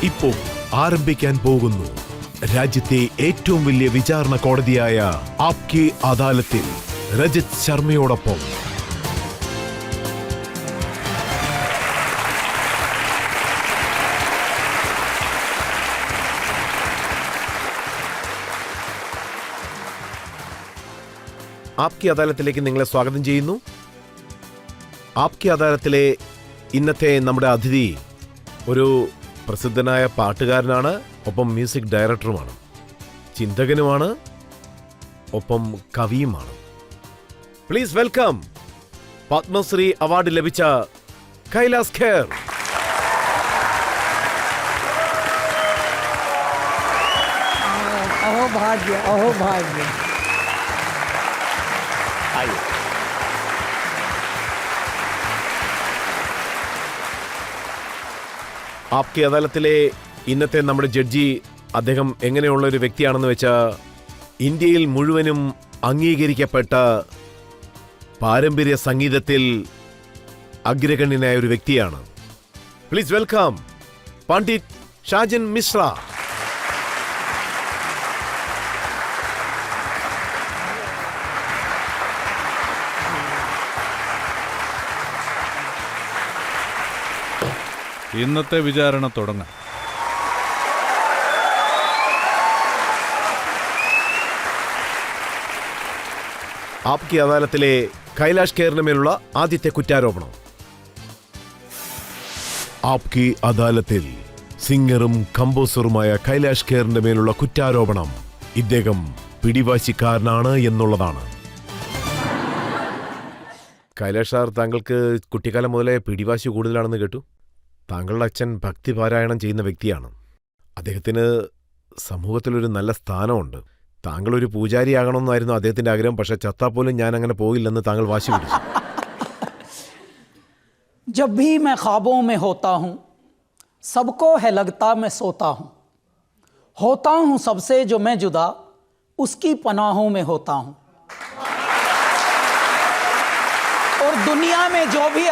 ഇപ്പോൾ ആരംഭിക്കാൻ പോകുന്നു രാജ്യത്തെ ഏറ്റവും വലിയ വിചാരണ കോടതിയായ ആപ്കെ അദാലത്തിൽ രജത് ശർമ്മയോടൊപ്പം ആപ്കെ അദാലത്തിലേക്ക് നിങ്ങളെ സ്വാഗതം ചെയ്യുന്നു. ആപ്കെ അദാലത്തിലെ ഇന്നത്തെ നമ്മുടെ അതിഥി ഒരു പ്രസിദ്ധനായ പാട്ടുകാരനാണ്, ഒപ്പം മ്യൂസിക് ഡയറക്ടറുമാണ്, ചിന്തകനുമാണ്, ഒപ്പം കവിയുമാണ്. പ്ലീസ് വെൽക്കം പത്മശ്രീ അവാർഡ് ലഭിച്ച കൈലാസ് ഖേർ. अहोभाग्य अहोभाग्य. ആപ്കെ അദാലത്തിലെ ഇന്നത്തെ നമ്മുടെ ജഡ്ജി അദ്ദേഹം എങ്ങനെയുള്ള ഒരു വ്യക്തിയാണെന്ന് വെച്ചാൽ ഇന്ത്യയിൽ മുഴുവനും അംഗീകരിക്കപ്പെട്ട പാരമ്പര്യ സംഗീതത്തിൽ അഗ്രഗണ്യനായ ഒരു വ്യക്തിയാണ്. Please welcome Pandit Shajan Mishra. ഇന്നത്തെ വിചാരണ തുടങ്ങാം. ആപ്കെ അദാലത്തിലെ കൈലാഷ് ഖേറിന് മേലുള്ള ആദ്യത്തെ കുറ്റാരോപണം. ആപ്കെ അദാലത്തിൽ സിംഗറും കമ്പോസറുമായ കൈലാഷ് ഖേറിന്റെ മേലുള്ള കുറ്റാരോപണം ഇദ്ദേഹം പിടിവാശിക്കാരനാണ് എന്നുള്ളതാണ്. കൈലാഷ് സാർ, താങ്കൾക്ക് കുട്ടിക്കാലം മുതലേ പിടിവാശി കൂടുതലാണെന്ന് കേട്ടു. താങ്കളുടെ അച്ഛൻ ഭക്തിപാരായണം ചെയ്യുന്ന വ്യക്തിയാണ്. അദ്ദേഹത്തിന് സമൂഹത്തിലൊരു നല്ല സ്ഥാനമുണ്ട്. താങ്കളൊരു പൂജാരിയാകണമെന്നായിരുന്നു അദ്ദേഹത്തിന്റെ ആഗ്രഹം. പക്ഷെ ചത്താപ്പോലും ഞാൻ അങ്ങനെ പോയില്ലെന്ന് താങ്കൾ വാശി പിടിച്ചു. जब भी मैं ख्वाबों में होता हूँ सबको है लगता मैं सोता हूँ सबसे जो मैं जुदा उसकी पनाहों में होता हूँ. और दुनिया में जो भी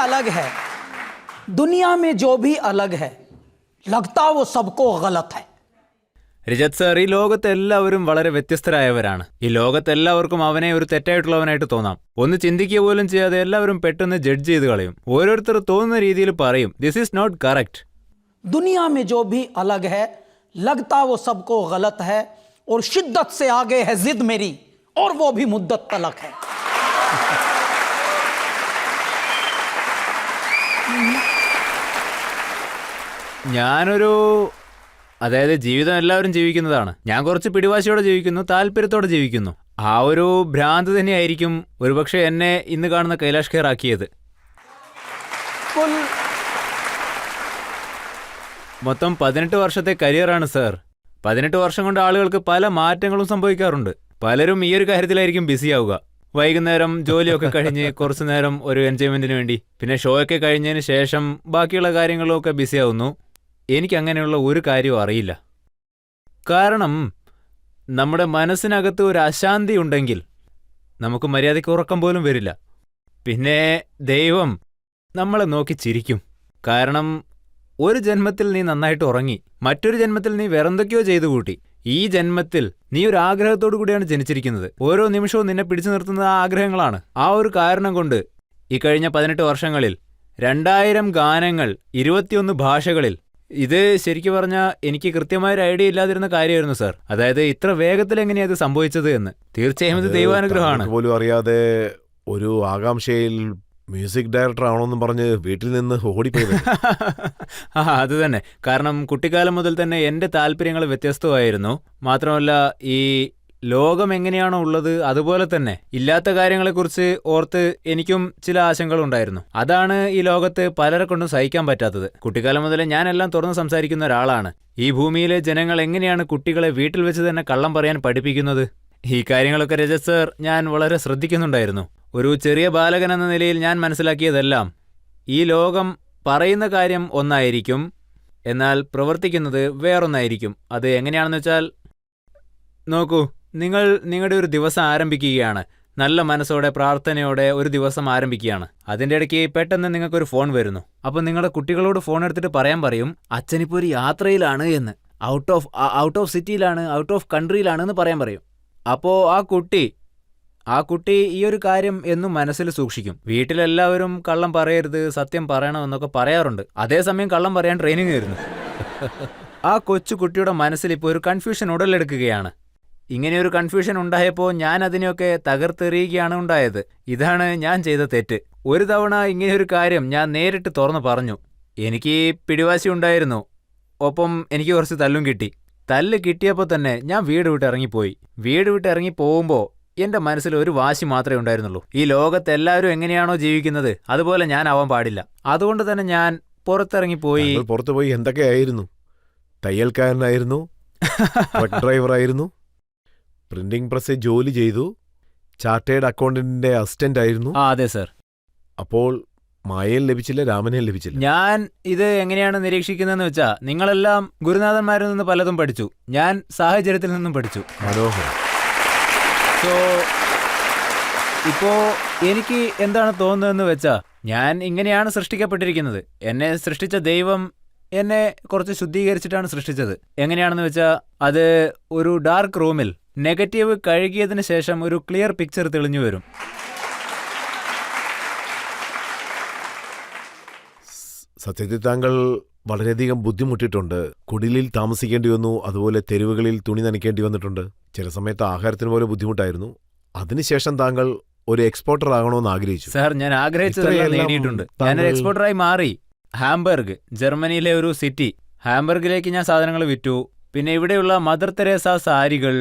अलग है लगता वो सबको गलत है. രജത് സാർ, ഈ ലോകത്ത് എല്ലാവരും വളരെ വ്യത്യസ്തരായവരാണ്. ഈ ലോകത്ത് എല്ലാവർക്കും അവനെ ഒരു തെറ്റായിട്ടുള്ളവനായിട്ട് തോന്നാം. ഒന്ന് ചിന്തിക്കുക പോലും ചെയ്യാതെ എല്ലാവരും പെട്ടെന്ന് ജഡ്ജ് ചെയ്ത് കളയും. ഓരോരുത്തർ തോന്നുന്ന രീതിയിൽ പറയും, ദിസ് ഈസ് നോട്ട് കറക്റ്റ്. दुनिया में जो भी अलग है लगता वो सबको गलत है और शिद्दत से आगे है जिद मेरी और वो भी मुद्दत तलक है. അതായത് ജീവിതം എല്ലാവരും ജീവിക്കുന്നതാണ്. ഞാൻ കുറച്ച് പിടിവാശിയോടെ ജീവിക്കുന്നു, താല്പര്യത്തോടെ ജീവിക്കുന്നു. ആ ഒരു ഭ്രാന്ത് തന്നെയായിരിക്കും ഒരുപക്ഷെ എന്നെ ഇന്ന് കാണുന്ന കൈലാഷ് ഖേർ ആക്കിയത്. മൊത്തം 18 വർഷത്തെ കരിയറാണ് സാർ. 18 വർഷം കൊണ്ട് ആളുകൾക്ക് പല മാറ്റങ്ങളും സംഭവിക്കാറുണ്ട്. പലരും ഈ ഒരു കാര്യത്തിലായിരിക്കും ബിസി ആവുക. വൈകുന്നേരം ജോലിയൊക്കെ കഴിഞ്ഞ് കുറച്ചു നേരം ഒരു എൻജോയ്മെന്റിന് വേണ്ടി, പിന്നെ ഷോ ഒക്കെ കഴിഞ്ഞതിന് ശേഷം ബാക്കിയുള്ള കാര്യങ്ങളിലൊക്കെ ബിസി ആവുന്നു. എനിക്കങ്ങനെയുള്ള ഒരു കാര്യവും അറിയില്ല. കാരണം നമ്മുടെ മനസ്സിനകത്ത് ഒരു അശാന്തി ഉണ്ടെങ്കിൽ നമുക്ക് മര്യാദയ്ക്ക് ഉറക്കം പോലും വരില്ല. പിന്നെ ദൈവം നമ്മളെ നോക്കി ചിരിക്കും. കാരണം ഒരു ജന്മത്തിൽ നീ നന്നായിട്ട് ഉറങ്ങി, മറ്റൊരു ജന്മത്തിൽ നീ വേറെന്തൊക്കെയോ ചെയ്തു കൂട്ടി. ഈ ജന്മത്തിൽ നീ ഒരു ആഗ്രഹത്തോടു കൂടിയാണ് ജനിച്ചിരിക്കുന്നത്. ഓരോ നിമിഷവും നിന്നെ പിടിച്ചു നിർത്തുന്നത് ആ ആഗ്രഹങ്ങളാണ്. ആ ഒരു കാരണം കൊണ്ട് ഈ കഴിഞ്ഞ 18 വർഷങ്ങളിൽ 2000 ഗാനങ്ങൾ 21 ഭാഷകളിൽ. ഇത് ശരിക്കും പറഞ്ഞാൽ എനിക്ക് കൃത്യമായൊരു ഐഡിയ ഇല്ലാതിരുന്ന കാര്യമായിരുന്നു സാർ. അതായത് ഇത്ര വേഗത്തിൽ എങ്ങനെയാ ഇത് സംഭവിച്ചത് എന്ന്. തീർച്ചയായും ഇത് ദൈവാനുഗ്രഹമാണ്. പോലും അറിയാതെ ഒരു ആകാംക്ഷയിൽ മ്യൂസിക് ഡയറക്ടർ ആണോന്നും പറഞ്ഞ് വീട്ടിൽ നിന്ന് ഓടിപ്പോയത്. അത് തന്നെ. കാരണം കുട്ടിക്കാലം മുതൽ തന്നെ എൻ്റെ താല്പര്യങ്ങൾ വ്യത്യസ്തമായിരുന്നു. മാത്രമല്ല ഈ ലോകം എങ്ങനെയാണോ ഉള്ളത് അതുപോലെ തന്നെ ഇല്ലാത്ത കാര്യങ്ങളെക്കുറിച്ച് ഓർത്ത് എനിക്കും ചില ആശങ്കകളുണ്ടായിരുന്നു. അതാണ് ഈ ലോകത്ത് പലരെ കൊണ്ടും സഹിക്കാൻ പറ്റാത്തത്. കുട്ടിക്കാലം മുതലേ ഞാനെല്ലാം തുറന്ന് സംസാരിക്കുന്ന ഒരാളാണ്. ഈ ഭൂമിയിലെ ജനങ്ങൾ എങ്ങനെയാണ് കുട്ടികളെ വീട്ടിൽ വെച്ച് തന്നെ കള്ളം പറയാൻ പഠിപ്പിക്കുന്നത്? ഈ കാര്യങ്ങളൊക്കെ രജത് സർ ഞാൻ വളരെ ശ്രദ്ധിക്കുന്നുണ്ടായിരുന്നു. ഒരു ചെറിയ ബാലകൻ എന്ന നിലയിൽ ഞാൻ മനസ്സിലാക്കിയതെല്ലാം ഈ ലോകം പറയുന്ന കാര്യം ഒന്നായിരിക്കും, എന്നാൽ പ്രവർത്തിക്കുന്നത് വേറൊന്നായിരിക്കും. അത് എങ്ങനെയാണെന്ന് വെച്ചാൽ, നോക്കൂ, നിങ്ങൾ നിങ്ങളുടെ ഒരു ദിവസം ആരംഭിക്കുകയാണ്. നല്ല മനസ്സോടെ പ്രാർത്ഥനയോടെ ഒരു ദിവസം ആരംഭിക്കുകയാണ്. അതിൻ്റെ ഇടയ്ക്ക് പെട്ടെന്ന് നിങ്ങൾക്കൊരു ഫോൺ വരുന്നു. അപ്പോൾ നിങ്ങളുടെ കുട്ടികളോട് ഫോൺ എടുത്തിട്ട് പറയാൻ പറയും, അച്ഛനിപ്പോൾ ഒരു യാത്രയിലാണ് എന്ന്, ഔട്ട് ഓഫ് സിറ്റിയിലാണ്, ഔട്ട് ഓഫ് കൺട്രിയിലാണെന്ന് പറയാൻ പറയും. അപ്പോൾ ആ കുട്ടി ഈ ഒരു കാര്യം എന്നും മനസ്സിൽ സൂക്ഷിക്കും. വീട്ടിലെല്ലാവരും കള്ളം പറയരുത്, സത്യം പറയണമെന്നൊക്കെ പറയാറുണ്ട്. അതേസമയം കള്ളം പറയാൻ ട്രെയിനിങ് തരുന്നു. ആ കൊച്ചു കുട്ടിയുടെ മനസ്സിൽ ഇപ്പോൾ ഒരു കൺഫ്യൂഷൻ ഉടലെടുക്കുകയാണ്. ഇങ്ങനെയൊരു കൺഫ്യൂഷൻ ഉണ്ടായപ്പോൾ ഞാൻ അതിനെയൊക്കെ തകർത്തെറിയുകയാണ് ഉണ്ടായത്. ഇതാണ് ഞാൻ ചെയ്ത തെറ്റ്. ഒരു തവണ ഇങ്ങനെയൊരു കാര്യം ഞാൻ നേരിട്ട് തുറന്നു പറഞ്ഞു. എനിക്ക് പിടിവാശി ഉണ്ടായിരുന്നു, ഒപ്പം എനിക്ക് കുറച്ച് തല്ലും കിട്ടി. തല്ല് കിട്ടിയപ്പോൾ തന്നെ ഞാൻ വീട് വിട്ട് ഇറങ്ങിപ്പോയി. വീട് വിട്ട് ഇറങ്ങി പോകുമ്പോൾ എൻ്റെ മനസ്സിൽ ഒരു വാശി മാത്രമേ ഉണ്ടായിരുന്നുള്ളൂ. ഈ ലോകത്ത് എല്ലാവരും എങ്ങനെയാണോ ജീവിക്കുന്നത് അതുപോലെ ഞാൻ ആവാൻ പാടില്ല. അതുകൊണ്ട് തന്നെ ഞാൻ പുറത്തിറങ്ങിപ്പോയി. പുറത്തു പോയി എന്തൊക്കെയായിരുന്നു? തയ്യൽക്കാരനായിരുന്നു, ട്രക്ക് ഡ്രൈവറായിരുന്നു, പ്രിന്റിംഗ് പ്രസ്സിൽ ജോലി ചെയ്തു, ചാർട്ടേഡ് അക്കൗണ്ടന്റിന്റെ അസിസ്റ്റന്റ് ആയിരുന്നു. അതെ സർ. അപ്പോൾ മായയും ലഭിച്ചില്ല, രാമനെയും ലഭിച്ചില്ല. ഞാൻ ഇത് എങ്ങനെയാണ് നിരീക്ഷിക്കുന്നതെന്ന് വെച്ചാൽ, നിങ്ങളെല്ലാം ഗുരുനാഥന്മാരിൽ നിന്ന് പലതും പഠിച്ചു, ഞാൻ സാഹചര്യത്തിൽ നിന്നും പഠിച്ചു. മനോഹരം. സോ ഇപ്പോ എനിക്ക് എന്താണ് തോന്നുന്നതെന്ന് വെച്ചാൽ, ഞാൻ ഇങ്ങനെയാണ് സൃഷ്ടിക്കപ്പെട്ടിരിക്കുന്നത്. എന്നെ സൃഷ്ടിച്ച ദൈവം എന്നെ കുറച്ച് ശുദ്ധീകരിച്ചിട്ടാണ് സൃഷ്ടിച്ചത്. എങ്ങനെയാണെന്ന് വെച്ചാൽ, അത് ഒരു ഡാർക്ക് റൂമിൽ നെഗറ്റീവ് കഴുകിയതിന് ശേഷം ഒരു ക്ലിയർ പിക്ചർ തെളിഞ്ഞു വരും. സത്യത്തിൽ താങ്കൾ വളരെയധികം ബുദ്ധിമുട്ടിയിട്ടുണ്ട്. കുടിലിൽ താമസിക്കേണ്ടി വന്നു, അതുപോലെ തെരുവുകളിൽ തുണി നനയ്ക്കേണ്ടി വന്നിട്ടുണ്ട്. ചില സമയത്ത് ആഹാരത്തിന് പോലെ ബുദ്ധിമുട്ടായിരുന്നു. അതിനുശേഷം താങ്കൾ ഒരു എക്സ്പോർട്ടർ ആകണമെന്ന് ആഗ്രഹിച്ചു. സാർ, ഞാൻ ആഗ്രഹിച്ചതെല്ലാം നേടിയിട്ടുണ്ട്. ഞാനൊരു എക്സ്പോർട്ടറായി മാറി. ഹാംബർഗ്, ജർമ്മനിയിലെ ഒരു സിറ്റി, ഹാംബർഗിലേക്ക് ഞാൻ സാധനങ്ങൾ വിറ്റു. പിന്നെ ഇവിടെയുള്ള മദർ തെരേസ സാരികൾ,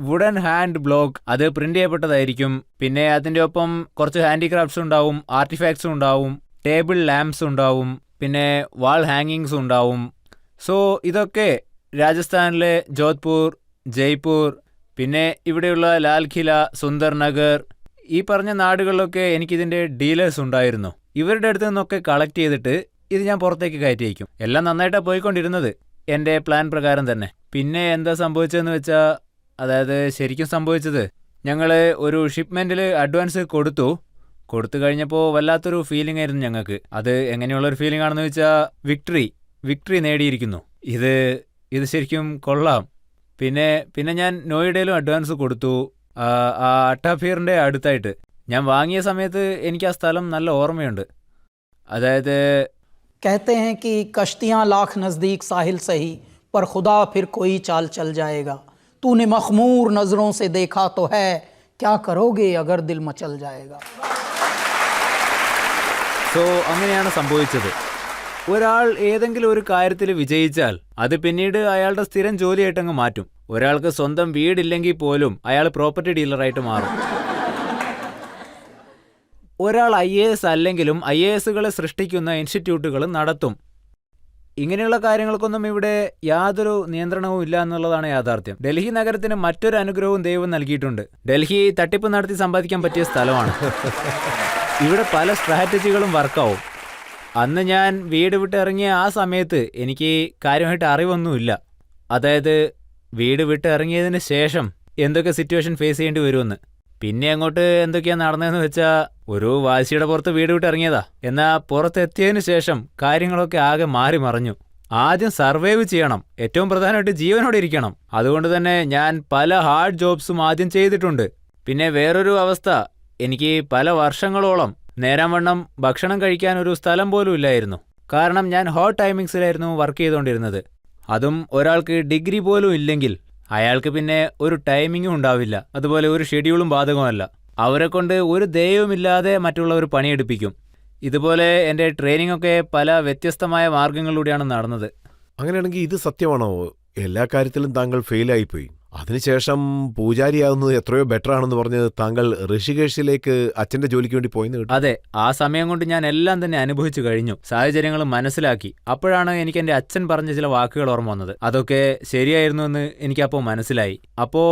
വുഡൻ ഹാൻഡ് ബ്ലോക്ക്, അത് പ്രിന്റ് ചെയ്യപ്പെട്ടതായിരിക്കും. പിന്നെ അതിൻ്റെ ഒപ്പം കുറച്ച് ഹാൻഡിക്രാഫ്റ്റ്സ് ഉണ്ടാവും, ആർട്ടിഫാക്ട്സും ഉണ്ടാവും, ടേബിൾ ലാംപ്സ് ഉണ്ടാവും, പിന്നെ വാൾ ഹാങ്ങിങ്സ് ഉണ്ടാവും. സോ ഇതൊക്കെ രാജസ്ഥാനിലെ ജോധ്പൂർ, ജയ്പൂർ, പിന്നെ ഇവിടെയുള്ള ലാൽ കില, സുന്ദർ നഗർ, ഈ പറഞ്ഞ നാടുകളിലൊക്കെ എനിക്കിതിൻ്റെ ഡീലേഴ്സ് ഉണ്ടായിരുന്നു. ഇവരുടെ അടുത്ത് നിന്നൊക്കെ കളക്ട് ചെയ്തിട്ട് ഇത് ഞാൻ പുറത്തേക്ക് കയറ്റി അയക്കും. എല്ലാം നന്നായിട്ടാണ് പോയിക്കൊണ്ടിരുന്നത്, എൻ്റെ പ്ലാൻ പ്രകാരം തന്നെ. പിന്നെ എന്താ സംഭവിച്ചതെന്ന് വെച്ചാൽ, അതായത് ശരിക്കും സംഭവിച്ചത്, ഞങ്ങൾ ഒരു ഷിപ്മെൻറ്റിൽ അഡ്വാൻസ് കൊടുത്തു കഴിഞ്ഞപ്പോൾ വല്ലാത്തൊരു ഫീലിംഗ് ആയിരുന്നു ഞങ്ങൾക്ക്. അത് എങ്ങനെയുള്ളൊരു ഫീലിംഗ് ആണെന്ന് വെച്ചാൽ, വിക്ടറി നേടിയിരിക്കുന്നു, ഇത് ശരിക്കും കൊള്ളാം. പിന്നെ ഞാൻ നോയിഡയിലും അഡ്വാൻസ് കൊടുത്തു, ആ അട്ടാഫിയറിൻ്റെ അടുത്തായിട്ട്. ഞാൻ വാങ്ങിയ സമയത്ത് എനിക്ക് ആ സ്ഥലം നല്ല ഓർമ്മയുണ്ട്. അതായത് कहते हैं कि कश्तियाँ लाख नज़दीक साहिल सही पर खुदा फिर कोई चाल चल जाएगा, तूने मखमूर नज़रों से देखा तो है, क्या करोगे अगर दिल मचल जाएगा. സോ അങ്ങനെയാണ് സംഭവിച്ചത്. ഒരാൾ ഏതെങ്കിലും ഒരു കാര്യത്തിൽ വിജയിച്ചാൽ അത് പിന്നീട് അയാളുടെ സ്ഥിരം ജോലിയായിട്ടങ്ങ് മാറ്റും. ഒരാൾക്ക് സ്വന്തം വീടില്ലെങ്കിൽ പോലും അയാൾ പ്രോപ്പർട്ടി ഡീലറായിട്ട് മാറും. ഒരാൾ IAS അല്ലെങ്കിലും IASകളെ സൃഷ്ടിക്കുന്ന ഇൻസ്റ്റിറ്റ്യൂട്ടുകൾ നടത്തും. ഇങ്ങനെയുള്ള കാര്യങ്ങൾക്കൊന്നും ഇവിടെ യാതൊരു നിയന്ത്രണവും ഇല്ല എന്നുള്ളതാണ് യാഥാർത്ഥ്യം. ഡൽഹി നഗരത്തിന് മറ്റൊരു അനുഗ്രഹവും ദൈവം നൽകിയിട്ടുണ്ട്. ഡൽഹി തട്ടിപ്പ് നടത്തി സമ്പാദിക്കാൻ പറ്റിയ സ്ഥലമാണ്. ഇവിടെ പല സ്ട്രാറ്റജികളും വർക്കാവും. അന്ന് ഞാൻ വീട് വിട്ടിറങ്ങിയ ആ സമയത്ത് എനിക്ക് കാര്യമായിട്ട് അറിവൊന്നുമില്ല. അതായത് വീട് വിട്ടിറങ്ങിയതിന് ശേഷം എന്തൊക്കെ സിറ്റുവേഷൻ ഫേസ് ചെയ്യേണ്ടി വരുമെന്ന്. പിന്നെ അങ്ങോട്ട് എന്തൊക്കെയാണ് നടന്നതെന്ന് വെച്ചാൽ, ഒരു വാശിയുടെ പുറത്ത് വീട് വിട്ടിറങ്ങിയതാ. എന്നാൽ പുറത്തെത്തിയതിനു ശേഷം കാര്യങ്ങളൊക്കെ ആകെ മാറി മറിഞ്ഞു. ആദ്യം സർവൈവ് ചെയ്യണം, ഏറ്റവും പ്രധാനമായിട്ട് ജീവനോടെ ഇരിക്കണം. അതുകൊണ്ട് തന്നെ ഞാൻ പല ഹാർഡ് ജോബ്സും ആദ്യം ചെയ്തിട്ടുണ്ട്. പിന്നെ വേറൊരു അവസ്ഥ, എനിക്ക് പല വർഷങ്ങളോളം നേരാംവണ്ണം ഭക്ഷണം കഴിക്കാൻ ഒരു സ്ഥലം പോലും ഇല്ലായിരുന്നു. കാരണം ഞാൻ ഹോട്ട് ടൈമിങ്സിലായിരുന്നു വർക്ക് ചെയ്തുകൊണ്ടിരുന്നത്. അതും ഒരാൾക്ക് ഡിഗ്രി പോലും ഇല്ലെങ്കിൽ അയാൾക്ക് പിന്നെ ഒരു ടൈമിങ്ങും ഉണ്ടാവില്ല, അതുപോലെ ഒരു ഷെഡ്യൂളും ബാധകമല്ല. അവരെ കൊണ്ട് ഒരു ദയവുമില്ലാതെ മറ്റുള്ളവർ പണിയെടുപ്പിക്കും. ഇതുപോലെ എൻ്റെ ട്രെയിനിങ് ഒക്കെ പല വ്യത്യസ്തമായ മാർഗങ്ങളിലൂടെയാണ് നടന്നത്. അങ്ങനെയാണെങ്കിൽ ഇത് സത്യമാണോ? എല്ലാ കാര്യത്തിലും താങ്കൾ ഫെയിലായിപ്പോയി. അതിനുശേഷം പൂജാരിയാവുന്നത് എത്രയോ ബെറ്റർ ആണെന്ന് പറഞ്ഞ് താങ്കൾ ഋഷികേശിലേക്ക് അച്ഛൻ്റെ ജോലിക്ക് വേണ്ടി പോയെന്ന് കേട്ടു. അതെ, ആ സമയം കൊണ്ട് ഞാൻ എല്ലാം തന്നെ അനുഭവിച്ചു കഴിഞ്ഞു, സാഹചര്യങ്ങൾ മനസ്സിലാക്കി. അപ്പോഴാണ് എനിക്ക് എൻ്റെ അച്ഛൻ പറഞ്ഞ ചില വാക്കുകൾ ഓർമ്മ വന്നത്. അതൊക്കെ ശരിയായിരുന്നു എന്ന് എനിക്കപ്പോൾ മനസ്സിലായി. അപ്പോൾ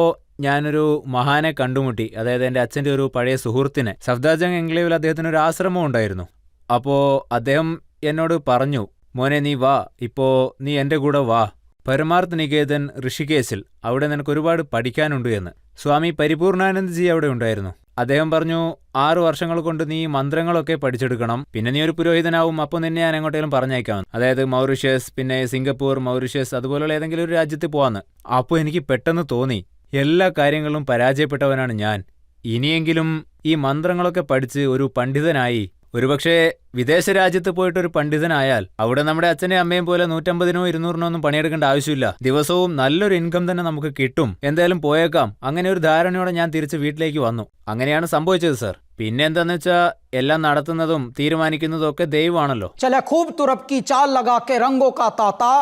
ഞാനൊരു മഹാനെ കണ്ടുമുട്ടി, അതായത് എൻ്റെ അച്ഛൻ്റെ ഒരു പഴയ സുഹൃത്തിനെ. സഫ്ദർജംഗ് എൻക്ലേവിൽ അദ്ദേഹത്തിന് ഒരു ആശ്രമം ഉണ്ടായിരുന്നു. അപ്പോൾ അദ്ദേഹം എന്നോട് പറഞ്ഞു, മോനെ നീ വാ, ഇപ്പോൾ നീ എൻ്റെ കൂടെ വാ, പരമാർത്ഥ നികേതൻ ഋഷികേശിൽ, അവിടെ നിനക്ക് ഒരുപാട് പഠിക്കാനുണ്ട് എന്ന്. സ്വാമി പരിപൂർണാനന്ദജി അവിടെ ഉണ്ടായിരുന്നു. അദ്ദേഹം പറഞ്ഞു 6 വർഷങ്ങൾ കൊണ്ട് നീ മന്ത്രങ്ങളൊക്കെ പഠിച്ചെടുക്കണം, പിന്നെ നീ ഒരു പുരോഹിതനാവും, അപ്പോൾ നിന്നെ ഞാൻ എങ്ങോട്ടെങ്കിലും പറഞ്ഞയക്കാം, അതായത് മൗറീഷ്യസ്, പിന്നെ സിംഗപ്പൂർ, മൗറീഷ്യസ് അതുപോലുള്ള ഏതെങ്കിലും ഒരു രാജ്യത്ത് പോവാന്ന്. അപ്പോൾ എനിക്ക് പെട്ടെന്ന് തോന്നി എല്ലാ കാര്യങ്ങളും പരാജയപ്പെട്ടവനാണ് ഞാൻ. ഇനിയെങ്കിലും ഈ മന്ത്രങ്ങളൊക്കെ പഠിച്ച് ഒരു പണ്ഡിതനായി, ഒരുപക്ഷെ വിദേശ രാജ്യത്ത് പോയിട്ടൊരു പണ്ഡിതനായാൽ അവിടെ നമ്മുടെ അച്ഛനെയും അമ്മയും പോലെ 150-നോ 200-നോ ഒന്നും പണിയെടുക്കേണ്ട ആവശ്യമില്ല, ദിവസവും നല്ലൊരു ഇൻകം തന്നെ നമുക്ക് കിട്ടും, എന്തായാലും പോയേക്കാം. അങ്ങനെ ഒരു ധാരണയോടെ ഞാൻ തിരിച്ച് വീട്ടിലേക്ക് വന്നു. അങ്ങനെയാണ് സംഭവിച്ചത് സർ. പിന്നെ എന്താന്ന് വെച്ചാ എല്ലാം നടത്തുന്നതും തീരുമാനിക്കുന്നതും ഒക്കെ ദൈവമാണല്ലോ. चले खूब तुरप की चाल लगा के रंगों का ताता,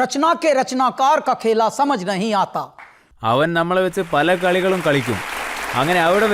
रचना के रचनाकार का खेला समझ नहीं आता. അവൻ നമ്മളെ വെച്ച് പല കളികളും കളിക്കും. അങ്ങനെ അവിടെ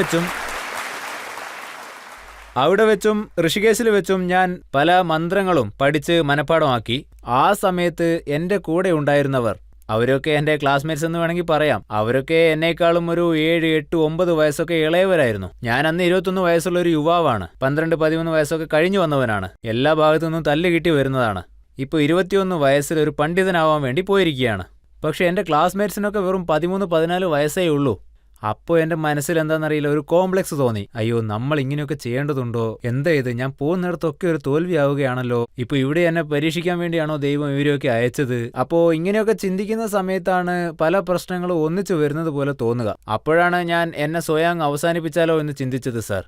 വെച്ചും ഋഷികേശിൽ വെച്ചും ഞാൻ പല മന്ത്രങ്ങളും പഠിച്ച് മനഃപ്പാടമാക്കി. ആ സമയത്ത് എൻ്റെ കൂടെ ഉണ്ടായിരുന്നവർ, അവരൊക്കെ എൻ്റെ ക്ലാസ്മേറ്റ്സ് എന്ന് വേണമെങ്കിൽ പറയാം, അവരൊക്കെ എന്നേക്കാളും ഒരു 7, 8, 9 വയസ്സൊക്കെ ഇളയവരായിരുന്നു. ഞാൻ അന്ന് 21 വയസ്സുള്ള ഒരു യുവാവാണ്. 12, 13 വയസ്സൊക്കെ കഴിഞ്ഞു വന്നവനാണ്. എല്ലാ ഭാഗത്തു നിന്നും തല്ല് കിട്ടി വരുന്നതാണ്. ഇപ്പോൾ 21 വയസ്സിൽ ഒരു പണ്ഡിതനാവാൻ വേണ്ടി പോയിരിക്കുകയാണ്. പക്ഷെ എൻ്റെ ക്ലാസ്മേറ്റ്സിനൊക്കെ വെറും 13, 14 വയസ്സേ ഉള്ളൂ. അപ്പോൾ എൻ്റെ മനസ്സിൽ എന്താണെന്നറിയില്ല, ഒരു കോംപ്ലക്സ് തോന്നി. അയ്യോ, നമ്മൾ ഇങ്ങനെയൊക്കെ ചെയ്യേണ്ടതുണ്ടോ? എന്താ ഇത്, ഞാൻ പോകുന്നിടത്തൊക്കെ ഒരു തോൽവിയാവുകയാണല്ലോ. ഇപ്പോൾ ഇവിടെ എന്നെ പരീക്ഷിക്കാൻ വേണ്ടിയാണോ ദൈവം ഇവരെയൊക്കെ അയച്ചത്? അപ്പോൾ ഇങ്ങനെയൊക്കെ ചിന്തിക്കുന്ന സമയത്താണ് പല പ്രശ്നങ്ങളും ഒന്നിച്ചു വരുന്നത് പോലെ തോന്നുക. അപ്പോഴാണ് ഞാൻ എന്നെ സ്വയം അവസാനിപ്പിച്ചാലോ എന്ന് ചിന്തിച്ചത് സർ.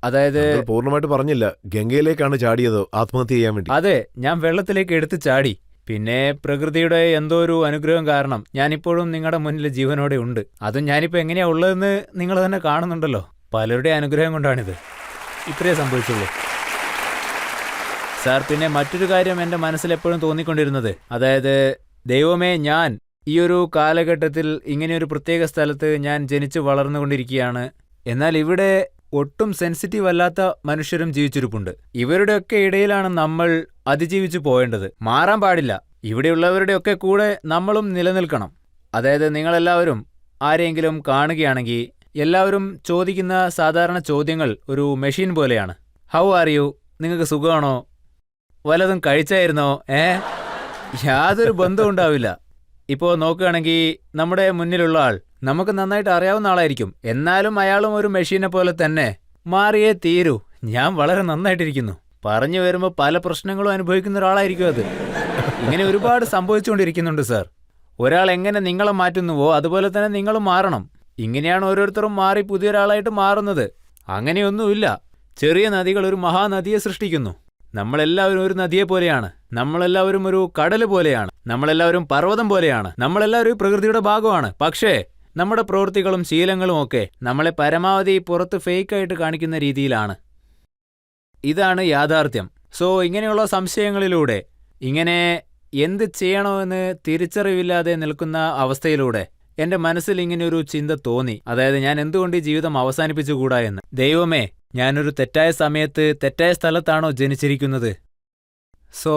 അതായത് പൂർണ്ണമായിട്ട് പറഞ്ഞില്ല, ഗംഗയിലേക്കാണ് ചാടിയത് ആത്മഹത്യ ചെയ്യാൻ വേണ്ടി. അതെ, ഞാൻ വെള്ളത്തിലേക്ക് എടുത്ത് ചാടി. പിന്നെ പ്രകൃതിയുടെ എന്തോ ഒരു അനുഗ്രഹം കാരണം ഞാനിപ്പോഴും നിങ്ങളുടെ മുന്നിൽ ജീവനോടെ ഉണ്ട്. അതും ഞാനിപ്പോൾ എങ്ങനെയാ ഉള്ളതെന്ന് നിങ്ങൾ തന്നെ കാണുന്നുണ്ടല്ലോ. പലരുടെ അനുഗ്രഹം കൊണ്ടാണിത്. ഇത്രയേ സംഭവിച്ചുള്ളൂ സാർ. പിന്നെ മറ്റൊരു കാര്യം എൻ്റെ മനസ്സിൽ എപ്പോഴും തോന്നിക്കൊണ്ടിരുന്നത്, അതായത് ദൈവമേ, ഞാൻ ഈ ഒരു കാലഘട്ടത്തിൽ ഇങ്ങനെയൊരു പ്രത്യേക സ്ഥലത്ത് ഞാൻ ജനിച്ചു വളർന്നുകൊണ്ടിരിക്കുകയാണ്. എന്നാൽ ഇവിടെ ഒട്ടും സെൻസിറ്റീവ് അല്ലാത്ത മനുഷ്യരും ജീവിച്ചിരിപ്പുണ്ട്. ഇവരുടെയൊക്കെ ഇടയിലാണ് നമ്മൾ അതിജീവിച്ചു പോകേണ്ടത്. മാറാൻ പാടില്ല. ഇവിടെയുള്ളവരുടെയൊക്കെ കൂടെ നമ്മളും നിലനിൽക്കണം. അതായത് നിങ്ങളെല്ലാവരും ആരെങ്കിലും കാണുകയാണെങ്കിൽ എല്ലാവരും ചോദിക്കുന്ന സാധാരണ ചോദ്യങ്ങൾ ഒരു മെഷീൻ പോലെയാണ്. How are you? നിങ്ങൾക്ക് സുഖമാണോ? വല്ലതും കഴിച്ചായിരുന്നോ? യാതൊരു ബന്ധവും ഉണ്ടാവില്ല. ഇപ്പോൾ നോക്കുകയാണെങ്കിൽ നമ്മുടെ മുന്നിലുള്ള ആൾ നമുക്ക് നന്നായിട്ട് അറിയാവുന്ന ആളായിരിക്കും. എന്നാലും അയാളും ഒരു മെഷീനെ പോലെ തന്നെ മാറിയേ തീരൂ. ഞാൻ വളരെ നന്നായിട്ടിരിക്കുന്നു പറഞ്ഞു വരുമ്പോൾ പല പ്രശ്നങ്ങളും അനുഭവിക്കുന്ന ഒരാളായിരിക്കും അത്. ഇങ്ങനെ ഒരുപാട് സംഭവിച്ചുകൊണ്ടിരിക്കുന്നുണ്ട് സാർ. ഒരാൾ എങ്ങനെ നിങ്ങളെ മാറ്റുന്നുവോ അതുപോലെ തന്നെ നിങ്ങളും മാറണം. ഇങ്ങനെയാണ് ഓരോരുത്തരും മാറി പുതിയൊരാളായിട്ട് മാറുന്നത്. അങ്ങനെയൊന്നുമില്ല. ചെറിയ നദികൾ ഒരു മഹാനദിയെ സൃഷ്ടിക്കുന്നു. നമ്മളെല്ലാവരും ഒരു നദിയെ പോലെയാണ്. നമ്മളെല്ലാവരും ഒരു കടല് പോലെയാണ്. നമ്മളെല്ലാവരും പർവ്വതം പോലെയാണ്. നമ്മളെല്ലാവരും പ്രകൃതിയുടെ ഭാഗമാണ്. പക്ഷേ നമ്മുടെ പ്രവൃത്തികളും ശീലങ്ങളും ഒക്കെ നമ്മളെ പരമാവധി പുറത്ത് ഫേക്കായിട്ട് കാണിക്കുന്ന രീതിയിലാണ്. ഇതാണ് യാഥാർത്ഥ്യം. സോ ഇങ്ങനെയുള്ള സംശയങ്ങളിലൂടെ, ഇങ്ങനെ എന്ത് ചെയ്യണമെന്ന് തിരിച്ചറിവില്ലാതെ നിൽക്കുന്ന അവസ്ഥയിലൂടെ എൻ്റെ മനസ്സിൽ ഇങ്ങനെയൊരു ചിന്ത തോന്നി. അതായത് ഞാൻ എന്തുകൊണ്ട് ഈ ജീവിതം അവസാനിപ്പിച്ചുകൂടാ എന്ന്. ദൈവമേ, ഞാനൊരു തെറ്റായ സമയത്ത് തെറ്റായ സ്ഥലത്താണോ ജനിച്ചിരിക്കുന്നത്? സോ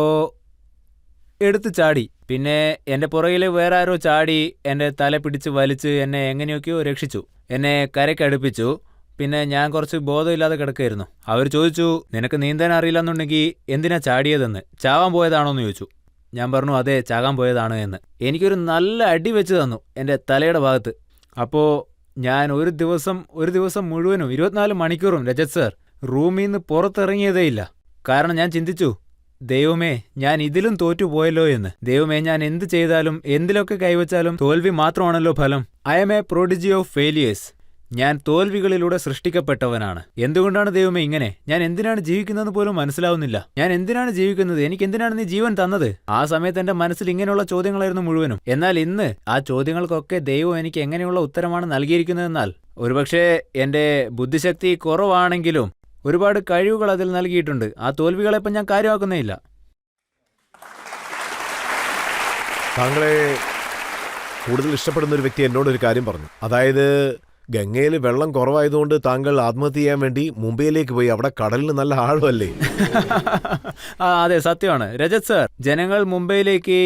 എടുത്തു ചാടി. പിന്നെ എൻ്റെ പുറകിൽ വേറെ ആരോ ചാടി എൻ്റെ തല പിടിച്ച് വലിച്ച് എന്നെ എങ്ങനെയൊക്കെയോ രക്ഷിച്ചു. എന്നെ കരയ്ക്കടുപ്പിച്ചു. പിന്നെ ഞാൻ കുറച്ച് ബോധമില്ലാതെ കിടക്കായിരുന്നു. അവർ ചോദിച്ചു, നിനക്ക് നീന്താൻ അറിയില്ലെന്നുണ്ടെങ്കിൽ എന്തിനാ ചാടിയതെന്ന്, ചാവാൻ പോയതാണോ എന്ന് ചോദിച്ചു. ഞാൻ പറഞ്ഞു, അതെ, ചാകാൻ പോയതാണ് എന്ന്. എനിക്കൊരു നല്ല അടി വെച്ച് തന്നു എൻ്റെ തലയുടെ ഭാഗത്ത്. അപ്പോൾ ഞാൻ ഒരു ദിവസം മുഴുവനും 24 മണിക്കൂറും രജത് സർ റൂമിൽ നിന്ന് പുറത്തിറങ്ങിയതേയില്ല. കാരണം ഞാൻ ചിന്തിച്ചു, ദൈവമേ, ഞാൻ ഇതിലും തോറ്റുപോയല്ലോ എന്ന്. ദൈവമേ, ഞാൻ എന്ത് ചെയ്താലും എന്തിലൊക്കെ കൈവച്ചാലും തോൽവി മാത്രമാണല്ലോ ഫലം. I M A prodigy of failures. ഞാൻ തോൽവികളിലൂടെ സൃഷ്ടിക്കപ്പെട്ടവനാണ്. എന്തുകൊണ്ടാണ് ദൈവമേ ഇങ്ങനെ? ഞാൻ എന്തിനാണ് ജീവിക്കുന്നതെന്ന് പോലും മനസ്സിലാവുന്നില്ല. ഞാൻ എന്തിനാണ് ജീവിക്കുന്നത്? എനിക്ക് എന്തിനാണ് നീ ജീവൻ തന്നത്? ആ സമയത്ത് എൻ്റെ മനസ്സിൽ ഇങ്ങനെയുള്ള ചോദ്യങ്ങളായിരുന്നു മുഴുവനും. എന്നാൽ ഇന്ന് ആ ചോദ്യങ്ങൾക്കൊക്കെ ദൈവം എനിക്ക് എങ്ങനെയുള്ള ഉത്തരമാണ് നൽകിയിരിക്കുന്നതെന്നാൽ, ഒരുപക്ഷെ എൻ്റെ ബുദ്ധിശക്തി കുറവാണെങ്കിലും ഒരുപാട് കഴിവുകൾ അതിൽ നൽകിയിട്ടുണ്ട്. ആ തോൽവികളെപ്പം ഞാൻ കാര്യമാക്കുന്നേയില്ല. താങ്കളെ കൂടുതൽ ഇഷ്ടപ്പെടുന്ന ഒരു വ്യക്തി എന്നോടൊരു കാര്യം പറഞ്ഞു. അതായത് ഗംഗയിൽ വെള്ളം കുറവായതുകൊണ്ട് താങ്കൾ ആത്മഹത്യ ചെയ്യാൻ വേണ്ടി മുംബൈയിലേക്ക് പോയി. അവിടെ കടലിന് നല്ല ആഴമല്ലേ? അതെ, സത്യമാണ് രജത് സർ. ജനങ്ങൾ മുംബൈയിലേക്ക്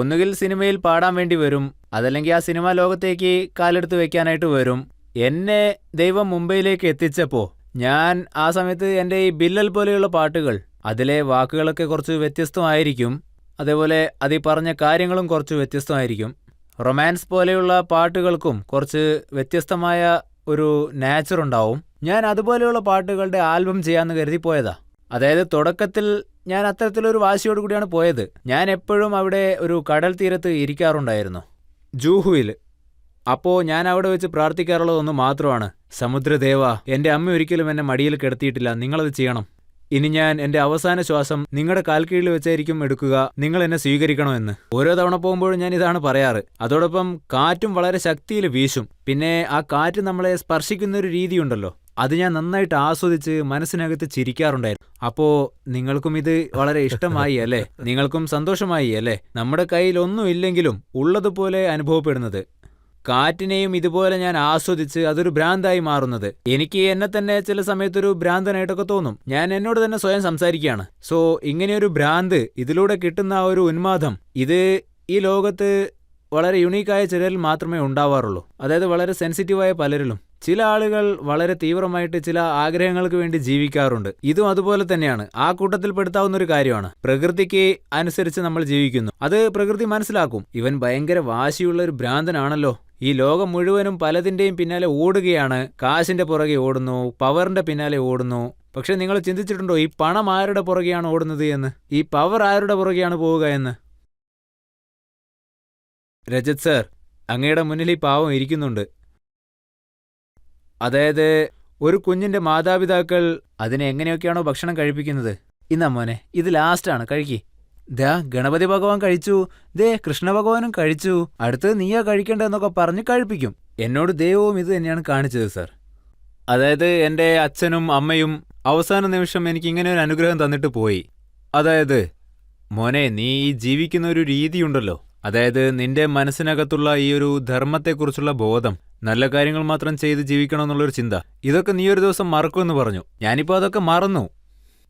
ഒന്നുകിൽ സിനിമയിൽ പാടാൻ വേണ്ടി വരും, അതല്ലെങ്കിൽ ആ സിനിമാ ലോകത്തേക്ക് കാലെടുത്ത് വെക്കാനായിട്ട് വരും. എന്നെ ദൈവം മുംബൈയിലേക്ക് എത്തിച്ചപ്പോൾ ഞാൻ ആ സമയത്ത് എൻ്റെ ഈ ബില്ലൽ പോലെയുള്ള പാട്ടുകൾ, അതിലെ വാക്കുകളൊക്കെ കുറച്ച് വ്യത്യസ്തമായിരിക്കും. അതേപോലെ അതിൽ പറഞ്ഞ കാര്യങ്ങളും കുറച്ച് വ്യത്യസ്തമായിരിക്കും. റൊമാൻസ് പോലെയുള്ള പാട്ടുകൾക്കും കുറച്ച് വ്യത്യസ്തമായ ഒരു നാച്ചർ ഉണ്ടാവും. ഞാൻ അതുപോലെയുള്ള പാട്ടുകളുടെ ആൽബം ചെയ്യാമെന്ന് കരുതി പോയതാ. അതായത് തുടക്കത്തിൽ ഞാൻ അത്തരത്തിലൊരു വാശിയോട് കൂടിയാണ് പോയത്. ഞാൻ എപ്പോഴും അവിടെ ഒരു കടൽ തീരത്ത് ഇരിക്കാറുണ്ടായിരുന്നു, ജൂഹുവിൽ. അപ്പോൾ ഞാൻ അവിടെ വെച്ച് പ്രാർത്ഥിക്കാറുള്ളതൊന്ന് മാത്രമാണ്: സമുദ്രദേവ, എൻ്റെ അമ്മ ഒരിക്കലും എന്നെ മടിയിൽ കിടത്തിയിട്ടില്ല, നിങ്ങളത് ചെയ്യണം. ഇനി ഞാൻ എൻ്റെ അവസാന ശ്വാസം നിങ്ങളുടെ കാൽക്കീഴിൽ വെച്ചായിരിക്കും എടുക്കുക, നിങ്ങൾ എന്നെ സ്വീകരിക്കണമെന്ന്. ഓരോ തവണ പോകുമ്പോഴും ഞാൻ ഇതാണ് പറയാറ്. അതോടൊപ്പം കാറ്റും വളരെ ശക്തിയിൽ വീശും. പിന്നെ ആ കാറ്റ് നമ്മളെ സ്പർശിക്കുന്ന ഒരു രീതിയുണ്ടല്ലോ, അത് ഞാൻ നന്നായിട്ട് ആസ്വദിച്ച് മനസ്സിനകത്ത് ചിരിക്കാറുണ്ടായിരുന്നു. അപ്പോ നിങ്ങൾക്കും ഇത് വളരെ ഇഷ്ടമായി അല്ലേ? നിങ്ങൾക്കും സന്തോഷമായി അല്ലേ? നമ്മുടെ കയ്യിൽ ഒന്നും ഇല്ലെങ്കിലും ഉള്ളതുപോലെ അനുഭവപ്പെടുന്നത്, കാറ്റിനെയും ഇതുപോലെ ഞാൻ ആസ്വദിച്ച് അതൊരു ഭ്രാന്തായി മാറുന്നത്. എനിക്ക് എന്നെ തന്നെ ചില സമയത്തൊരു ഭ്രാന്തനായിട്ടൊക്കെ തോന്നും. ഞാൻ എന്നോട് തന്നെ സ്വയം സംസാരിക്കുകയാണ്. സോ ഇങ്ങനെയൊരു ഭ്രാന്ത്, ഇതിലൂടെ കിട്ടുന്ന ആ ഒരു ഉന്മാദം, ഇത് ഈ ലോകത്ത് വളരെ യുണീക്കായ ചിലരിൽ മാത്രമേ ഉണ്ടാവാറുള്ളൂ. അതായത് വളരെ സെൻസിറ്റീവായ പലരിലും. ചില ആളുകൾ വളരെ തീവ്രമായിട്ട് ചില ആഗ്രഹങ്ങൾക്ക് വേണ്ടി ജീവിക്കാറുണ്ട്. ഇതും അതുപോലെ തന്നെയാണ്. ആ കൂട്ടത്തിൽ പെടുത്താവുന്ന ഒരു കാര്യമാണ്. പ്രകൃതിക്ക് അനുസരിച്ച് നമ്മൾ ജീവിക്കുന്നു. അത് പ്രകൃതി മനസ്സിലാക്കും. ഇവൻ ഭയങ്കര വാശിയുള്ള ഒരു ഭ്രാന്തനാണല്ലോ. ഈ ലോകം മുഴുവനും പലതിന്റെയും പിന്നാലെ ഓടുകയാണ്. കാശിന്റെ പുറകെ ഓടുന്നു, പവറിന്റെ പിന്നാലെ ഓടുന്നു. പക്ഷെ നിങ്ങൾ ചിന്തിച്ചിട്ടുണ്ടോ ഈ പണം ആരുടെ പുറകെയാണ് ഓടുന്നത് എന്ന്? ഈ പവർ ആരുടെ പുറകെയാണ് പോവുക എന്ന്? രജത് സർ, അങ്ങയുടെ മുന്നിൽ ഈ പാവം ഇരിക്കുന്നുണ്ട്. അതായത് ഒരു കുഞ്ഞിന്റെ മാതാപിതാക്കൾ അതിനെ എങ്ങനെയൊക്കെയാണോ ഭക്ഷണം കഴിപ്പിക്കുന്നത്. ഇന്നാ മോനെ, ഇത് ലാസ്റ്റാണ്, കഴിക്കി. ദാ ഗണപതി ഭഗവാൻ കഴിച്ചു, ദേ കൃഷ്ണ ഭഗവാനും കഴിച്ചു, അടുത്തത് നീയാ കഴിക്കേണ്ടതെന്നൊക്കെ പറഞ്ഞ് കഴിപ്പിക്കും. എന്നോട് ദൈവവും ഇത് തന്നെയാണ് കാണിച്ചത് സർ. അതായത് എൻ്റെ അച്ഛനും അമ്മയും അവസാന നിമിഷം എനിക്ക് ഇങ്ങനെ ഒരു അനുഗ്രഹം തന്നിട്ട് പോയി. അതായത് മോനെ, നീ ഈ ജീവിക്കുന്ന ഒരു രീതിയുണ്ടല്ലോ, അതായത് നിന്റെ മനസ്സിനകത്തുള്ള ഈ ഒരു ധർമ്മത്തെക്കുറിച്ചുള്ള ബോധം, നല്ല കാര്യങ്ങൾ മാത്രം ചെയ്ത് ജീവിക്കണമെന്നുള്ളൊരു ചിന്ത, ഇതൊക്കെ നീ ഒരു ദിവസം മറക്കുമെന്ന് പറഞ്ഞു. ഞാനിപ്പോൾ അതൊക്കെ മറന്നു.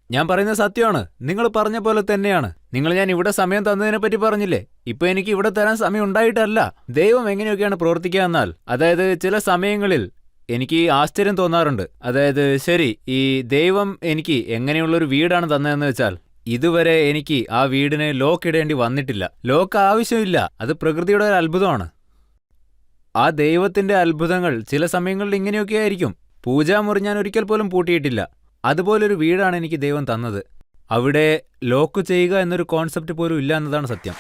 ഞാൻ പറയുന്നത് സത്യമാണ്. നിങ്ങൾ പറഞ്ഞ പോലെ തന്നെയാണ്. നിങ്ങൾ ഞാൻ ഇവിടെ സമയം തന്നതിനെ പറ്റി പറഞ്ഞില്ലേ, ഇപ്പൊ എനിക്ക് ഇവിടെ തരാൻ സമയം ഉണ്ടായിട്ടല്ല. ദൈവം എങ്ങനെയൊക്കെയാണ് പ്രവർത്തിക്കുക എന്നാൽ, അതായത് ചില സമയങ്ങളിൽ എനിക്ക് ആശ്ചര്യം തോന്നാറുണ്ട്. അതായത് ശരി, ഈ ദൈവം എനിക്ക് എങ്ങനെയുള്ളൊരു വീടാണ് തന്നതെന്ന് വെച്ചാൽ, ഇതുവരെ എനിക്ക് ആ വീടിന് ലോക്ക് ഇടേണ്ടി വന്നിട്ടില്ല. ലോക്ക് ആവശ്യമില്ല. അത് പ്രകൃതിയുടെ ഒരു അത്ഭുതമാണ്. ആ ദൈവത്തിന്റെ അത്ഭുതങ്ങൾ ചില സമയങ്ങളിൽ ഇങ്ങനെയൊക്കെ ആയിരിക്കും. പൂജാമുറി ഞാൻ ഒരിക്കൽ പോലും പൂട്ടിയിട്ടില്ല. അതുപോലൊരു വീടാണ് എനിക്ക് ദൈവം തന്നത്. അവിടെ ലോക്ക് ചെയ്യുക എന്നൊരു കോൺസെപ്റ്റ് പോലും ഇല്ല എന്നതാണ് സത്യം.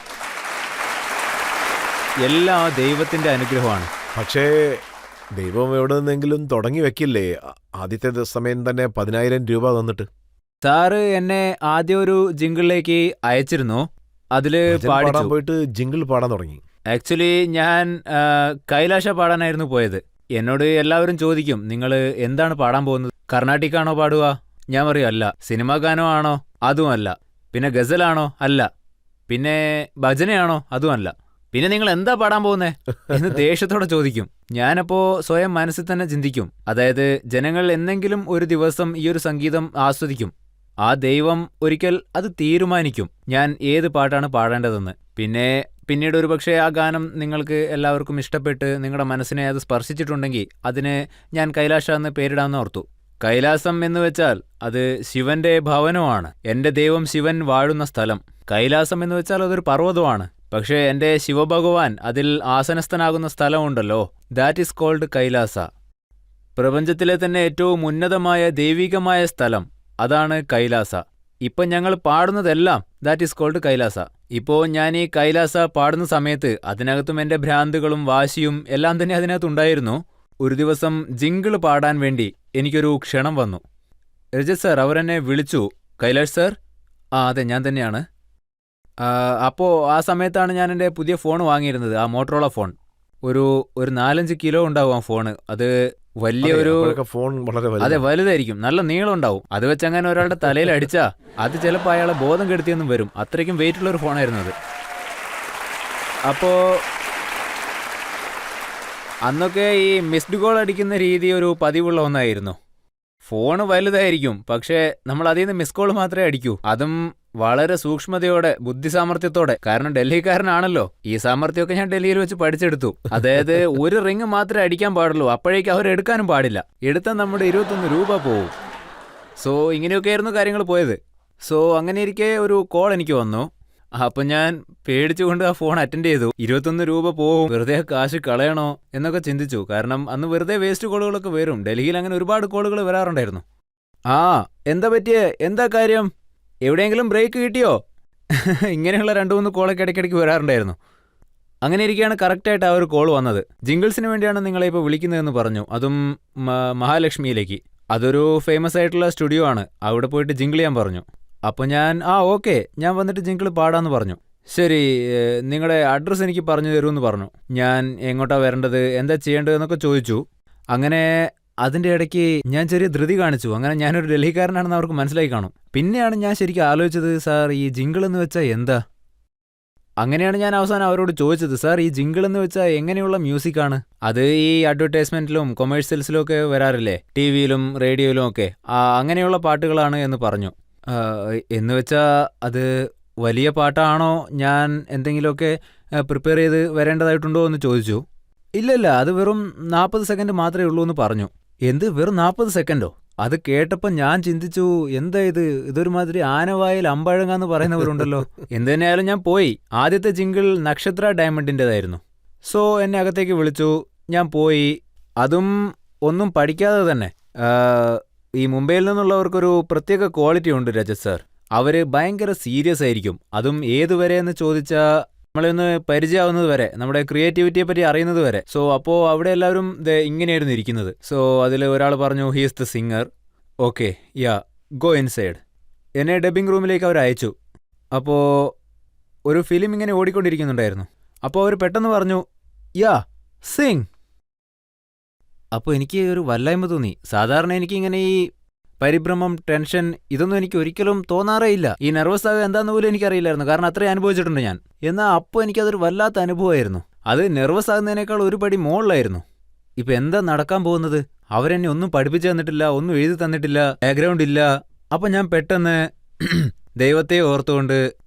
എല്ലാം ആ ദൈവത്തിന്റെ അനുഗ്രഹമാണ്. പക്ഷേ ദൈവം എവിടെ നിന്നെങ്കിലും തുടങ്ങി വെക്കില്ലേ? ആദ്യത്തെ സമയം തന്നെ 10,000 രൂപ തന്നിട്ട്. സാറ് എന്നെ ആദ്യം ഒരു ജിംഗിളിലേക്ക് അയച്ചിരുന്നു. അതില് പാടാൻ പോയിട്ട് ജിംഗിൾ പാടാൻ തുടങ്ങി. ആക്ച്വലി ഞാൻ കൈലാഷ പാടാനായിരുന്നു പോയത്. എന്നോട് എല്ലാവരും ചോദിക്കും, നിങ്ങൾ എന്താണ് പാടാൻ പോകുന്നത്? കർണാട്ടിക് ആണോ പാടുക? ഞാൻ പറയും അല്ല. സിനിമാ ഗാനോ ആണോ? അതും അല്ല. പിന്നെ ഗസലാണോ? അല്ല. പിന്നെ ഭജനയാണോ? അതും അല്ല. പിന്നെ നിങ്ങൾ എന്താ പാടാൻ പോകുന്നേ എന്ന് ദേഷ്യത്തോടെ ചോദിക്കും. ഞാനപ്പോ സ്വയം മനസ്സിൽ തന്നെ ചിന്തിക്കും, അതായത് ജനങ്ങൾ എന്നെങ്കിലും ഒരു ദിവസം ഈ ഒരു സംഗീതം ആസ്വദിക്കും. ആ ദൈവം ഒരിക്കൽ അത് തീരുമാനിക്കും ഞാൻ ഏത് പാട്ടാണ് പാടേണ്ടതെന്ന്. പിന്നീട് ഒരു പക്ഷേ ആ ഗാനം നിങ്ങൾക്ക് എല്ലാവർക്കും ഇഷ്ടപ്പെട്ട് നിങ്ങളുടെ മനസ്സിനെ അത് സ്പർശിച്ചിട്ടുണ്ടെങ്കിൽ അതിന് ഞാൻ കൈലാഷ എന്ന് പേരിടാമെന്ന് ഓർത്തു. കൈലാസം എന്ന് വെച്ചാൽ അത് ശിവന്റെ ഭവനമാണ്. എൻ്റെ ദൈവം ശിവൻ വാഴുന്ന സ്ഥലം. കൈലാസം എന്ന് വെച്ചാൽ അതൊരു പർവ്വതമാണ്. പക്ഷേ എൻ്റെ ശിവഭഗവാൻ അതിൽ ആസനസ്ഥനാകുന്ന സ്ഥലമുണ്ടല്ലോ, ദാറ്റ് ഈസ് കോൾഡ് കൈലാസ. പ്രപഞ്ചത്തിലെ തന്നെ ഏറ്റവും ഉന്നതമായ ദൈവികമായ സ്ഥലം, അതാണ് കൈലാസ. ഇപ്പം ഞങ്ങൾ പാടുന്നതെല്ലാം ദാറ്റ് ഈസ് കോൾഡ് കൈലാസ. ഇപ്പോൾ ഞാൻ ഈ കൈലാസ പാടുന്ന സമയത്ത് അതിനകത്തും എൻ്റെ ഭ്രാന്തുകളും വാശിയും എല്ലാം തന്നെ അതിനകത്തുണ്ടായിരുന്നു. ഒരു ദിവസം ജിംഗിള് പാടാൻ വേണ്ടി എനിക്കൊരു ക്ഷണം വന്നു. രജത് സാർ അവരെന്നെ വിളിച്ചു. കൈലാഷ് സാർ? അതെ, ഞാൻ തന്നെയാണ്. അപ്പോൾ ആ സമയത്താണ് ഞാൻ എൻ്റെ പുതിയ ഫോൺ വാങ്ങിയിരുന്നത്, ആ മോട്ടറോള ഫോൺ. ഒരു 4-5 കിലോ ഉണ്ടാവും ആ ഫോണ്. അത് വലിയൊരു ഫോൺ, വളരെ അതെ വലുതായിരിക്കും, നല്ല നീളം ഉണ്ടാവും. അത് വെച്ച് അങ്ങനെ ഒരാളുടെ തലയിൽ അടിച്ചാ അത് ചിലപ്പോൾ അയാളെ ബോധം കെടുത്തിയൊന്നും വരും. അത്രയ്ക്കും വെയിറ്റുള്ളൊരു ഫോണായിരുന്നു അത്. അപ്പോ അന്നൊക്കെ ഈ മിസ്ഡ് കോൾ അടിക്കുന്ന രീതി ഒരു പതിവുള്ള ഒന്നായിരുന്നു. ഫോണ് വലുതായിരിക്കും, പക്ഷേ നമ്മൾ അതിൽ നിന്ന് മിസ് കോൾ മാത്രമേ അടിക്കൂ. അതും വളരെ സൂക്ഷ്മതയോടെ, ബുദ്ധിസാമർഥ്യത്തോടെ. കാരണം ഡൽഹിക്കാരനാണല്ലോ, ഈ സാമർഥ്യമൊക്കെ ഞാൻ ഡൽഹിയിൽ വെച്ച് പഠിച്ചെടുത്തു. അതായത് ഒരു റിങ് മാത്രമേ അടിക്കാൻ പാടുള്ളൂ, അപ്പോഴേക്കും അവരെടുക്കാനും പാടില്ല. എടുത്താൽ നമ്മുടെ 21 രൂപ പോവും. സോ ഇങ്ങനെയൊക്കെയായിരുന്നു കാര്യങ്ങൾ പോയത്. സോ അങ്ങനെ ഇരിക്കെ ഒരു കോൾ എനിക്ക് വന്നു. അപ്പൊ ഞാൻ പേടിച്ചുകൊണ്ട് ആ ഫോൺ അറ്റൻഡ് ചെയ്തു. 21 രൂപ പോവും, വെറുതെ കാശ് കളയണോ എന്നൊക്കെ ചിന്തിച്ചു. കാരണം അന്ന് വെറുതെ വേസ്റ്റ് കോളുകളൊക്കെ വരും. ഡൽഹിയിൽ അങ്ങനെ ഒരുപാട് കോളുകൾ വരാറുണ്ടായിരുന്നു. ആ, എന്താ പറ്റിയേ, എന്താ കാര്യം, എവിടെയെങ്കിലും ബ്രേക്ക് കിട്ടിയോ? ഇങ്ങനെയുള്ള 2-3 കോളൊക്കെ ഇടയ്ക്കിടയ്ക്ക് വരാറുണ്ടായിരുന്നു. അങ്ങനെ ഇരിക്കുകയാണ് കറക്റ്റായിട്ട് ആ ഒരു കോൾ വന്നത്. ജിംഗിൾസിന് വേണ്ടിയാണ് നിങ്ങളെ ഇപ്പോൾ വിളിക്കുന്നതെന്ന് പറഞ്ഞു, അതും മഹാലക്ഷ്മിയിലേക്ക്. അതൊരു ഫേമസ് ആയിട്ടുള്ള സ്റ്റുഡിയോ ആണ്, അവിടെ പോയിട്ട് ജിംഗിൾ ചെയ്യാൻ പറഞ്ഞു. അപ്പോൾ ഞാൻ ഓക്കെ, ഞാൻ വന്നിട്ട് ജിംഗിൾ പാടാന്ന് പറഞ്ഞു. ശരി, നിങ്ങളുടെ അഡ്രസ്സ് എനിക്ക് പറഞ്ഞു തരുമെന്ന് പറഞ്ഞു. ഞാൻ എങ്ങോട്ടാണ് വരേണ്ടത്, എന്താ ചെയ്യേണ്ടതെന്നൊക്കെ ചോദിച്ചു. അങ്ങനെ അതിൻ്റെ ഇടയ്ക്ക് ഞാൻ ചെറിയ ധൃതി കാണിച്ചു. അങ്ങനെ ഞാനൊരു ഡൽഹിക്കാരനാണെന്ന് അവർക്ക് മനസ്സിലായി കാണും. പിന്നെയാണ് ഞാൻ ശരിക്കും ആലോചിച്ചത്, സാർ ഈ ജിംഗിൾ എന്ന് വെച്ചാൽ എന്താ? അങ്ങനെയാണ് ഞാൻ അവസാനം അവരോട് ചോദിച്ചത്, സാർ ഈ ജിംഗിൾ എന്ന് വെച്ചാൽ എങ്ങനെയുള്ള മ്യൂസിക്കാണ്? അത് ഈ അഡ്വർടൈസ്മെന്റിലും കൊമേഴ്സ്യൽസിലും ഒക്കെ വരാറില്ലേ, ടി വിയിലും റേഡിയോയിലും ഒക്കെ, അങ്ങനെയുള്ള പാട്ടുകളാണ് എന്ന് പറഞ്ഞു. എന്ന് വെച്ചാൽ അത് വലിയ പാട്ടാണോ, ഞാൻ എന്തെങ്കിലുമൊക്കെ പ്രിപ്പയർ ചെയ്ത് വരേണ്ടതായിട്ടുണ്ടോ എന്ന് ചോദിച്ചു. ഇല്ലല്ല, അത് വെറും 40 സെക്കൻഡ് മാത്രമേ ഉള്ളൂ എന്ന് പറഞ്ഞു. എന്ത്, വെറും 40 സെക്കൻഡോ? അത് കേട്ടപ്പോൾ ഞാൻ ചിന്തിച്ചു, എന്താ ഇതൊരുമാതിരി ആനവായിൽ അമ്പഴങ്ങാന്ന് പറയുന്നവരുണ്ടല്ലോ. എന്ത് തന്നെയായാലും ഞാൻ പോയി. ആദ്യത്തെ ജിംഗിൾ നക്ഷത്ര ഡയമണ്ടിൻ്റെതായിരുന്നു. സോ എന്നെ അകത്തേക്ക് വിളിച്ചു, ഞാൻ പോയി. അതും ഒന്നും പഠിക്കാതെ തന്നെ. ഈ മുംബൈയിൽ നിന്നുള്ളവർക്കൊരു പ്രത്യേക ക്വാളിറ്റി ഉണ്ട് രജത് സാർ. അവർ ഭയങ്കര സീരിയസ് ആയിരിക്കും. അതും ഏതുവരെ എന്ന് ചോദിച്ചാൽ നമ്മളൊന്ന് പരിചയമാവുന്നത് വരെ, നമ്മുടെ ക്രിയേറ്റിവിറ്റിയെ പറ്റി അറിയുന്നത് വരെ. സോ അപ്പോൾ അവിടെ എല്ലാവരും ഇങ്ങനെയായിരുന്നു ഇരിക്കുന്നത്. സോ അതിൽ ഒരാൾ പറഞ്ഞു, he is the singer. Okay, yeah, go inside. എന്നെ ഡബ്ബിംഗ് റൂമിലേക്ക് അവർ അയച്ചു. അപ്പോൾ ഒരു ഫിലിം ഇങ്ങനെ ഓടിക്കൊണ്ടിരിക്കുന്നുണ്ടായിരുന്നു. അപ്പോൾ അവർ പെട്ടെന്ന് പറഞ്ഞു, യാ, സിംഗ്. അപ്പോൾ എനിക്ക് ഒരു വല്ലായ്മ തോന്നി. സാധാരണ എനിക്കിങ്ങനെ ഈ പരിഭ്രമം, ടെൻഷൻ, ഇതൊന്നും എനിക്ക് ഒരിക്കലും തോന്നാറേ ഇല്ല. ഈ നെർവസ് ആവുക എന്താന്ന് പോലും എനിക്കറിയില്ലായിരുന്നു, കാരണം അത്രയും അനുഭവിച്ചിട്ടുണ്ട് ഞാൻ. എന്നാൽ അപ്പോൾ എനിക്കതൊരു വല്ലാത്ത അനുഭവമായിരുന്നു. അത് നെർവസ് ആകുന്നതിനേക്കാൾ ഒരു പടി മുകളിലായിരുന്നു. ഇപ്പം എന്താ നടക്കാൻ പോകുന്നത്? അവരെന്നെ ഒന്നും പഠിപ്പിച്ചു തന്നിട്ടില്ല, ഒന്നും എഴുതി തന്നിട്ടില്ല, ബാക്ക്ഗ്രൗണ്ട് ഇല്ല. അപ്പം ഞാൻ പെട്ടെന്ന് ദൈവത്തെ ഓർത്തുകൊണ്ട്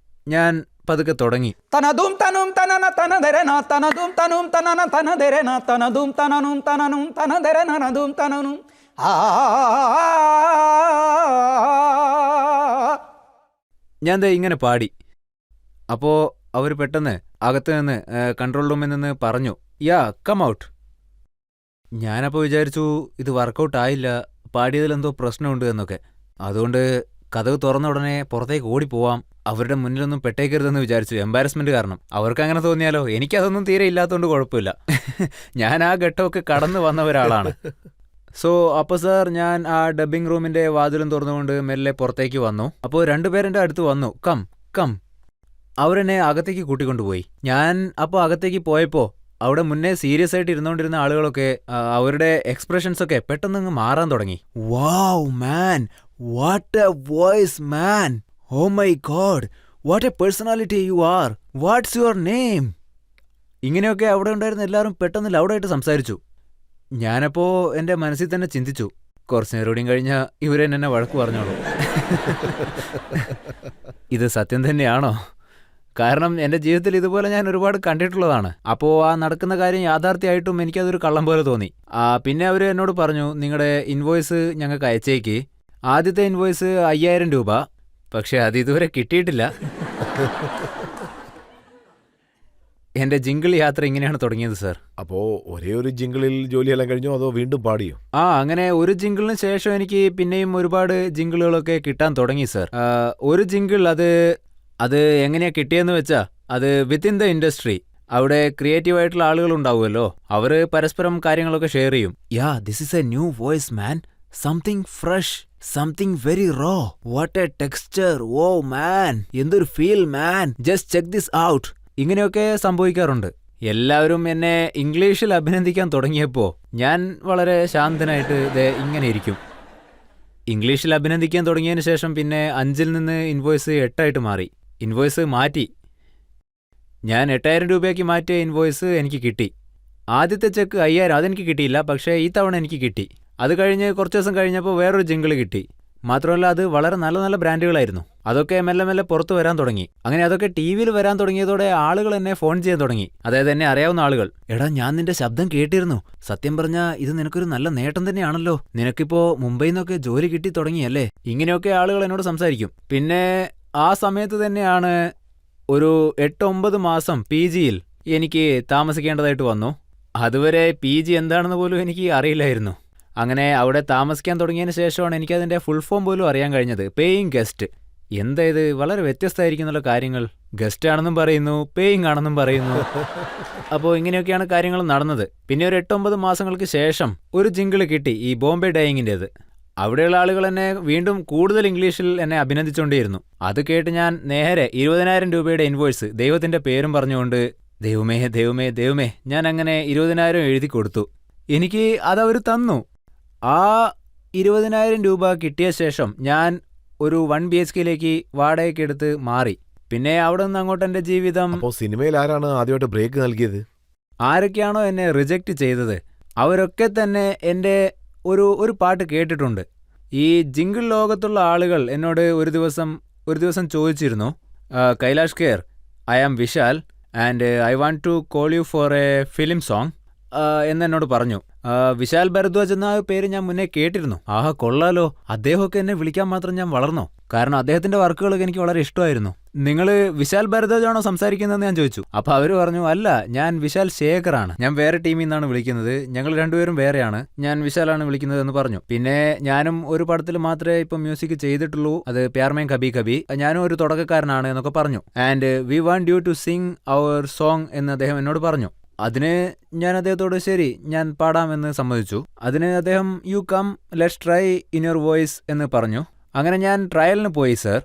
ഞാൻ പതുക്കെ തുടങ്ങി. തനതും തനും തനന തനദരന തനതും തനും തനന തനദരന തനതും തനനും തനനും തനദരനതും തനനും. ഞാൻ ഇങ്ങനെ പാടി. അപ്പോൾ അവർ പെട്ടെന്ന് അകത്ത് നിന്ന് കൺട്രോൾ റൂമിൽ നിന്ന് പറഞ്ഞു, യാ, കം ഔട്ട്. ഞാനപ്പോൾ വിചാരിച്ചു ഇത് വർക്കൗട്ട് ആയില്ല, പാടിയതിലെന്തോ പ്രശ്നമുണ്ട് എന്നൊക്കെ. അതുകൊണ്ട് കഥവ് തുറന്ന ഉടനെ പുറത്തേക്ക് ഓടിപ്പോവാം, അവരുടെ മുന്നിലൊന്നും പെട്ടേക്കരുതെന്ന് വിചാരിച്ചു. എംബാരസ്മെന്റ് കാരണം. അവർക്ക് അങ്ങനെ തോന്നിയാലോ? എനിക്കതൊന്നും തീരെ ഇല്ലാത്തതുകൊണ്ട് കുഴപ്പമില്ല. ഞാൻ ആ ഘട്ടമൊക്കെ കടന്നു വന്ന ഒരാളാണ്. സോ അപ്പോൾ സാർ, ഞാൻ ആ ഡബ്ബിംഗ് റൂമിൻ്റെ വാതിലും തുറന്നുകൊണ്ട് മെല്ലെ പുറത്തേക്ക് വന്നു. അപ്പോൾ 2 പേരെൻ്റെ അടുത്ത് വന്നു, കം കം. അവരെന്നെ അകത്തേക്ക് കൂട്ടിക്കൊണ്ടുപോയി. ഞാൻ അപ്പോൾ അകത്തേക്ക് പോയപ്പോൾ അവിടെ മുന്നേ സീരിയസ് ആയിട്ട് ഇരുന്നുകൊണ്ടിരുന്ന ആളുകളൊക്കെ അവരുടെ എക്സ്പ്രഷൻസ് ഒക്കെ പെട്ടെന്ന് മാറാൻ തുടങ്ങി. Wow man, what a voice man, oh my god, what a personality you are, what's your name. ഇങ്ങനെയൊക്കെ അവിടെ ഉണ്ടായിരുന്ന എല്ലാവരും പെട്ടെന്ന് ലൗഡായിട്ട് സംസാരിച്ചു. ഞാനപ്പോൾ എൻ്റെ മനസ്സിൽ തന്നെ ചിന്തിച്ചു, കുറച്ച് നേരോടെയും കഴിഞ്ഞാൽ ഇവരെന്നെ വഴക്ക് പറഞ്ഞോളൂ. ഇത് സത്യം തന്നെയാണോ? കാരണം എൻ്റെ ജീവിതത്തിൽ ഇതുപോലെ ഞാൻ ഒരുപാട് കണ്ടിട്ടുള്ളതാണ്. അപ്പോൾ ആ നടക്കുന്ന കാര്യം യാഥാർത്ഥ്യമായിട്ടും എനിക്കതൊരു കള്ളം പോലെ തോന്നി. പിന്നെ അവർ എന്നോട് പറഞ്ഞു, നിങ്ങളുടെ ഇൻവോയ്സ് ഞങ്ങൾക്ക് അയച്ചേക്ക്. ആദ്യത്തെ ഇൻവോയ്സ് 5000 രൂപ, പക്ഷെ അത് ഇതുവരെ കിട്ടിയിട്ടില്ല. എൻ്റെ ജിംഗിൾ യാത്ര ഇങ്ങനെയാണ് തുടങ്ങിയത് സാർ. അപ്പോൾ ഒരേ ഒരു ജിംഗിളിൽ ജോലിയെല്ലാം കഴിഞ്ഞോ, അതോ വീണ്ടും പാടിയോ? അങ്ങനെ ഒരു ജിംഗിളിന് ശേഷം എനിക്ക് പിന്നെയും ഒരുപാട് ജിംഗിളുകളൊക്കെ കിട്ടാൻ തുടങ്ങി സാർ. ഒരു ജിംഗിൾ അത് എങ്ങനെയാ കിട്ടിയെന്ന് വെച്ചാൽ, അത് വിത്തിൻ ദ ഇൻഡസ്ട്രി, അവിടെ ക്രിയേറ്റീവ് ആയിട്ടുള്ള ആളുകൾ ഉണ്ടാവുമല്ലോ, അവർ പരസ്പരം കാര്യങ്ങളൊക്കെ ഷെയർ ചെയ്യും. Yeah, this is a new voice man, something fresh, something very raw, what a texture, oh man, എന്തൊരു feel man, just check this out. ഇങ്ങനെയൊക്കെ സംഭവിക്കാറുണ്ട്. എല്ലാവരും എന്നെ ഇംഗ്ലീഷിൽ അഭിനന്ദിക്കാൻ തുടങ്ങിയപ്പോൾ ഞാൻ വളരെ ശാന്തനായിട്ട് ഇങ്ങനെ ഇരിക്കും. ഇംഗ്ലീഷിൽ അഭിനന്ദിക്കാൻ തുടങ്ങിയതിന് ശേഷം പിന്നെ 5 നിന്ന് ഇൻവോയ്സ് 8 മാറി. ഇൻവോയ്സ് മാറ്റി. ഞാൻ 8000 രൂപയ്ക്ക് മാറ്റിയ ഇൻവോയ്സ് എനിക്ക് കിട്ടി. ആദ്യത്തെ ചെക്ക് 5000, അതെനിക്ക് കിട്ടിയില്ല, പക്ഷേ ഈ തവണ എനിക്ക് കിട്ടി. അത് കഴിഞ്ഞ് കുറച്ച് ദിവസം കഴിഞ്ഞപ്പോൾ വേറൊരു ജിംഗിൾ കിട്ടി. മാത്രമല്ല അത് വളരെ നല്ല നല്ല ബ്രാൻഡുകളായിരുന്നു. അതൊക്കെ മെല്ലെ മെല്ലെ പുറത്ത് വരാൻ തുടങ്ങി. അങ്ങനെ അതൊക്കെ ടി വിയിൽ വരാൻ തുടങ്ങിയതോടെ ആളുകൾ എന്നെ ഫോൺ ചെയ്യാൻ തുടങ്ങി. അതായത് എന്നെ അറിയാവുന്ന ആളുകൾ. എടാ, ഞാൻ നിന്റെ ശബ്ദം കേട്ടിരുന്നു, സത്യം പറഞ്ഞാൽ ഇത് നിനക്കൊരു നല്ല നേട്ടം തന്നെയാണല്ലോ, നിനക്കിപ്പോൾ മുംബൈയിൽ നിന്നൊക്കെ ജോലി കിട്ടി തുടങ്ങിയല്ലേ. ഇങ്ങനെയൊക്കെ ആളുകൾ എന്നോട് സംസാരിക്കും. പിന്നെ ആ സമയത്ത് തന്നെയാണ് ഒരു 8-9 മാസം പി ജിയിൽ എനിക്ക് താമസിക്കേണ്ടതായിട്ട് വന്നു. അതുവരെ പി ജി എന്താണെന്ന് പോലും എനിക്ക് അറിയില്ലായിരുന്നു. അങ്ങനെ അവിടെ താമസിക്കാൻ തുടങ്ങിയതിന് ശേഷമാണ് എനിക്കതിൻ്റെ ഫുൾ ഫോം പോലും അറിയാൻ കഴിഞ്ഞത്. Paying guest. എന്താ ഇത്, വളരെ വ്യത്യസ്തമായിരിക്കുന്നുള്ള കാര്യങ്ങൾ. ഗസ്റ്റ് ആണെന്നും പറയുന്നു, പേയിങ് ആണെന്നും പറയുന്നു. അപ്പോൾ ഇങ്ങനെയൊക്കെയാണ് കാര്യങ്ങൾ നടന്നത്. പിന്നെ ഒരു 8-9 മാസങ്ങൾക്ക് ശേഷം ഒരു ജിങ്കിൾ കിട്ടി, ഈ ബോംബെ ഡൈയിങ്ങിൻ്റേത്. അവിടെയുള്ള ആളുകൾ എന്നെ വീണ്ടും കൂടുതൽ ഇംഗ്ലീഷിൽ എന്നെ അഭിനന്ദിച്ചുകൊണ്ടേയിരുന്നു. അത് കേട്ട് ഞാൻ നേരെ 20,000 രൂപയുടെ ഇൻവോയ്സ് ദൈവത്തിൻ്റെ പേരും പറഞ്ഞുകൊണ്ട് ദൈവമേ ദൈവമേ ദൈവമേ ഞാൻ അങ്ങനെ 20,000 എഴുതി കൊടുത്തു. എനിക്ക് അതവർ തന്നു. ആ 20,000 രൂപ കിട്ടിയ ശേഷം ഞാൻ ഒരു 1 BHKയിലേക്ക് വാടകയ്ക്കെടുത്ത് മാറി. പിന്നെ അവിടെ നിന്ന് അങ്ങോട്ട് എൻ്റെ ജീവിതം. അപ്പോൾ സിനിമയിൽ ആരാണ് ആദ്യമായിട്ട് ബ്രേക്ക് നൽകിയത്? ആരൊക്കെയാണോ എന്നെ റിജക്റ്റ് ചെയ്തത് അവരൊക്കെ തന്നെ എൻ്റെ ഒരു പാട്ട് കേട്ടിട്ടുണ്ട്. ഈ ജിങ്കിൾ ലോകത്തുള്ള ആളുകൾ എന്നോട് ഒരു ദിവസം ചോദിച്ചിരുന്നു, Kailash Kher, I am Vishal and I want to call you for a film song എന്നെന്നോട് പറഞ്ഞു. വിശാൽ ഭരദ്വാജ് എന്ന പേര് ഞാൻ മുന്നേ കേട്ടിരുന്നു. ആഹാ, കൊള്ളാലോ, അദ്ദേഹമൊക്കെ എന്നെ വിളിക്കാൻ മാത്രം ഞാൻ വളർന്നോ? കാരണം അദ്ദേഹത്തിന്റെ വർക്കുകളൊക്കെ എനിക്ക് വളരെ ഇഷ്ടമായിരുന്നു. നിങ്ങൾ വിശാൽ ഭരദ്വാജ് ആണോ സംസാരിക്കുന്നതെന്ന് ഞാൻ ചോദിച്ചു. അപ്പോൾ അവർ പറഞ്ഞു, അല്ല, ഞാൻ വിശാൽ ശേഖറാണ്, ഞാൻ വേറെ ടീമിൽ നിന്നാണ് വിളിക്കുന്നത്, ഞങ്ങൾ രണ്ടുപേരും വേറെയാണ്, ഞാൻ വിശാലാണ് വിളിക്കുന്നത് എന്ന് പറഞ്ഞു. പിന്നെ ഞാനും ഒരു പടത്തിൽ മാത്രമേ ഇപ്പം മ്യൂസിക് ചെയ്തിട്ടുള്ളൂ, അത് പ്യാർ മേ കബി കബി. ഞാനും ഒരു തുടക്കക്കാരനാണ് എന്നൊക്കെ പറഞ്ഞു. And we want you to sing our song എന്ന് അദ്ദേഹം എന്നോട് പറഞ്ഞു. അതിന് ഞാൻ അദ്ദേഹത്തോട് ശരി, ഞാൻ പാടാമെന്ന് സമ്മതിച്ചു. അതിന് അദ്ദേഹം you come let's try in your voice എന്ന് പറഞ്ഞു. അങ്ങനെ ഞാൻ ട്രയലിന് പോയി സർ.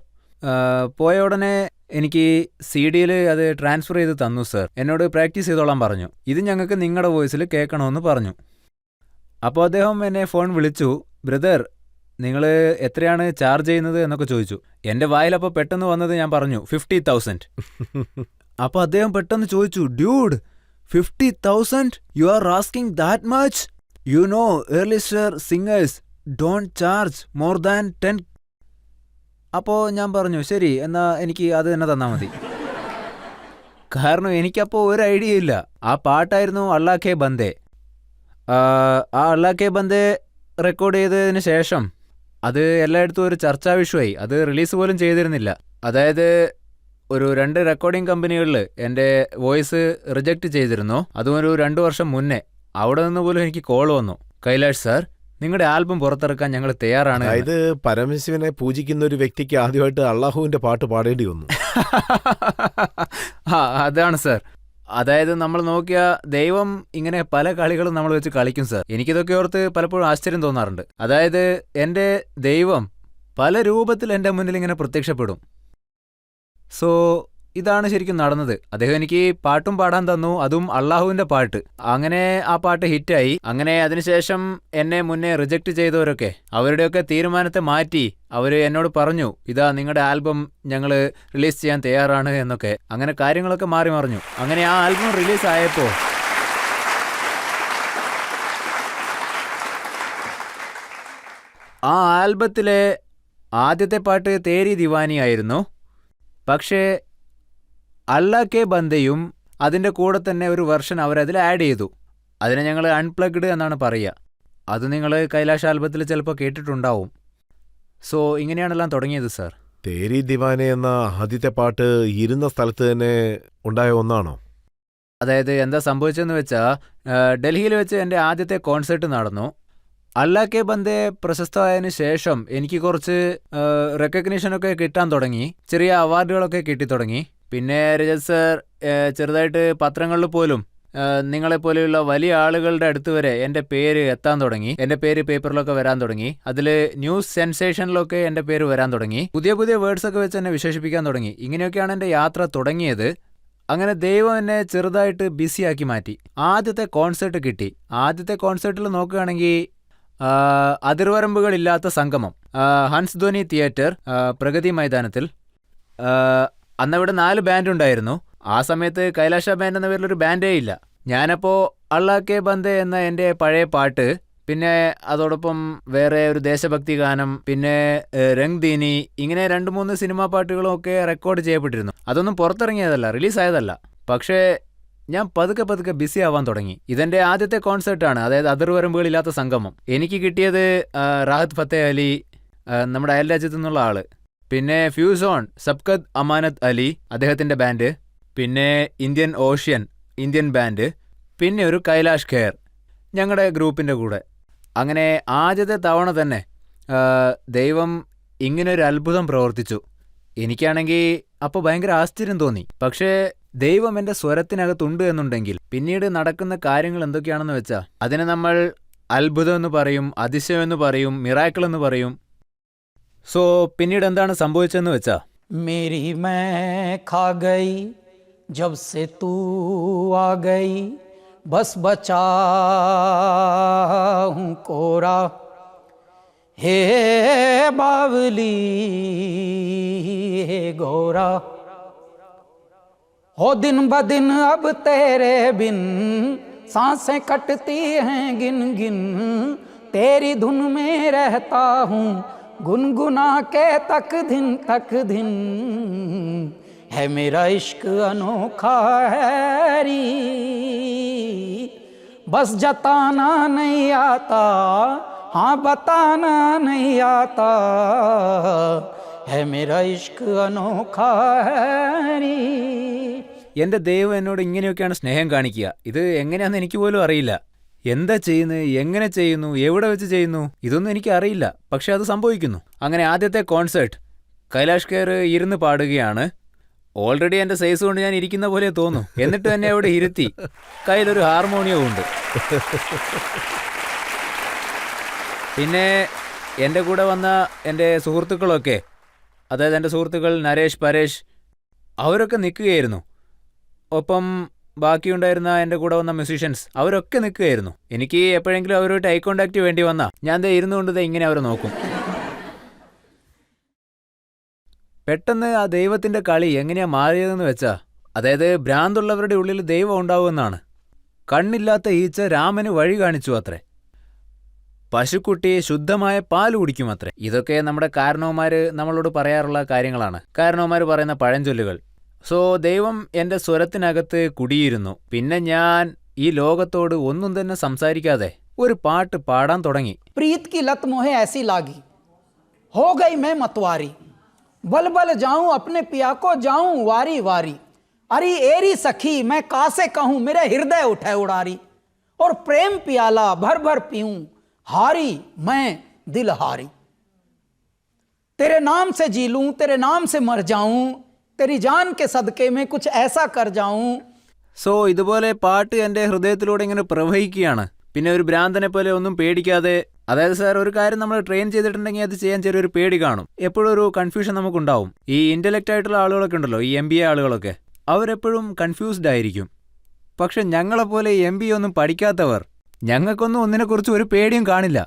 പോയ ഉടനെ എനിക്ക് CD-യിൽ അത് ട്രാൻസ്ഫർ ചെയ്ത് തന്നു സർ. എന്നോട് പ്രാക്ടീസ് ചെയ്തോളാൻ പറഞ്ഞു. ഇത് ഞങ്ങൾക്ക് നിങ്ങളുടെ വോയിസിൽ കേൾക്കണമെന്ന് പറഞ്ഞു. അപ്പോൾ അദ്ദേഹം എന്നെ ഫോൺ വിളിച്ചു. ബ്രദർ, നിങ്ങൾ എത്രയാണ് ചാർജ് ചെയ്യുന്നത് എന്നൊക്കെ ചോദിച്ചു. എൻ്റെ വായിലപ്പോൾ പെട്ടെന്ന് വന്നത് ഞാൻ പറഞ്ഞു 50,000. അപ്പോൾ അദ്ദേഹം പെട്ടെന്ന് ചോദിച്ചു, dude, 50,000? You are asking that much? You know, earlier singers don't charge more than 10. അപ്പോൾ ഞാൻ പറഞ്ഞു, ശരി, എന്നാൽ എനിക്ക് അത് തന്നെ തന്നാൽ മതി. കാരണം എനിക്കപ്പോൾ ഒരു ഐഡിയ ഇല്ല. ആ പാട്ടായിരുന്നു അല്ലാ കെ ബന്ദേ. ആ അല്ലാ കെ ബന്ദേ റെക്കോർഡ് ചെയ്തതിന് ശേഷം അത് എല്ലായിടത്തും ഒരു ചർച്ചാ വിഷയമായി. അത് റിലീസ് പോലും ചെയ്തിരുന്നില്ല. അതായത് ഒരു 2 റെക്കോർഡിംഗ് കമ്പനികളിൽ എൻ്റെ വോയിസ് റിജക്റ്റ് ചെയ്തിരുന്നു. അതും ഒരു 2 വർഷം മുന്നേ. അവിടെ നിന്ന് പോലും എനിക്ക് കോൾ വന്നു, കൈലാഷ് സാർ, നിങ്ങളുടെ ആൽബം പുറത്തിറക്കാൻ ഞങ്ങൾ തയ്യാറാണ്. അതായത് പരമശിവനെ പൂജിക്കുന്ന ഒരു വ്യക്തിക്ക് ആദ്യമായിട്ട് അള്ളാഹുവിന്റെ പാട്ട് പാടേണ്ടി വന്നു. അതാണ് സാർ. അതായത് നമ്മൾ നോക്കിയ ദൈവം ഇങ്ങനെ പല കളികളും നമ്മൾ വെച്ച് കളിക്കും സാർ. എനിക്കിതൊക്കെ ഓർത്ത് പലപ്പോഴും ആശ്ചര്യം തോന്നാറുണ്ട്. അതായത് എൻ്റെ ദൈവം പല രൂപത്തിൽ എൻ്റെ മുന്നിൽ ഇങ്ങനെ പ്രത്യക്ഷപ്പെടും. സോ ഇതാണ് ശരിക്കും നടന്നത്. അദ്ദേഹം എനിക്ക് പാട്ടും പാടാൻ തന്നു, അതും അള്ളാഹുവിൻ്റെ പാട്ട്. അങ്ങനെ ആ പാട്ട് ഹിറ്റായി. അങ്ങനെ അതിനുശേഷം എന്നെ മുന്നേ റിജക്റ്റ് ചെയ്തവരൊക്കെ അവരുടെയൊക്കെ തീരുമാനത്തെ മാറ്റി അവർ എന്നോട് പറഞ്ഞു, ഇതാ നിങ്ങളുടെ ആൽബം ഞങ്ങൾ റിലീസ് ചെയ്യാൻ തയ്യാറാണ് എന്നൊക്കെ. അങ്ങനെ കാര്യങ്ങളൊക്കെ മാറി മറിഞ്ഞു. അങ്ങനെ ആ ആൽബം റിലീസായപ്പോൾ ആ ആൽബത്തിലെ ആദ്യത്തെ പാട്ട് തേരി ദിവാനി ആയിരുന്നു. പക്ഷേ അല്ലാ കെ ബന്ദയും അതിൻ്റെ കൂടെ തന്നെ ഒരു വെർഷൻ അവരതിൽ ആഡ് ചെയ്തു. അതിനെ ഞങ്ങൾ അൺപ്ലഗ്ഡ് എന്നാണ് പറയുക. അത് നിങ്ങൾ കൈലാഷ് ആൽബത്തിൽ ചിലപ്പോൾ കേട്ടിട്ടുണ്ടാവും. സോ ഇങ്ങനെയാണെല്ലാം തുടങ്ങിയത് സാർ. തേരി ദിവാനെ എന്ന ആദ്യത്തെ പാട്ട് ഇരുന്ന സ്ഥലത്ത് തന്നെ ഉണ്ടായ ഒന്നാണോ? അതായത് എന്താ സംഭവിച്ചതെന്ന് വെച്ചാൽ, ഡൽഹിയിൽ വെച്ച് എൻ്റെ ആദ്യത്തെ കോൺസേർട്ട് നടന്നു. അല്ലാ കെ ബന്ദേ പ്രശസ്തമായതിനു ശേഷം എനിക്ക് കുറച്ച് റെക്കഗ്നീഷനൊക്കെ കിട്ടാൻ തുടങ്ങി. ചെറിയ അവാർഡുകളൊക്കെ കിട്ടിത്തുടങ്ങി. പിന്നെ രജത് സർ ചെറുതായിട്ട് പത്രങ്ങളിൽ പോലും നിങ്ങളെപ്പോലെയുള്ള വലിയ ആളുകളുടെ അടുത്ത് വരെ എൻ്റെ പേര് എത്താൻ തുടങ്ങി. എൻ്റെ പേര് പേപ്പറിലൊക്കെ വരാൻ തുടങ്ങി. അതിൽ ന്യൂസ് സെൻസേഷനിലൊക്കെ എൻ്റെ പേര് വരാൻ തുടങ്ങി. പുതിയ പുതിയ വേർഡ്സൊക്കെ വെച്ച് എന്നെ വിശേഷിപ്പിക്കാൻ തുടങ്ങി. ഇങ്ങനെയൊക്കെയാണ് എൻ്റെ യാത്ര തുടങ്ങിയത്. അങ്ങനെ ദൈവം എന്നെ ചെറുതായിട്ട് ബിസിയാക്കി മാറ്റി. ആദ്യത്തെ കോൺസേർട്ട് കിട്ടി. ആദ്യത്തെ കോൺസേർട്ടിൽ നോക്കുകയാണെങ്കിൽ അതിർവരമ്പുകളില്ലാത്ത സംഗമം, ഹൻസ് ധ്വനി തിയേറ്റർ, പ്രഗതി മൈതാനത്തിൽ. അന്നവിടെ 4 ബാൻഡ് ഉണ്ടായിരുന്നു. ആ സമയത്ത് കൈലാഷ ബാൻഡ് എന്ന പേരിലൊരു ബാൻഡേ ഇല്ല. ഞാനപ്പോൾ അല്ലാ കെ ബന്ദേ എന്ന എൻ്റെ പഴയ പാട്ട്, പിന്നെ അതോടൊപ്പം വേറെ ഒരു ദേശഭക്തി ഗാനം, പിന്നെ രംഗ് ദീനി, ഇങ്ങനെ 2-3 സിനിമാ പാട്ടുകളും ഒക്കെ റെക്കോർഡ് ചെയ്യപ്പെട്ടിരുന്നു. അതൊന്നും പുറത്തിറങ്ങിയതല്ല, റിലീസായതല്ല. പക്ഷേ ഞാൻ പതുക്കെ ബിസി ആവാൻ തുടങ്ങി. ഇതെൻ്റെ ആദ്യത്തെ കോൺസേർട്ടാണ്, അതായത് അതിർവരമ്പുകളില്ലാത്ത സംഗമം. എനിക്ക് കിട്ടിയത് റാഹത്ത് ഫത്തേ അലി, നമ്മുടെ അയൽ രാജ്യത്തു നിന്നുള്ള ആള്, പിന്നെ ഫ്യൂസോൺ സബ്കത് അമാനത്ത് അലി അദ്ദേഹത്തിന്റെ ബാൻഡ്, പിന്നെ ഇന്ത്യൻ ഓഷ്യൻ ഇന്ത്യൻ ബാൻഡ്, പിന്നെ ഒരു കൈലാഷ് ഖേർ ഞങ്ങളുടെ ഗ്രൂപ്പിന്റെ കൂടെ. അങ്ങനെ ആദ്യത്തെ തവണ തന്നെ ദൈവം ഇങ്ങനൊരു അത്ഭുതം പ്രവർത്തിച്ചു. എനിക്കാണെങ്കിൽ അപ്പോൾ ഭയങ്കര ആശ്ചര്യം തോന്നി. പക്ഷേ ദൈവം എൻ്റെ സ്വരത്തിനകത്തുണ്ട് എന്നുണ്ടെങ്കിൽ പിന്നീട് നടക്കുന്ന കാര്യങ്ങൾ എന്തൊക്കെയാണെന്ന് വെച്ചാൽ അതിനെ നമ്മൾ അത്ഭുതം എന്ന് പറയും, അതിശയം എന്ന് പറയും, മിറാക്കിൾ എന്ന് പറയും. സോ പിന്നീട് എന്താണ് സംഭവിച്ചതെന്ന് വെച്ചാ मेरी मैं खा गई जब से तू आ गई, बस बचा हूँ कोरा, हे बावली हे गोरा, हो दिन ब दिन अब तेरे बिन सांसें कटती हैं गिन गिन, तेरी धुन में रहता हूँ गुनगुना के तक दिन, है मेरा इश्क अनोखा है री, बस जताना नहीं आता, हाँ बताना नहीं आता, है मेरा इश्क अनोखा है री. എൻ്റെ ദൈവം എന്നോട് ഇങ്ങനെയൊക്കെയാണ് സ്നേഹം കാണിക്കുക. ഇത് എങ്ങനെയാണെന്ന് എനിക്ക് പോലും അറിയില്ല. എന്താ ചെയ്യുന്നത്, എങ്ങനെ ചെയ്യുന്നു, എവിടെ വെച്ച് ചെയ്യുന്നു, ഇതൊന്നും എനിക്ക് അറിയില്ല. പക്ഷെ അത് സംഭവിക്കുന്നു. അങ്ങനെ ആദ്യത്തെ കോൺസേർട്ട് കൈലാഷ് ഖേർ ഇരുന്ന് പാടുകയാണ്. ഓൾറെഡി എൻ്റെ സൈസ് കൊണ്ട് ഞാൻ ഇരിക്കുന്ന പോലെ തോന്നും. എന്നിട്ട് തന്നെ അവിടെ ഇരുത്തി കയ്യിലൊരു ഹാർമോണിയവും ഉണ്ട്. പിന്നെ എൻ്റെ കൂടെ വന്ന എൻ്റെ സുഹൃത്തുക്കളൊക്കെ, അതായത് എൻ്റെ സുഹൃത്തുക്കൾ നരേഷ്, പരേഷ്, അവരൊക്കെ നിൽക്കുകയായിരുന്നു. ഒപ്പം ബാക്കിയുണ്ടായിരുന്ന എൻ്റെ കൂടെ വന്ന മ്യൂസീഷ്യൻസ് അവരൊക്കെ നിൽക്കുകയായിരുന്നു. എനിക്ക് എപ്പോഴെങ്കിലും അവരുമായിട്ട് ഐ കോണ്ടാക്റ്റ് വേണ്ടി വന്നാൽ ഞാൻ ദേ ഇരുന്നുകൊണ്ട് ഇങ്ങനെ അവരെ നോക്കും. പെട്ടെന്ന് ആ ദൈവത്തിൻ്റെ കളി എങ്ങനെയാ മാറിയതെന്ന് വെച്ചാൽ, അതായത് ഭ്രാന്തുള്ളവരുടെ ഉള്ളിൽ ദൈവം ഉണ്ടാവുമെന്നാണ്. കണ്ണില്ലാത്ത ഈച്ച രാമന് വഴി കാണിച്ചു അത്രേ. പശുക്കുട്ടി ശുദ്ധമായ പാൽ കുടിക്കും അത്രേ. ഇതൊക്കെ നമ്മുടെ കാരണവന്മാർ നമ്മളോട് പറയാറുള്ള കാര്യങ്ങളാണ്, കാരണവന്മാർ പറയുന്ന പഴഞ്ചൊല്ലുകൾ. സോ ദൈവം എൻ്റെ സ്വരത്തിനകത്ത് കുടിയിരുന്നു. പിന്നെ ഞാൻ ഈ ലോകത്തോട് ഒന്നും തന്നെ സംസാരിക്കാതെ ഒരു പാട്ട് പാടാൻ തുടങ്ങി. प्रीत की लत मोहे ऐसी लागी, हो गई मैं मतवारी, बल बल जाऊं अपने पिया को जाऊं वारी वारी, अरे एरी सखी मैं कासे कहूं मेरे हृदय उठे उड़ारी, और प्रेम पियाला भर भर पीऊं हारी मैं दिल हारी, तेरे नाम से जी लूं तेरे नाम से मर जाऊं, तेरी जान के सदके में कुछ ऐसा कर जाऊं. സോ ഇതുപോലെ പാട്ട് എൻ്റെ ഹൃദയത്തിലൂടെ ഇങ്ങനെ പ്രവഹിക്കുകയാണ്. പിന്നെ ഒരു ഭ്രാന്തനെ പോലെ ഒന്നും പേടിക്കാതെ, അതായത് സാർ ഒരു കാര്യം നമ്മൾ ട്രെയിൻ ചെയ്തിട്ടുണ്ടെങ്കിൽ അത് ചെയ്യാൻ ചെറിയൊരു പേടി കാണും. എപ്പോഴും ഒരു കൺഫ്യൂഷൻ നമുക്കുണ്ടാവും. ഈ ഇന്റലക്റ്റ് ആയിട്ടുള്ള ആളുകളൊക്കെ ഉണ്ടല്ലോ, ഈ MBA ആളുകളൊക്കെ, അവരെപ്പോഴും കൺഫ്യൂസ്ഡ് ആയിരിക്കും. പക്ഷെ ഞങ്ങളെപ്പോലെ MBA ഒന്നും പഠിക്കാത്തവർ, ഞങ്ങൾക്കൊന്നും ഒന്നിനെക്കുറിച്ച് ഒരു പേടിയും കാണില്ല.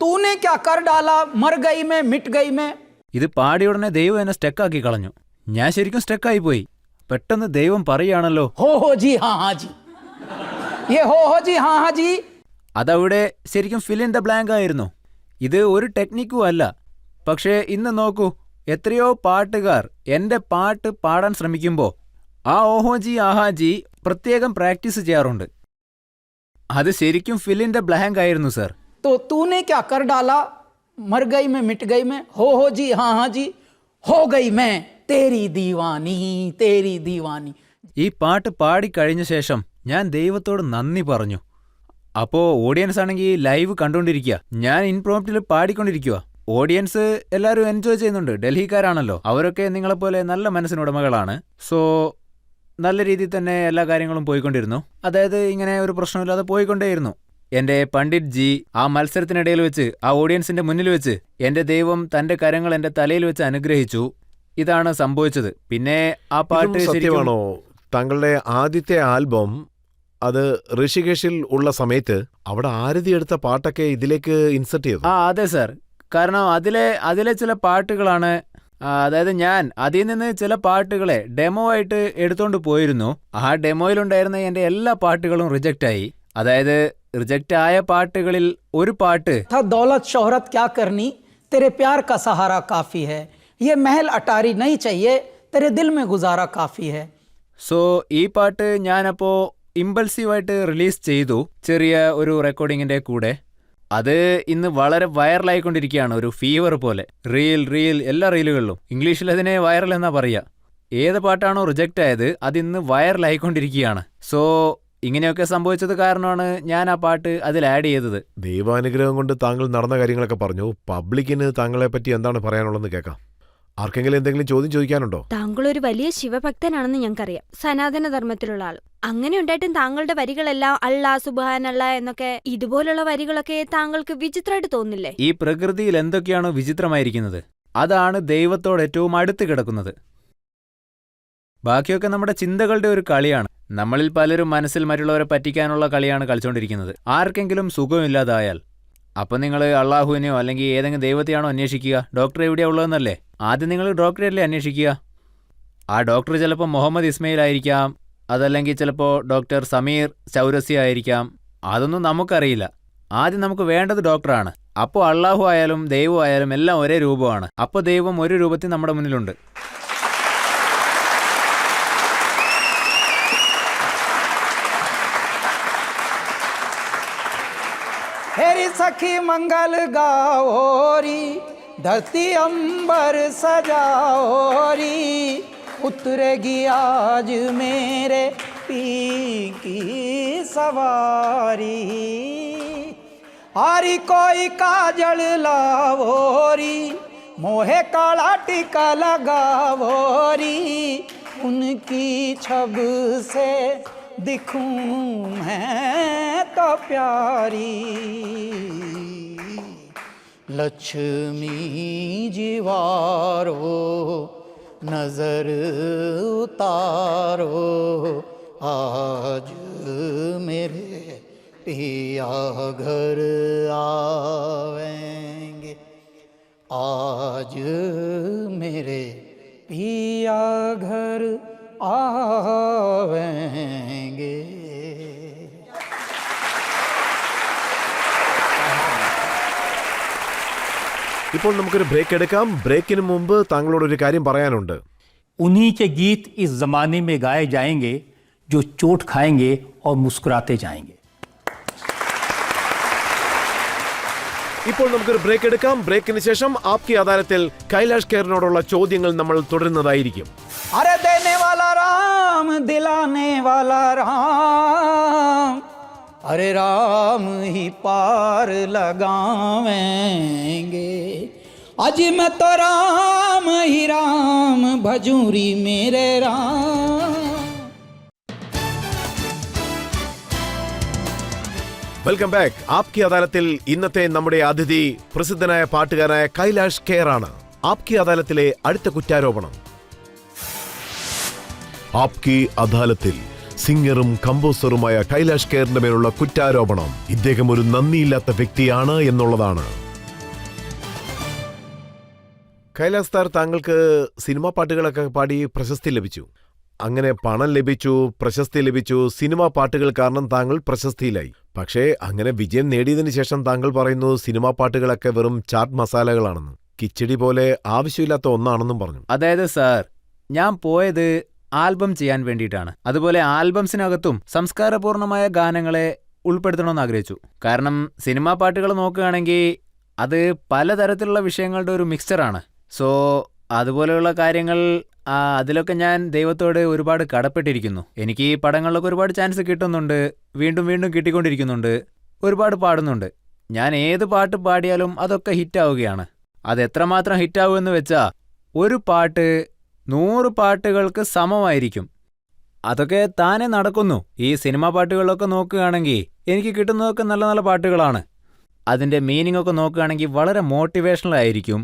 तूने क्या कर डाला मर गई मैं मिट गई मैं. ഇത് പാടിയ ഉടനെ ദൈവം എന്നെ സ്റ്റക്കാക്കി കളഞ്ഞു. ഞാൻ ശരിക്കും സ്റ്റക്കായി പോയി. പെട്ടെന്ന് ദൈവം പറയാണല്ലോ, हो जी हाँ हाँ जी, ये हो जी हाँ हाँ जी. അതവിടെ ശരിക്കും ഫിൽ ഇൻ ദ ബ്ലാങ്ക് ആയിരുന്നു. ഇത് ഒരു ടെക്നിക്കും അല്ല. പക്ഷേ ഇന്ന് നോക്കൂ, എത്രയോ പാട്ടുകാർ എൻ്റെ പാട്ട് പാടാൻ ശ്രമിക്കുമ്പോൾ ആ ഓഹോജി ആഹാജി പ്രത്യേകം പ്രാക്ടീസ് ചെയ്യാറുണ്ട്. അത് ശരിക്കും ഫിൽ ഇൻ ദ ബ്ലാങ്ക് ആയിരുന്നു സർ. तो तूने क्या कर डाला मर गई मैं मिट गई मैं, हो जी हाँ हाँ जी, हो गई मैं तेरी दीवानी तेरी दीवानी. ഈ പാട്ട് പാടിക്കഴിഞ്ഞ ശേഷം ഞാൻ ദൈവത്തോട് നന്ദി പറഞ്ഞു. അപ്പോൾ ഓഡിയൻസ് ആണെങ്കിൽ ലൈവ് കണ്ടുകൊണ്ടിരിക്കുക, ഞാൻ ഇൻപ്രോംപ്റ്റിൽ പാടിക്കൊണ്ടിരിക്കുക. ഓഡിയൻസ് എല്ലാവരും എൻജോയ് ചെയ്യുന്നുണ്ട്. ഡൽഹിക്കാരാണല്ലോ, അവരൊക്കെ നിങ്ങളെപ്പോലെ നല്ല മനസ്സിനുടമകളാണ്. സോ നല്ല രീതിയിൽ തന്നെ എല്ലാ കാര്യങ്ങളും പോയിക്കൊണ്ടിരുന്നു. അതായത് ഇങ്ങനെ ഒരു പ്രശ്നമില്ലാതെ പോയിക്കൊണ്ടേയിരുന്നു. എൻ്റെ പണ്ഡിറ്റ് ജി ആ മത്സരത്തിനിടയിൽ വെച്ച്, ആ ഓഡിയൻസിന്റെ മുന്നിൽ വെച്ച് എൻ്റെ ദൈവം തൻ്റെ കരങ്ങൾ എൻ്റെ തലയിൽ വെച്ച് അനുഗ്രഹിച്ചു. ഇതാണ് സംഭവിച്ചത്. പിന്നെ ആ പാട്ട് സത്യമാണോ? താങ്കളുടെ ആദ്യത്തെ ആൽബം അത് ഋഷികേശിൽ ഉള്ള സമയത്ത് അവിടെ ആരതി എടുത്ത പാട്ടൊക്കെ ഇതിലേക്ക് ഇൻസെർട്ട് ചെയ്തു? അതെ സാർ. കാരണം അതിലെ ചില പാട്ടുകളാണ്, അതായത് ഞാൻ അതിൽ നിന്ന് ചില പാട്ടുകളെ ഡെമോ ആയിട്ട് എടുത്തോണ്ട് പോയിരുന്നു. ആ ഡെമോയിലുണ്ടായിരുന്ന എൻ്റെ എല്ലാ പാട്ടുകളും റിജക്റ്റ് ആയി. അതായത് റിജക്റ്റ് ആയ പാട്ടുകളിൽ ഒരു പാട്ട്, था दौलत शोहरत क्या करनी तेरे प्यार का सहारा काफी है, ये महल अटारी नहीं चाहिए तेरे दिल में गुजारा काफी है. സോ ഈ പാട്ട് ഞാനപ്പോൾ ഇമ്പൾസീവായിട്ട് റിലീസ് ചെയ്തു, ചെറിയ ഒരു റെക്കോർഡിങ്ങിൻ്റെ കൂടെ. അത് ഇന്ന് വളരെ വൈറലായിക്കൊണ്ടിരിക്കുകയാണ്, ഒരു ഫീവർ പോലെ. റീൽ എല്ലാ റീലുകളിലും. ഇംഗ്ലീഷിൽ അതിനെ വൈറൽ എന്നാ പറയുക. ഏത് പാട്ടാണോ റിജക്റ്റ് ആയത് അതിന്ന് വൈറലായിക്കൊണ്ടിരിക്കുകയാണ്. സോ ഇങ്ങനെയൊക്കെ സംഭവിച്ചത് കാരണമാണ് ഞാൻ ആ പാട്ട് അതിൽ ആഡ് ചെയ്തത്. ദൈവാനുഗ്രഹം കൊണ്ട് താങ്കൾ നടന്ന കാര്യങ്ങളൊക്കെ പറഞ്ഞു. പബ്ലിക്കിന് താങ്കളെ പറ്റി എന്താണ് പറയാനുള്ളതെന്ന് കേൾക്കാം. ആർക്കെങ്കിലും എന്തെങ്കിലും ചോദ്യം ചോദിക്കാനുണ്ടോ? താങ്കൾ ഒരു വലിയ ശിവഭക്തനാണെന്ന് ഞങ്ങൾക്കറിയാം, സനാതന ധർമ്മത്തിലുള്ള ആൾ. അങ്ങനെ ഉണ്ടായിട്ടും താങ്കളുടെ വരികളെല്ലാം അല്ലാ സുബ്ഹാനല്ല എന്നൊക്കെ, ഇതുപോലുള്ള വരികളൊക്കെ താങ്കൾക്ക് വിചിത്രമായിട്ട് തോന്നില്ലേ? ഈ പ്രകൃതിയിൽ എന്തൊക്കെയാണോ വിചിത്രമായിരിക്കുന്നത് അതാണ് ദൈവത്തോട് ഏറ്റവും അടുത്ത് കിടക്കുന്നത്. ബാക്കിയൊക്കെ നമ്മുടെ ചിന്തകളുടെ ഒരു കളിയാണ്. നമ്മളിൽ പലരും മനസ്സിൽ മറ്റുള്ളവരെ പറ്റിക്കാനുള്ള കളിയാണ് കളിച്ചുകൊണ്ടിരിക്കുന്നത്. ആർക്കെങ്കിലും സുഖമില്ലാതായാൽ അപ്പം നിങ്ങൾ അള്ളാഹുവിനെയോ അല്ലെങ്കിൽ ഏതെങ്കിലും ദൈവത്തെയാണോ അന്വേഷിക്കുക? ഡോക്ടർ എവിടെയാ ഉള്ളതെന്നല്ലേ? ആദ്യം നിങ്ങൾ ഡോക്ടറെയല്ലേ അന്വേഷിക്കുക. ആ ഡോക്ടർ ചിലപ്പോൾ മുഹമ്മദ് ഇസ്മയിൽ ആയിരിക്കാം, അതല്ലെങ്കിൽ ചിലപ്പോൾ ഡോക്ടർ സമീർ ചൗരസി ആയിരിക്കാം. അതൊന്നും നമുക്കറിയില്ല. ആദ്യം നമുക്ക് വേണ്ടത് ഡോക്ടറാണ്. അപ്പോൾ അള്ളാഹു ആയാലും ദൈവം ആയാലും എല്ലാം ഒരേ രൂപമാണ്. അപ്പോൾ ദൈവം ഒരു രൂപത്തിൽ നമ്മുടെ മുന്നിലുണ്ട്. हेरी सखी मंगल गाओरी, धरती अंबर सजाओरी, उतरेगी आज मेरे पी की सवारी। आरी कोई काजल लावोरी, मोहे काला टीका लगावोरी, उनकी छब से दिखूं मैं तो प्यारी। लक्ष्मी जीवारो नजर उतारो, आज मेरे पिया घर आवेंगे, आज मेरे पिया घर आवेंगे। ഇപ്പോൾ നമുക്കൊരു ബ്രേക്ക് എടുക്കാം. ബ്രേക്കിന് മുമ്പ് താങ്കളോട് ഒരു കാര്യം പറയാനുണ്ട്. उन्हीं के गीत इस जमाने में गाए जाएंगे जो चोट खाएंगे और मुस्कुराते जाएंगे। ഇപ്പോൾ നമുക്കൊരു ബ്രേക്ക് എടുക്കാം. ബ്രേക്കിന് ശേഷം ആപ്കി അദാലത്തിൽ കൈലാഷ് ഖേറിനോടുള്ള ചോദ്യങ്ങൾ നമ്മൾ തുടരുന്നതായിരിക്കും. अरे देने वाला राम, दिलाने वाला राम, अरे राम ही पार लगावेंगे। आज मैं तो राम ही राम भजूरी मेरे राम। Welcome back. ആപ്കി അദാലത്തിൽ ഇന്നത്തെ നമ്മുടെ അതിഥി പ്രസിദ്ധനായ പാട്ടുകാരനായ കൈലാഷ് ഖേർ ആണ്. ആപ്കി അദാലത്തിലെ അടുത്ത കുറ്റാരോപണം. ആപ്കി അദാലത്തിൽ സിംഗറും കമ്പോസറുമായ കൈലാഷ് ഖേറിന്റെ മേലുള്ള കുറ്റാരോപണം ഇദ്ദേഹം ഒരു നന്ദിയില്ലാത്ത വ്യക്തിയാണ് എന്നുള്ളതാണ്. കൈലാസ് സാർ, താങ്കൾക്ക് സിനിമാ പാട്ടുകളൊക്കെ പാടി പ്രശസ്തി ലഭിച്ചു. അങ്ങനെ പണം ലഭിച്ചു, പ്രശസ്തി ലഭിച്ചു, സിനിമാ പാട്ടുകൾ കാരണം താങ്കൾ പ്രശസ്തിയിലായി. പക്ഷേ അങ്ങനെ വിജയം നേടിയതിനു ശേഷം താങ്കൾ പറയുന്നു സിനിമാ പാട്ടുകളൊക്കെ വെറും ചാറ്റ് മസാലകളാണെന്ന്, കിച്ചടി പോലെ ആവശ്യമില്ലാത്ത ഒന്നാണെന്നും പറഞ്ഞു. അതായത് സാർ, ഞാൻ പോയത് ആൽബം ചെയ്യാൻ വേണ്ടിയിട്ടാണ്. അതുപോലെ ആൽബംസിനകത്തും സംസ്കാരപൂർണമായ ഗാനങ്ങളെ ഉൾപ്പെടുത്തണമെന്ന് ആഗ്രഹിച്ചു. കാരണം സിനിമാ പാട്ടുകൾ നോക്കുകയാണെങ്കിൽ അത് പലതരത്തിലുള്ള വിഷയങ്ങളുടെ ഒരു മിക്സ്ചറാണ്. സോ അതുപോലെയുള്ള കാര്യങ്ങൾ അതിലൊക്കെ ഞാൻ ദൈവത്തോട് ഒരുപാട് കടപ്പെട്ടിരിക്കുന്നു. എനിക്ക് ഈ പടങ്ങളിലൊക്കെ ഒരുപാട് ചാൻസ് കിട്ടുന്നുണ്ട്, വീണ്ടും വീണ്ടും കിട്ടിക്കൊണ്ടിരിക്കുന്നുണ്ട്, ഒരുപാട് പാടുന്നുണ്ട്. ഞാൻ ഏത് പാട്ട് പാടിയാലും അതൊക്കെ ഹിറ്റാവുകയാണ്. അതെത്രമാത്രം ഹിറ്റാവുമെന്ന് വെച്ചാൽ ഒരു പാട്ട് 100 പാട്ടുകൾക്ക് സമമായിരിക്കും. അതൊക്കെ താനെ നടക്കുന്നു. ഈ സിനിമാ പാട്ടുകളിലൊക്കെ നോക്കുകയാണെങ്കിൽ എനിക്ക് കിട്ടുന്നതൊക്കെ നല്ല നല്ല പാട്ടുകളാണ്. അതിൻ്റെ മീനിങ് ഒക്കെ നോക്കുകയാണെങ്കിൽ വളരെ മോട്ടിവേഷണൽ ആയിരിക്കും.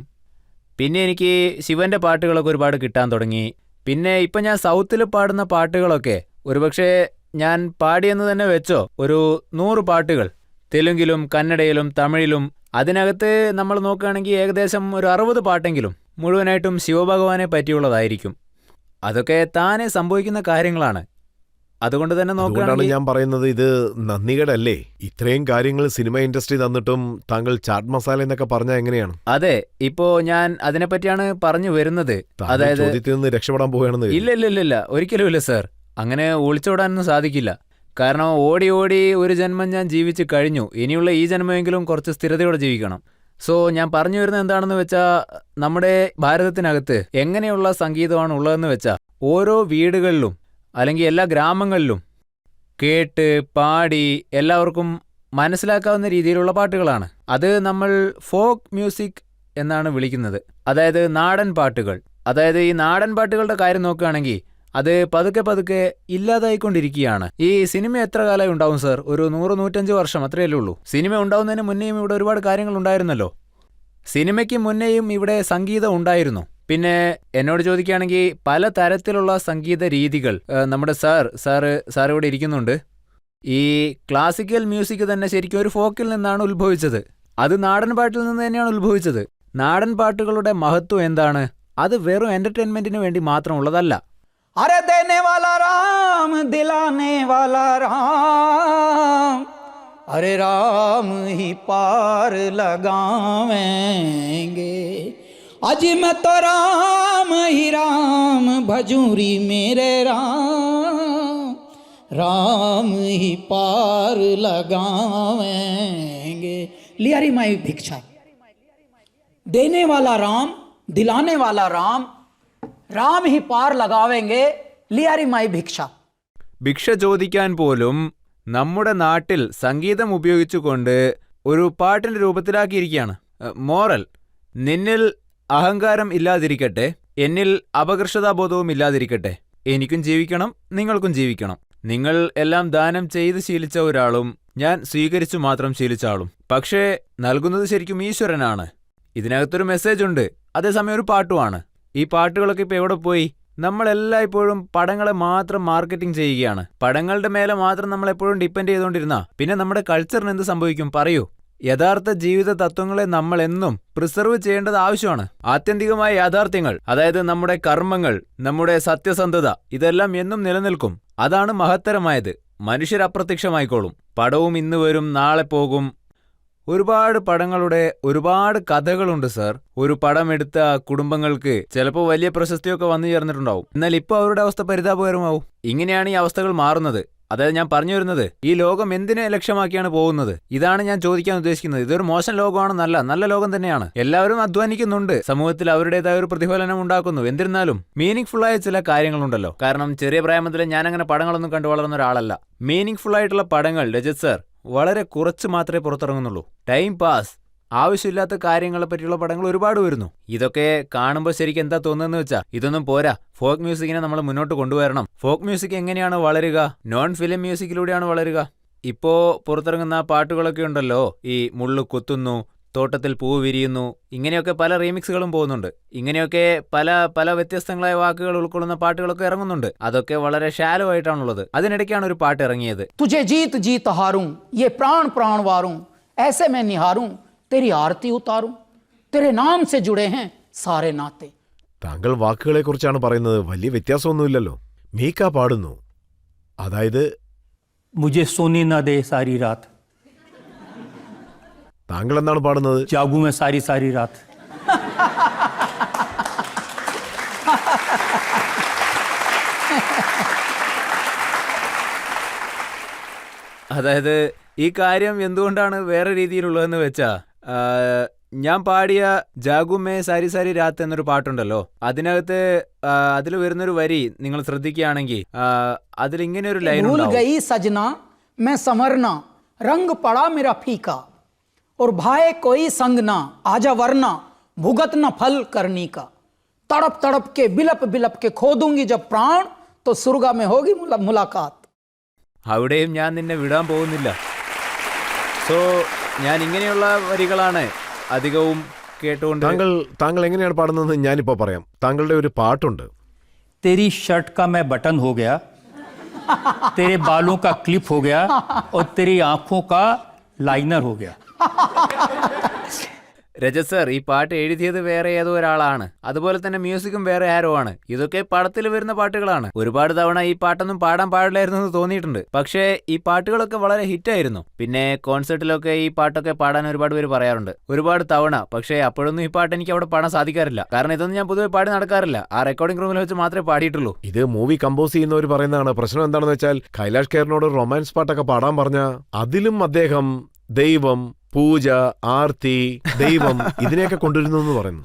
പിന്നെ എനിക്ക് ശിവന്റെ പാട്ടുകളൊക്കെ ഒരുപാട് കിട്ടാൻ തുടങ്ങി. പിന്നെ ഇപ്പം ഞാൻ സൗത്തിൽ പാടുന്ന പാട്ടുകളൊക്കെ ഒരുപക്ഷെ ഞാൻ പാടിയെന്ന് തന്നെ വെച്ചോ, ഒരു 100 പാട്ടുകൾ തെലുങ്കിലും കന്നഡയിലും തമിഴിലും, അതിനകത്ത് നമ്മൾ നോക്കുകയാണെങ്കിൽ ഏകദേശം ഒരു 60 പാട്ടെങ്കിലും മുഴുവനായിട്ടും ശിവഭഗവാനെ പറ്റിയുള്ളതായിരിക്കും. അതൊക്കെ താനെ സംഭവിക്കുന്ന കാര്യങ്ങളാണ്. അതുകൊണ്ട് തന്നെ അതുകൊണ്ടാണ് ഞാൻ പറയുന്നത്, ഇത് നന്ദികേടല്ലേ? ഇത്രയും കാര്യങ്ങൾ സിനിമ ഇൻഡസ്ട്രി തന്നിട്ടും താങ്കൾ ചാറ്റ് മസാല എന്നൊക്കെ പറഞ്ഞാൽ എങ്ങനെയാണ്? അതെ, ഇപ്പോ ഞാൻ അതിനെപ്പറ്റിയാണ് പറഞ്ഞു വരുന്നത്. അതായത് ചോദ്യത്തിൽ നിന്ന് രക്ഷപ്പെടാൻ പോവുകയാണെന്ന്. ഇല്ല, ഒരിക്കലും ഇല്ല സാർ. അങ്ങനെ ഒളിച്ചോടാനൊന്നും സാധിക്കില്ല. കാരണം ഓടി ഓടി ഒരു ജന്മം ഞാൻ ജീവിച്ച് കഴിഞ്ഞു. ഇനിയുള്ള ഈ ജന്മമെങ്കിലും കുറച്ച് സ്ഥിരതയോടെ ജീവിക്കണം. സോ ഞാൻ പറഞ്ഞു വരുന്നത് എന്താണെന്ന് വെച്ചാൽ, നമ്മുടെ ഭാരതത്തിനകത്ത് എങ്ങനെയുള്ള സംഗീതമാണ് ഉള്ളതെന്ന് വെച്ചാൽ, ഓരോ വീടുകളിലും അല്ലെങ്കിൽ എല്ലാ ഗ്രാമങ്ങളിലും കേട്ട് പാടി എല്ലാവർക്കും മനസ്സിലാക്കാവുന്ന രീതിയിലുള്ള പാട്ടുകളാണ്. അത് നമ്മൾ ഫോക്ക് മ്യൂസിക് എന്നാണ് വിളിക്കുന്നത്. അതായത് നാടൻ പാട്ടുകൾ. അതായത് ഈ നാടൻ പാട്ടുകളുടെ കാര്യം നോക്കുകയാണെങ്കിൽ അത് പതുക്കെ പതുക്കെ ഇല്ലാതായിക്കൊണ്ടിരിക്കുകയാണ്. ഈ സിനിമ എത്ര കാലമായി ഉണ്ടാവും സർ? ഒരു 100-105 വർഷം അത്രയല്ലേ ഉള്ളൂ. സിനിമ ഉണ്ടാവുന്നതിന് മുന്നേയും ഇവിടെ ഒരുപാട് കാര്യങ്ങൾ ഉണ്ടായിരുന്നല്ലോ. സിനിമയ്ക്ക് മുന്നേയും ഇവിടെ സംഗീതം ഉണ്ടായിരുന്നു. പിന്നെ എന്നോട് ചോദിക്കുകയാണെങ്കിൽ പല തരത്തിലുള്ള സംഗീത രീതികൾ നമ്മുടെ സാർ ഇവിടെ ഇരിക്കുന്നുണ്ട്. ഈ ക്ലാസിക്കൽ മ്യൂസിക് തന്നെ ശരിക്കും ഒരു ഫോക്കിൽ നിന്നാണ് ഉത്ഭവിച്ചത്. അത് നാടൻ പാട്ടിൽ നിന്ന് തന്നെയാണ് ഉത്ഭവിച്ചത്. നാടൻ പാട്ടുകളുടെ മഹത്വം എന്താണ്? അത് വെറും എന്റർടൈൻമെന്റിന് വേണ്ടി മാത്രമുള്ളതല്ല. अरे देने वाला राम दिलाने वाला राम, अरे राम ही पार लगावेंगे। आज मैं तो राम ही राम भजूरी मेरे राम, राम ही पार लगावेंगे। लियारी माई भिक्षा, देने वाला राम दिलाने वाला राम, राम ही पार लगावेंगे। लियारी माई ഭിക്ഷ. ഭിക്ഷ ചോദിക്കാൻ പോലും നമ്മുടെ നാട്ടിൽ സംഗീതം ഉപയോഗിച്ചുകൊണ്ട് ഒരു പാട്ടിന്റെ രൂപത്തിലാക്കിയിരിക്കുകയാണ്. മോറൽ, നിന്നിൽ അഹങ്കാരം ഇല്ലാതിരിക്കട്ടെ, എന്നിൽ അപകർഷതാബോധവും ഇല്ലാതിരിക്കട്ടെ. എനിക്കും ജീവിക്കണം, നിങ്ങൾക്കും ജീവിക്കണം. നിങ്ങൾ എല്ലാം ദാനം ചെയ്ത് ശീലിച്ച ഒരാളും ഞാൻ സ്വീകരിച്ചു മാത്രം ശീലിച്ച ആളും. പക്ഷേ നൽകുന്നത് ശരിക്കും ഈശ്വരനാണ്. ഇതിനകത്തൊരു മെസ്സേജ് ഉണ്ട്, അതേസമയം ഒരു പാട്ടുമാണ്. ഈ പാട്ടുകളൊക്കെ ഇപ്പോൾ എവിടെ പോയി? നമ്മളെല്ലായ്പ്പോഴും പടങ്ങളെ മാത്രം മാർക്കറ്റിംഗ് ചെയ്യുകയാണ്. പടങ്ങളുടെ മേലെ മാത്രം നമ്മളെപ്പോഴും ഡിപ്പെൻഡ് ചെയ്തുകൊണ്ടിരുന്ന പിന്നെ നമ്മുടെ കൾച്ചറിന് എന്ത് സംഭവിക്കും? പറയൂ. യഥാർത്ഥ ജീവിത തത്വങ്ങളെ നമ്മൾ എന്നും പ്രിസർവ് ചെയ്യേണ്ടത് ആവശ്യമാണ്. ആത്യന്തികമായ യാഥാർത്ഥ്യങ്ങൾ, അതായത് നമ്മുടെ കർമ്മങ്ങൾ, നമ്മുടെ സത്യസന്ധത, ഇതെല്ലാം എന്നും നിലനിൽക്കും. അതാണ് മഹത്തരമായത്. മനുഷ്യരപ്രത്യക്ഷമായിക്കോളും. പടവും ഇന്ന് വരും, നാളെ പോകും. ഒരുപാട് പടങ്ങളുടെ ഒരുപാട് കഥകളുണ്ട് സർ. ഒരു പടം എടുത്ത കുടുംബങ്ങൾക്ക് ചിലപ്പോൾ വലിയ പ്രശസ്തിയൊക്കെ വന്നു ചേർന്നിട്ടുണ്ടാവും. എന്നാൽ ഇപ്പോൾ അവരുടെ അവസ്ഥ പരിതാപകരമാവും. ഇങ്ങനെയാണ് ഈ അവസ്ഥകൾ മാറുന്നത്. അതായത് ഞാൻ പറഞ്ഞു വരുന്നത്, ഈ ലോകം എന്തിനെ ലക്ഷ്യമാക്കിയാണ് പോകുന്നത്? ഇതാണ് ഞാൻ ചോദിക്കാൻ ഉദ്ദേശിക്കുന്നത്. ഇതൊരു മോശം ലോകമാണെന്നല്ല, നല്ല ലോകം തന്നെയാണ്. എല്ലാവരും അധ്വാനിക്കുന്നുണ്ട്, സമൂഹത്തിൽ അവരുടേതായ ഒരു പ്രതിഫലനം ഉണ്ടാക്കുന്നു. എന്നിരുന്നാലും മീനിങ് ഫുള്ളായ ചില കാര്യങ്ങളുണ്ടല്ലോ. കാരണം ചെറിയ പ്രായം മുതൽ ഞാനങ്ങനെ പടങ്ങളൊന്നും കണ്ടു വളർന്ന ഒരാളല്ല. മീനിങ് ഫുള്ളായിട്ടുള്ള പടങ്ങൾ രജത് സർ വളരെ കുറച്ച് മാത്രമേ പുറത്തിറങ്ങുന്നുള്ളൂ. ടൈം പാസ്, ആവശ്യമില്ലാത്ത കാര്യങ്ങളെ പറ്റിയുള്ള പടങ്ങൾ ഒരുപാട് വരുന്നു. ഇതൊക്കെ കാണുമ്പോൾ ശരിക്കും എന്താ തോന്നുന്നതെന്ന് വെച്ചാൽ, ഇതൊന്നും പോരാ, ഫോക്ക് മ്യൂസിക്കിനെ നമ്മൾ മുന്നോട്ട് കൊണ്ടുവരണം. ഫോക്ക് മ്യൂസിക് എങ്ങനെയാണ് വളരുക? നോൺ ഫിലിം മ്യൂസിക്കിലൂടെയാണ് വളരുക. ഇപ്പോൾ പുറത്തിറങ്ങുന്ന പാട്ടുകളൊക്കെ ഉണ്ടല്ലോ, ഈ മുള്ളു കുത്തുന്നു, തോട്ടത്തിൽ പൂവ് വിരിയുന്നു, ഇങ്ങനെയൊക്കെ പല റീമിക്സുകളും പോകുന്നുണ്ട്. ഇങ്ങനെയൊക്കെ പല പല വ്യത്യസ്തങ്ങളായ വാക്കുകൾ ഉൾക്കൊള്ളുന്ന പാട്ടുകളൊക്കെ ഇറങ്ങുന്നുണ്ട്. അതൊക്കെ വളരെ ഷാലോ ആയിട്ടാണുള്ളത്. അതിനിടയ്ക്കാണ് ഒരു പാട്ട് ഇറങ്ങിയത്, तुझे जीत जीत हारूं, ये प्राण प्राण वारूं, ऐसे मैं निहारूं, तेरी आरती उतारूं, तेरे नाम से जुड़े हैं सारे नाते. താങ്കൾ വാക്കുകളെക്കുറിച്ചാണ് പറയുന്നത്. വലിയ വ്യത്യാസമൊന്നുമില്ലല്ലോ. മീക്ക പാടുന്നു, അതായത് मुझे सोने न दे सारी रात, താങ്കൾ എന്താണ് പാടുന്നത്? जागू मैं सारी सारी रात. അതായത് ഈ കാര്യം എന്തുകൊണ്ടാണ് വേറെ രീതിയിലുള്ളതെന്ന് വെച്ചാ, ഞാൻ പാടിയ ജാഗുമേ സാരി സാരി രാത്ത് എന്നൊരു പാട്ടുണ്ടല്ലോ, അതിനകത്ത് അതിൽ വരുന്നൊരു വരി നിങ്ങൾ ശ്രദ്ധിക്കുകയാണെങ്കിൽ അതിലിങ്ങനെ ഒരു ലൈൻ भूल ഉണ്ടാവും. गई सजना मैं संवरना, रंग पड़ा मेरा फीका, और भाए कोई संग ना, आजा वरना भुगत न फल करनी का, तड़प तड़प के बिलप बिलप के खो दूंगी जब प्राण, तो सुर्गा में होगी मुलाकात. അവിടെയും ഞാൻ നിന്നെ വിടാൻ പോകുന്നില്ല. സോ ഞാൻ ഇങ്ങനെയുള്ള വരികളാണ് അധികവും കേട്ടുകൊണ്ട്. താങ്കൾ എങ്ങനെയാണ് പാടുന്നതെന്ന് ഞാനിപ്പോൾ പറയാം. താങ്കളുടെ ഒരു പാട്ടുണ്ട്, तेरी शर्ट का मैं बटन हो गया, तेरे बालों का क्लिप हो गया, और तेरी आंखों का लाइनर हो गया. രജത് സർ, ഈ പാട്ട് എഴുതിയത് വേറെ ഏതോ ഒരാളാണ്. അതുപോലെ തന്നെ മ്യൂസിക്കും വേറെ ആരോ ആണ്. ഇതൊക്കെ പടത്തിൽ വരുന്ന പാട്ടുകളാണ്. ഒരുപാട് തവണ ഈ പാട്ടൊന്നും പാടാൻ പാടില്ലായിരുന്നു എന്ന് തോന്നിയിട്ടുണ്ട്. പക്ഷേ ഈ പാട്ടുകളൊക്കെ വളരെ ഹിറ്റായിരുന്നു. പിന്നെ കോൺസേർട്ടിലൊക്കെ ഈ പാട്ടൊക്കെ പാടാൻ ഒരുപാട് പേര് പറയാറുണ്ട്, ഒരുപാട് തവണ. പക്ഷേ അപ്പോഴൊന്നും ഈ പാട്ട് എനിക്ക് അവിടെ പാടാൻ സാധിക്കാറില്ല. കാരണം ഇതൊന്നും ഞാൻ പൊതുവെ പാടി നടക്കാറില്ല. ആ റെക്കോർഡിംഗ് റൂമിൽ വെച്ച് മാത്രമേ പാടിയിട്ടുള്ളൂ. ഇത് മൂവി കമ്പോസ് ചെയ്യുന്നവർ പറയുന്നതാണ്. പ്രശ്നം എന്താണെന്ന് വെച്ചാൽ കൈലാഷ് ഖേറിനോട് റൊമാൻസ് പാട്ടൊക്കെ പാടാൻ പറഞ്ഞ അതിലും അദ്ദേഹം ദൈവം, പൂജ, ആർത്തി, ദൈവം ഇതിനെയൊക്കെ കൊണ്ടുവരുന്നു എന്ന് പറയുന്നു.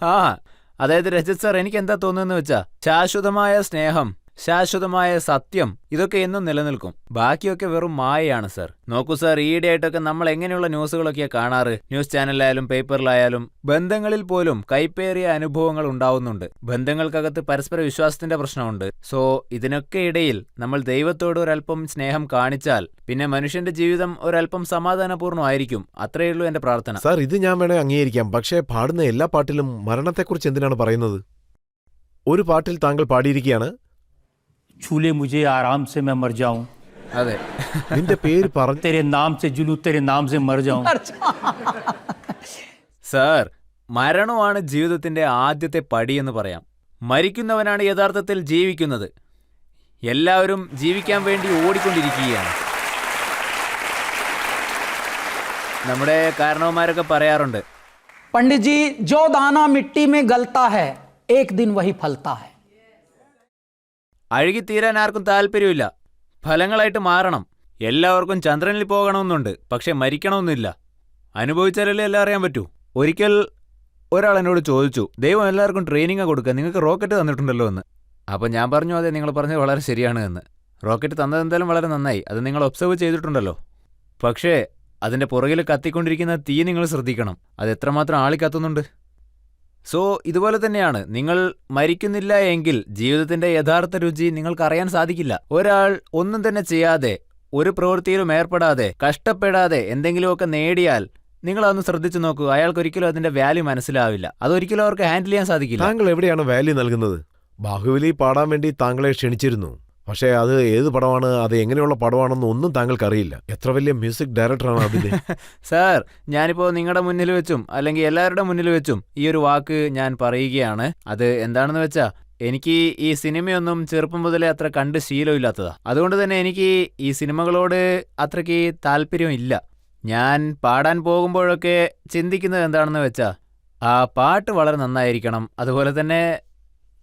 അതായത് രജത് സാർ, എനിക്ക് എന്താ തോന്നുന്നത് വെച്ചാ, ശാശ്വതമായ സ്നേഹം, ശാശ്വതമായ സത്യം, ഇതൊക്കെ എന്നും നിലനിൽക്കും. ബാക്കിയൊക്കെ വെറും മായയാണ് സർ. നോക്കൂ സർ, ഈയിടെയായിട്ടൊക്കെ നമ്മൾ എങ്ങനെയുള്ള ന്യൂസുകളൊക്കെയാ കാണാറ്. ന്യൂസ് ചാനലിലായാലും പേപ്പറിലായാലും ബന്ധങ്ങളിൽ പോലും കൈപ്പേറിയ അനുഭവങ്ങൾ ഉണ്ടാവുന്നുണ്ട്. ബന്ധങ്ങൾക്കകത്ത് പരസ്പര വിശ്വാസത്തിന്റെ പ്രശ്നമുണ്ട്. സോ ഇതിനൊക്കെ ഇടയിൽ നമ്മൾ ദൈവത്തോട് ഒരല്പം സ്നേഹം കാണിച്ചാൽ പിന്നെ മനുഷ്യന്റെ ജീവിതം ഒരല്പം സമാധാനപൂർണ്ണമായിരിക്കും. അത്രയുള്ളൂ എന്റെ പ്രാർത്ഥന. സാർ, ഇത് ഞാൻ വേണേ അംഗീകരിക്കാം. പക്ഷേ പാടുന്ന എല്ലാ പാട്ടിലും മരണത്തെക്കുറിച്ച് എന്തിനാണ് പറയുന്നത്? ഒരു പാട്ടിൽ താങ്കൾ പാടിയിരിക്കുകയാണ്, छूले मुझे आराम से मैं मर जाऊं, അതെ, നിന്റെ പേര് പറഞ്ഞു. तेरे नाम से जुलू, तेरे नाम से मर जाऊं. സർ, മരണമാണ് ജീവിതത്തിന്റെ ആദ്യത്തെ പടിയെന്ന് പറയാം. മരിക്കുന്നവനാണ് യഥാർത്ഥത്തിൽ ജീവിക്കുന്നത്. എല്ലാവരും ജീവിക്കാൻ വേണ്ടി ഓടിക്കൊണ്ടിരിക്കുകയാണ്. നമ്മുടെ കാരണവന്മാരൊക്കെ പറയാറുണ്ട്, पंडित जी, जो दाना मिट्टी में गलता है एक दिन वही फलता है. അഴുകിത്തീരാൻ ആർക്കും താല്പര്യമില്ല, ഫലങ്ങളായിട്ട് മാറണം. എല്ലാവർക്കും ചന്ദ്രനിൽ പോകണമെന്നുണ്ട്, പക്ഷെ മരിക്കണമെന്നില്ല. അനുഭവിച്ചാലല്ലേ എല്ലാം അറിയാൻ പറ്റൂ. ഒരിക്കൽ ഒരാൾ എന്നോട് ചോദിച്ചു, ദൈവം എല്ലാവർക്കും ട്രെയിനിങ് കൊടുക്കുക, നിങ്ങൾക്ക് റോക്കറ്റ് തന്നിട്ടുണ്ടല്ലോ എന്ന്. അപ്പോൾ ഞാൻ പറഞ്ഞു, അതെ, നിങ്ങൾ പറഞ്ഞത് വളരെ ശരിയാണ് എന്ന്. റോക്കറ്റ് തന്നത് എന്തായാലും വളരെ നന്നായി, അത് നിങ്ങൾ ഒബ്സർവ് ചെയ്തിട്ടുണ്ടല്ലോ. പക്ഷേ അതിൻ്റെ പുറകിൽ കത്തിക്കൊണ്ടിരിക്കുന്ന തീ നിങ്ങൾ ശ്രദ്ധിക്കണം, അത് എത്രമാത്രം ആളി കത്തുന്നുണ്ട്. സോ ഇതുപോലെ തന്നെയാണ്, നിങ്ങൾ മരിക്കുന്നില്ല എങ്കിൽ ജീവിതത്തിന്റെ യഥാർത്ഥ രുചി നിങ്ങൾക്കറിയാൻ സാധിക്കില്ല. ഒരാൾ ഒന്നും തന്നെ ചെയ്യാതെ, ഒരു പ്രവൃത്തിയിലും ഏർപ്പെടാതെ, കഷ്ടപ്പെടാതെ എന്തെങ്കിലുമൊക്കെ നേടിയാൽ നിങ്ങൾ അതൊന്ന് ശ്രദ്ധിച്ചു നോക്കൂ, അയാൾക്കൊരിക്കലും അതിന്റെ വാല്യൂ മനസ്സിലാവില്ല. അതൊരിക്കലും അവർക്ക് ഹാൻഡിൽ ചെയ്യാൻ സാധിക്കില്ല. താങ്കൾ എവിടെയാണ് വാല്യൂ നൽകുന്നത്? ബാഹുബലി പാടാൻ വേണ്ടി താങ്കളെ ക്ഷണിച്ചിരുന്നു. പക്ഷേ അത് ഏത് പടമാണ്, അത് എങ്ങനെയുള്ള പടമാണെന്ന് ഒന്നും താങ്കൾക്ക് അറിയില്ല. എത്ര വലിയ മ്യൂസിക് ഡയറക്ടറാണ് അതിന്റെ. സാർ, ഞാനിപ്പോൾ നിങ്ങളുടെ മുന്നിൽ വെച്ചും അല്ലെങ്കിൽ എല്ലാവരുടെ മുന്നിൽ വെച്ചും ഈ ഒരു വാക്ക് ഞാൻ പറയുകയാണ്. അത് എന്താണെന്ന് വെച്ചാ, എനിക്ക് ഈ സിനിമയൊന്നും ചെറുപ്പം മുതലേ അത്ര കണ്ട് ശീലമില്ലാത്തതാ. അതുകൊണ്ട് തന്നെ എനിക്ക് ഈ സിനിമകളോട് അത്രയ്ക്ക് താല്പര്യം ഇല്ല. ഞാൻ പാടാൻ പോകുമ്പോഴൊക്കെ ചിന്തിക്കുന്നത് എന്താണെന്ന് വെച്ചാ, ആ പാട്ട് വളരെ നന്നായിരിക്കണം, അതുപോലെ തന്നെ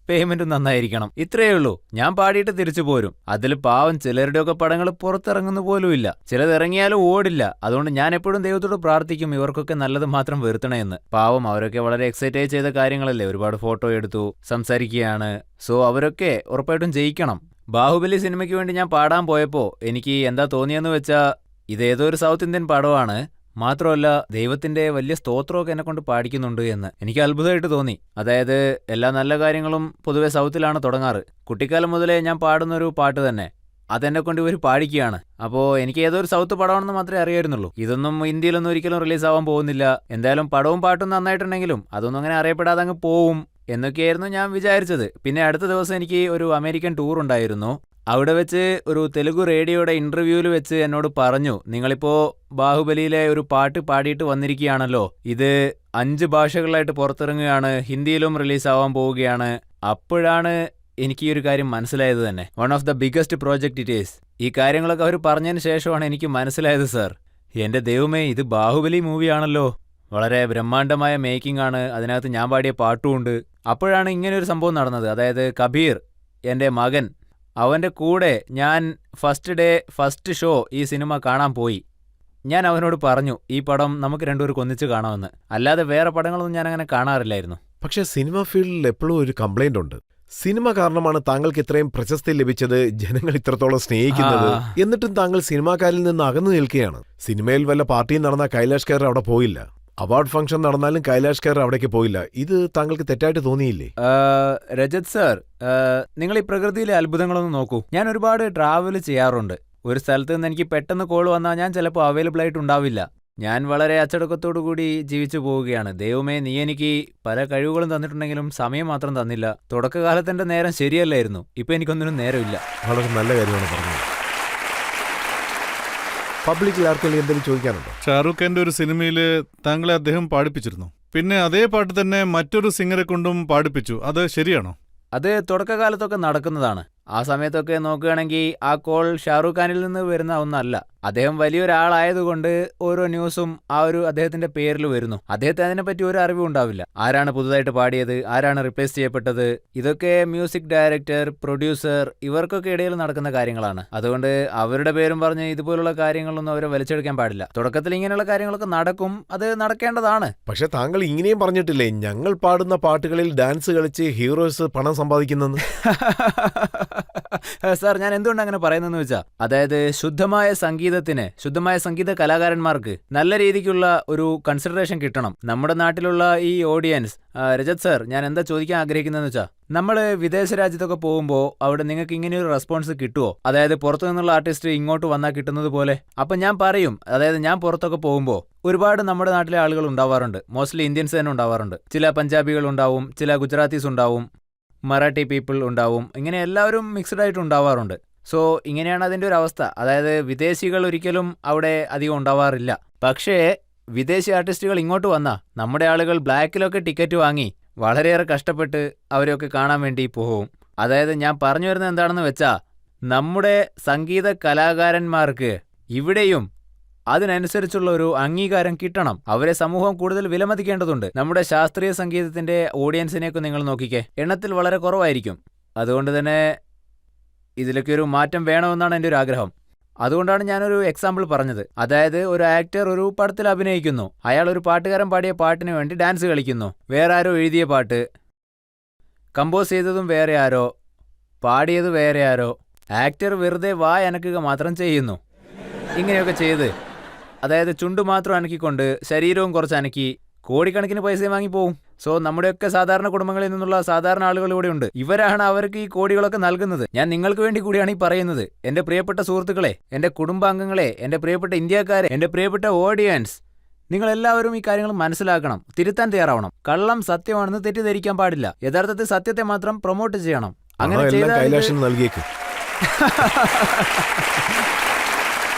പേയ്മെന്റും നന്നായിരിക്കണം. ഇത്രയേ ഉള്ളൂ. ഞാൻ പാടിയിട്ട് തിരിച്ചു പോരും. അതിൽ പാവം ചിലരുടെയൊക്കെ പടങ്ങൾ പുറത്തിറങ്ങുന്ന പോലുമില്ല, ചിലത് ഇറങ്ങിയാലും ഓടില്ല. അതുകൊണ്ട് ഞാൻ എപ്പോഴും ദൈവത്തോട് പ്രാർത്ഥിക്കും, ഇവർക്കൊക്കെ നല്ലത് മാത്രം വരുത്തണേ എന്ന്. പാവം, അവരൊക്കെ വളരെ എക്സൈറ്റ് ചെയ്ത കാര്യങ്ങളല്ലേ, ഒരുപാട് ഫോട്ടോ എടുത്തു, സംസാരിക്കുകയാണ്. സോ അവരൊക്കെ ഉറപ്പായിട്ടും ജയിക്കണം. ബാഹുബലി സിനിമയ്ക്ക് വേണ്ടി ഞാൻ പാടാൻ പോയപ്പോൾ എനിക്ക് എന്താ തോന്നിയെന്ന് വെച്ചാൽ, ഇതേതോ ഒരു സൗത്ത് ഇന്ത്യൻ പടമാണ്, മാത്രമല്ല ദൈവത്തിന്റെ വലിയ സ്തോത്രമൊക്കെ എന്നെ കൊണ്ട് പാടിക്കുന്നുണ്ട് എന്ന് എനിക്ക് അത്ഭുതമായിട്ട് തോന്നി. അതായത് എല്ലാ നല്ല കാര്യങ്ങളും പൊതുവെ സൗത്തിലാണ് തുടങ്ങാറ്. കുട്ടിക്കാലം മുതലേ ഞാൻ പാടുന്നൊരു പാട്ട് തന്നെ അതെന്നെ കൊണ്ട് ഇവർ പാടിക്കുകയാണ്. അപ്പോൾ എനിക്ക് ഏതോ ഒരു സൗത്ത് പടമാണെന്ന് മാത്രമേ അറിയായിരുന്നുള്ളൂ. ഇതൊന്നും ഇന്ത്യയിലൊന്നും ഒരിക്കലും റിലീസാവാൻ പോകുന്നില്ല. എന്തായാലും പടവും പാട്ടും നന്നായിട്ടുണ്ടെങ്കിലും അതൊന്നും അങ്ങനെ അറിയപ്പെടാതെ അങ്ങ് പോവും എന്നൊക്കെയായിരുന്നു ഞാൻ വിചാരിച്ചത്. പിന്നെ അടുത്ത ദിവസം എനിക്ക് ഒരു അമേരിക്കൻ ടൂർ ഉണ്ടായിരുന്നു. അവിടെ വെച്ച് ഒരു തെലുഗു റേഡിയോയുടെ ഇന്റർവ്യൂവിൽ വെച്ച് എന്നോട് പറഞ്ഞു, നിങ്ങളിപ്പോൾ ബാഹുബലിയിലെ ഒരു പാട്ട് പാടിയിട്ട് വന്നിരിക്കുകയാണല്ലോ, ഇത് 5 ഭാഷകളിലായിട്ട് പുറത്തിറങ്ങുകയാണ്, ഹിന്ദിയിലും റിലീസാവാൻ പോവുകയാണ്. അപ്പോഴാണ് എനിക്ക് ഈ ഒരു കാര്യം മനസ്സിലായത് തന്നെ. One of the biggest project it is. ഈ കാര്യങ്ങളൊക്കെ അവർ പറഞ്ഞതിന് ശേഷമാണ് എനിക്ക് മനസ്സിലായത്, സർ, എൻ്റെ ദൈവമേ, ഇത് ബാഹുബലി മൂവിയാണല്ലോ, വളരെ ബ്രഹ്മാണ്ഡമായ മേക്കിംഗ് ആണ്, അതിനകത്ത് ഞാൻ പാടിയ പാട്ടുമുണ്ട്. അപ്പോഴാണ് ഇങ്ങനെയൊരു സംഭവം നടന്നത്. അതായത് കബീർ, എൻ്റെ മകൻ, അവൻ്റെ കൂടെ ഞാൻ ഫസ്റ്റ് ഡേ ഫസ്റ്റ് ഷോ ഈ സിനിമ കാണാൻ പോയി. ഞാൻ അവനോട് പറഞ്ഞു, ഈ പടം നമുക്ക് രണ്ടുപേർക്ക് ഒന്നിച്ച് കാണാമെന്ന്. അല്ലാതെ വേറെ പടങ്ങളൊന്നും ഞാൻ അങ്ങനെ കാണാറില്ലായിരുന്നു. പക്ഷേ സിനിമ ഫീൽഡിൽ എപ്പോഴും ഒരു കംപ്ലൈന്റ് ഉണ്ട്. സിനിമ കാരണമാണ് താങ്കൾക്ക് ഇത്രയും പ്രശസ്തി ലഭിച്ചത്, ജനങ്ങൾ ഇത്രത്തോളം സ്നേഹിക്കുന്നത്. എന്നിട്ടും താങ്കൾ സിനിമാക്കാരിൽ നിന്ന് അകന്നു നിൽക്കുകയാണ്. സിനിമയിൽ വല്ല പാർട്ടിയും നടന്നാൽ കൈലാഷ് ഖേർ അവിടെ പോയില്ല, അവാർഡ് ഫംഗ്ഷൻ നടന്നാലും കൈലാഷ് ഖേർ അവിടേക്ക് പോയില്ല. ഇത് താങ്കൾക്ക് തെറ്റായിട്ട് തോന്നിയില്ലേ? രജത് സർ, നിങ്ങൾ ഈ പ്രകൃതിയിലെ അത്ഭുതങ്ങളൊന്നും നോക്കൂ. ഞാൻ ഒരുപാട് ട്രാവൽ ചെയ്യാറുണ്ട്. ഒരു സ്ഥലത്ത് നിന്ന് എനിക്ക് പെട്ടെന്ന് കോൾ വന്നാൽ ഞാൻ ചിലപ്പോൾ അവൈലബിൾ ആയിട്ടുണ്ടാവില്ല. ഞാൻ വളരെ അച്ചടക്കത്തോടു കൂടി ജീവിച്ചു പോവുകയാണ്. ദൈവമേ, നീ എനിക്ക് പല കഴിവുകളും തന്നിട്ടുണ്ടെങ്കിലും സമയം മാത്രം തന്നില്ല. തുടക്കകാലത്തെന്റെ നേരം ശരിയല്ലായിരുന്നു, ഇപ്പൊ എനിക്കൊന്നിനും നേരമില്ല. വളരെ നല്ല കാര്യമാണ് പറഞ്ഞത്. പബ്ലിക്കിൽ ആർക്കെങ്കിലും എന്തെങ്കിലും ചോദിക്കാനുണ്ടോ? ഷാറൂഖ് ഖാന്റെ ഒരു സിനിമയിൽ താങ്കളെ അദ്ദേഹം പാടിപ്പിച്ചിരുന്നു. പിന്നെ അതേ പാട്ട് തന്നെ മറ്റൊരു സിംഗറെ കൊണ്ടും പാടിപ്പിച്ചു, അത് ശരിയാണോ? അത് തുടക്കകാലത്തൊക്കെ നടക്കുന്നതാണ്. ആ സമയത്തൊക്കെ നോക്കുകയാണെങ്കിൽ ആ കോൾ ഷാറൂഖ് ഖാനിൽ നിന്ന് വരുന്ന ഒന്നല്ല. അദ്ദേഹം വലിയൊരാളായതുകൊണ്ട് ഓരോ ന്യൂസും ആ ഒരു അദ്ദേഹത്തിന്റെ പേരിൽ വരുന്നു. അദ്ദേഹത്തെ അതിനെപ്പറ്റി ഒരു അറിവും ഉണ്ടാവില്ല. ആരാണ് പുതുതായിട്ട് പാടിയത്, ആരാണ് റിപ്ലേസ് ചെയ്യപ്പെട്ടത്, ഇതൊക്കെ മ്യൂസിക് ഡയറക്ടർ, പ്രൊഡ്യൂസർ ഇവർക്കൊക്കെ ഇടയിൽ നടക്കുന്ന കാര്യങ്ങളാണ്. അതുകൊണ്ട് അവരുടെ പേരും പറഞ്ഞ് ഇതുപോലുള്ള കാര്യങ്ങളൊന്നും അവരെ വലിച്ചെടുക്കാൻ പാടില്ല. തുടക്കത്തിൽ ഇങ്ങനെയുള്ള കാര്യങ്ങളൊക്കെ നടക്കും, അത് നടക്കേണ്ടതാണ്. പക്ഷെ താങ്കൾ ഇങ്ങനെയും പറഞ്ഞിട്ടില്ലേ, ഞങ്ങൾ പാടുന്ന പാട്ടുകളിൽ ഡാൻസ് കളിച്ച് ഹീറോസ് പണം സമ്പാദിക്കുന്നെന്ന്? സാർ, ഞാൻ എന്തുകൊണ്ട് അങ്ങനെ പറയുന്നതെന്ന് വെച്ചാൽ, അതായത് ശുദ്ധമായ സംഗീത കലാകാരന്മാർക്ക് നല്ല രീതിക്കുള്ള ഒരു കൺസിഡറേഷൻ കിട്ടണം. നമ്മുടെ നാട്ടിലുള്ള ഈ ഓഡിയൻസ്, രജത് സാർ, ഞാൻ എന്താ ചോദിക്കാൻ ആഗ്രഹിക്കുന്നതെന്ന് വെച്ചാൽ, നമ്മൾ വിദേശ രാജ്യത്തൊക്കെ പോകുമ്പോൾ അവിടെ നിങ്ങൾക്ക് ഇങ്ങനെയൊരു റെസ്പോൺസ് കിട്ടുമോ? അതായത് പുറത്തു നിന്നുള്ള ആർട്ടിസ്റ്റ് ഇങ്ങോട്ട് വന്നാൽ കിട്ടുന്നത് പോലെ. അപ്പം ഞാൻ പറയും, അതായത് ഞാൻ പുറത്തൊക്കെ പോകുമ്പോൾ ഒരുപാട് നമ്മുടെ നാട്ടിലെ ആളുകൾ ഉണ്ടാവാറുണ്ട്. മോസ്റ്റ്ലി ഇന്ത്യൻസ് തന്നെ ഉണ്ടാവാറുണ്ട്. ചില പഞ്ചാബികൾ ഉണ്ടാവും, ചില ഗുജറാത്തീസ് ഉണ്ടാവും, മറാഠി പീപ്പിൾ ഉണ്ടാവും. ഇങ്ങനെ എല്ലാവരും മിക്സ്ഡ് ആയിട്ട് ഉണ്ടാവാറുണ്ട്. സോ ഇങ്ങനെയാണ് അതിൻ്റെ ഒരു അവസ്ഥ. അതായത് വിദേശികൾ ഒരിക്കലും അവിടെ അധികം ഉണ്ടാവാറില്ല. പക്ഷേ വിദേശി ആർട്ടിസ്റ്റുകൾ ഇങ്ങോട്ട് വന്നാൽ നമ്മുടെ ആളുകൾ ബ്ലാക്കിലൊക്കെ ടിക്കറ്റ് വാങ്ങി വളരെയേറെ കഷ്ടപ്പെട്ട് അവരെയൊക്കെ കാണാൻ വേണ്ടി പോകും. അതായത് ഞാൻ പറഞ്ഞു വരുന്നത് എന്താണെന്ന് വെച്ചാൽ, നമ്മുടെ സംഗീത കലാകാരന്മാർക്ക് ഇവിടെയും അതിനനുസരിച്ചുള്ള ഒരു അംഗീകാരം കിട്ടണം. അവരെ സമൂഹം കൂടുതൽ വിലമതിക്കേണ്ടതുണ്ട്. നമ്മുടെ ശാസ്ത്രീയ സംഗീതത്തിന്റെ ഓഡിയൻസിനെയൊക്കെ നിങ്ങൾ നോക്കിക്കേ, എണ്ണത്തിൽ വളരെ കുറവായിരിക്കും. അതുകൊണ്ട് തന്നെ ഇതിലൊക്കെ ഒരു മാറ്റം വേണമെന്നാണ് എൻ്റെ ഒരു ആഗ്രഹം. അതുകൊണ്ടാണ് ഞാനൊരു എക്സാമ്പിൾ പറഞ്ഞത്. അതായത് ഒരു ആക്ടർ ഒരു പടത്തിൽ അഭിനയിക്കുന്നു, അയാൾ ഒരു പാട്ടുകാരൻ പാടിയ പാട്ടിന് വേണ്ടി ഡാൻസ് കളിക്കുന്നു. വേറെ ആരോ എഴുതിയ പാട്ട്, കമ്പോസ് ചെയ്തതും വേറെ ആരോ, പാടിയത് വേറെ ആരോ. ആക്ടർ വെറുതെ വായ അനക്കുക മാത്രം ചെയ്യുന്നു. ഇങ്ങനെയൊക്കെ ചെയ്ത്, അതായത് ചുണ്ടു മാത്രം അനക്കിക്കൊണ്ട് ശരീരവും കുറച്ച് അനക്കി കോടിക്കണക്കിന് പൈസ വാങ്ങിപ്പോവും. സോ നമ്മുടെയൊക്കെ സാധാരണ കുടുംബങ്ങളിൽ നിന്നുള്ള സാധാരണ ആളുകൾ ഇവിടെ ഉണ്ട്. ഇവരാണ് അവർക്ക് ഈ കോടികളൊക്കെ നൽകുന്നത്. ഞാൻ നിങ്ങൾക്ക് വേണ്ടി കൂടിയാണ് ഈ പറയുന്നത്. എൻ്റെ പ്രിയപ്പെട്ട സുഹൃത്തുക്കളെ, എൻ്റെ കുടുംബാംഗങ്ങളെ, എൻ്റെ പ്രിയപ്പെട്ട ഇന്ത്യക്കാരെ, എൻ്റെ പ്രിയപ്പെട്ട ഓഡിയൻസ്, നിങ്ങളെല്ലാവരും ഈ കാര്യങ്ങൾ മനസ്സിലാക്കണം, തിരുത്താൻ തയ്യാറാവണം. കള്ളം സത്യമാണെന്ന് തെറ്റിദ്ധരിക്കാൻ പാടില്ല. യഥാർത്ഥത്തിൽ സത്യത്തെ മാത്രം പ്രൊമോട്ട് ചെയ്യണം. അങ്ങനെ കൈലാഷൻ നൽകിയേക്ക്.